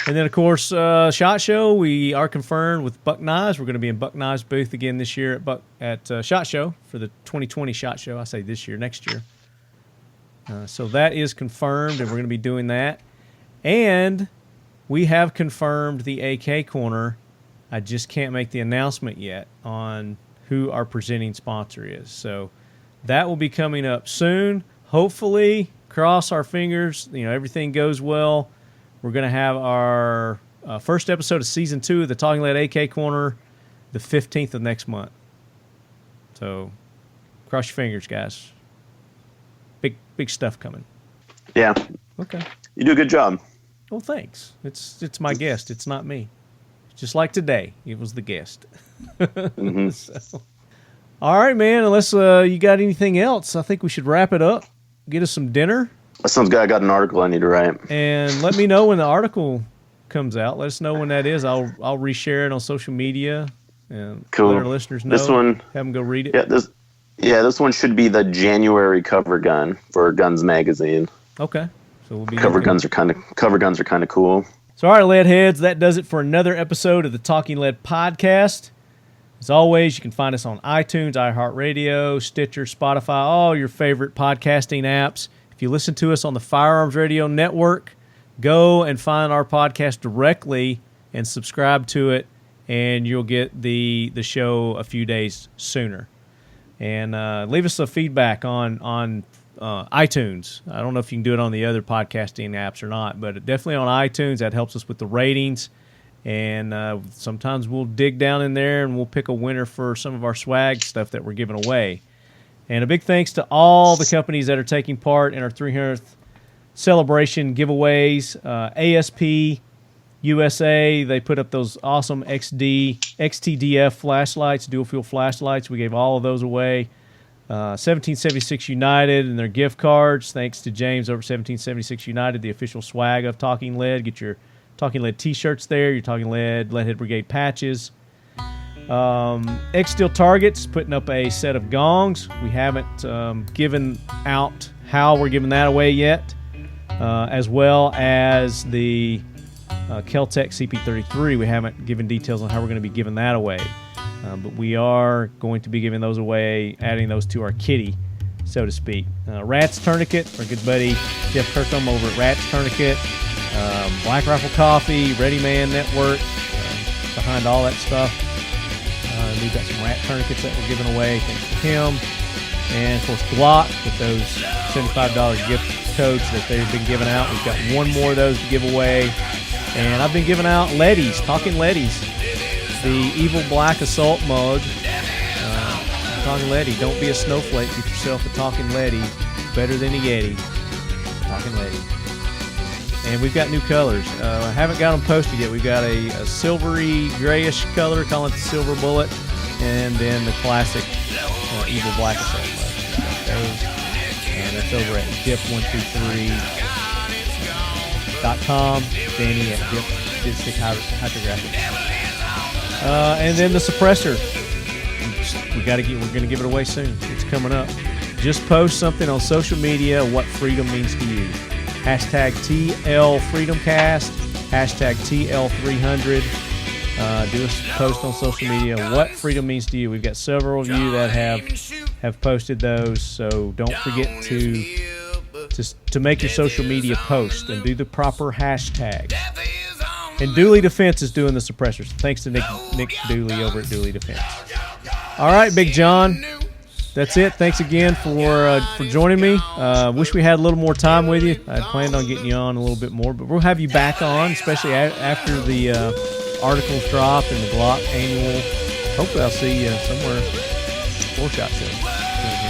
And then, of course, SHOT Show, we are confirmed with Buck Knives. We're going to be in Buck Knives booth again this year at SHOT Show for the 2020 SHOT Show. I say this year, next year. So that is confirmed, and we're going to be doing that. And we have confirmed the AK Corner. I just can't make the announcement yet on who our presenting sponsor is. So that will be coming up soon. Hopefully, cross our fingers, everything goes well. We're going to have our first episode of Season 2 of the Talking Lead AK Corner the 15th of next month. So cross your fingers, guys. Big stuff coming. Yeah. Okay. You do a good job. Well, thanks. It's my guest. It's not me. Just like today, it was the guest. Mm-hmm. So, all right, man. Unless you got anything else, I think we should wrap it up. Get us some dinner. That sounds good. I got an article I need to write. And let me know when the article comes out. Let us know when that is. I'll reshare it on social media and cool. let our listeners know. This one, have them go read it. This one should be the January cover gun for Guns Magazine. Okay, so we'll be cover guns are kind of cool. So, all right, lead heads, that does it for another episode of the Talking Lead podcast. As always, you can find us on iTunes, iHeartRadio, Stitcher, Spotify, all your favorite podcasting apps. If you listen to us on the Firearms Radio Network, go and find our podcast directly and subscribe to it, and you'll get the show a few days sooner. And leave us a feedback on iTunes. I don't know if you can do it on the other podcasting apps or not, but definitely on iTunes. That helps us with the ratings. And sometimes we'll dig down in there and we'll pick a winner for some of our swag stuff that we're giving away. And a big thanks to all the companies that are taking part in our 300th celebration giveaways. ASP USA, they put up those awesome XTDF flashlights, dual fuel flashlights. We gave all of those away. 1776 United and their gift cards. Thanks to James over 1776 United, the official swag of Talking Lead. Get your Talking Lead t-shirts there, your Talking Leadhead Brigade patches. X-Steel Targets putting up a set of gongs. We haven't given out how we're giving that away yet, as well as the Kel-Tec CP33. We haven't given details on how we're going to be giving that away, but we are going to be giving those away, adding those to our kitty, so to speak. Rats Tourniquet, our good buddy Jeff Kirkham over at Rats Tourniquet. Black Rifle Coffee, Ready Man Network, behind all that stuff. We've got some rat tourniquets that we're giving away, thanks to him. And, of course, Glock with those $75 gift codes that they've been giving out. We've got one more of those to give away. And I've been giving out Leadys, Talking Leadys, the Evil Black Assault mug. Talking Leady, don't be a snowflake. Get yourself a Talking Leady. Better than a Yeti. Talking Leady. And we've got new colors. I haven't got them posted yet. We've got a silvery grayish color, calling it the Silver Bullet, and then the classic Evil Black Assault mug. And that's over at dip123.com. Danny at Dipstick Hydrographics. And then the suppressor. We're going to give it away soon. It's coming up. Just post something on social media what freedom means to you. Hashtag TLFreedomCast, hashtag TL300. Do a post on social media what freedom means to you. We've got several of you that have posted those, so don't forget to make your social media post and do the proper hashtags. And Dooley Defense is doing the suppressors. Thanks to Nick Dooley over at Dooley Defense. All right, Big John. That's it. Thanks again for joining me. Wish we had a little more time with you. I planned on getting you on a little bit more, but we'll have you back on, especially after the articles drop and the Glock Annual. Hopefully I'll see you somewhere 4-Shot soon.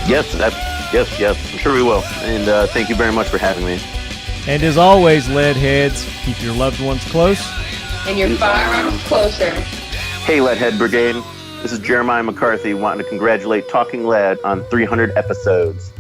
Yes, I'm sure we will. And thank you very much for having me. And as always, lead heads, keep your loved ones close. And your firearms closer. Hey, Leadhead Brigade. This is Jeremiah McCarthy wanting to congratulate Talking Lead on 300 episodes.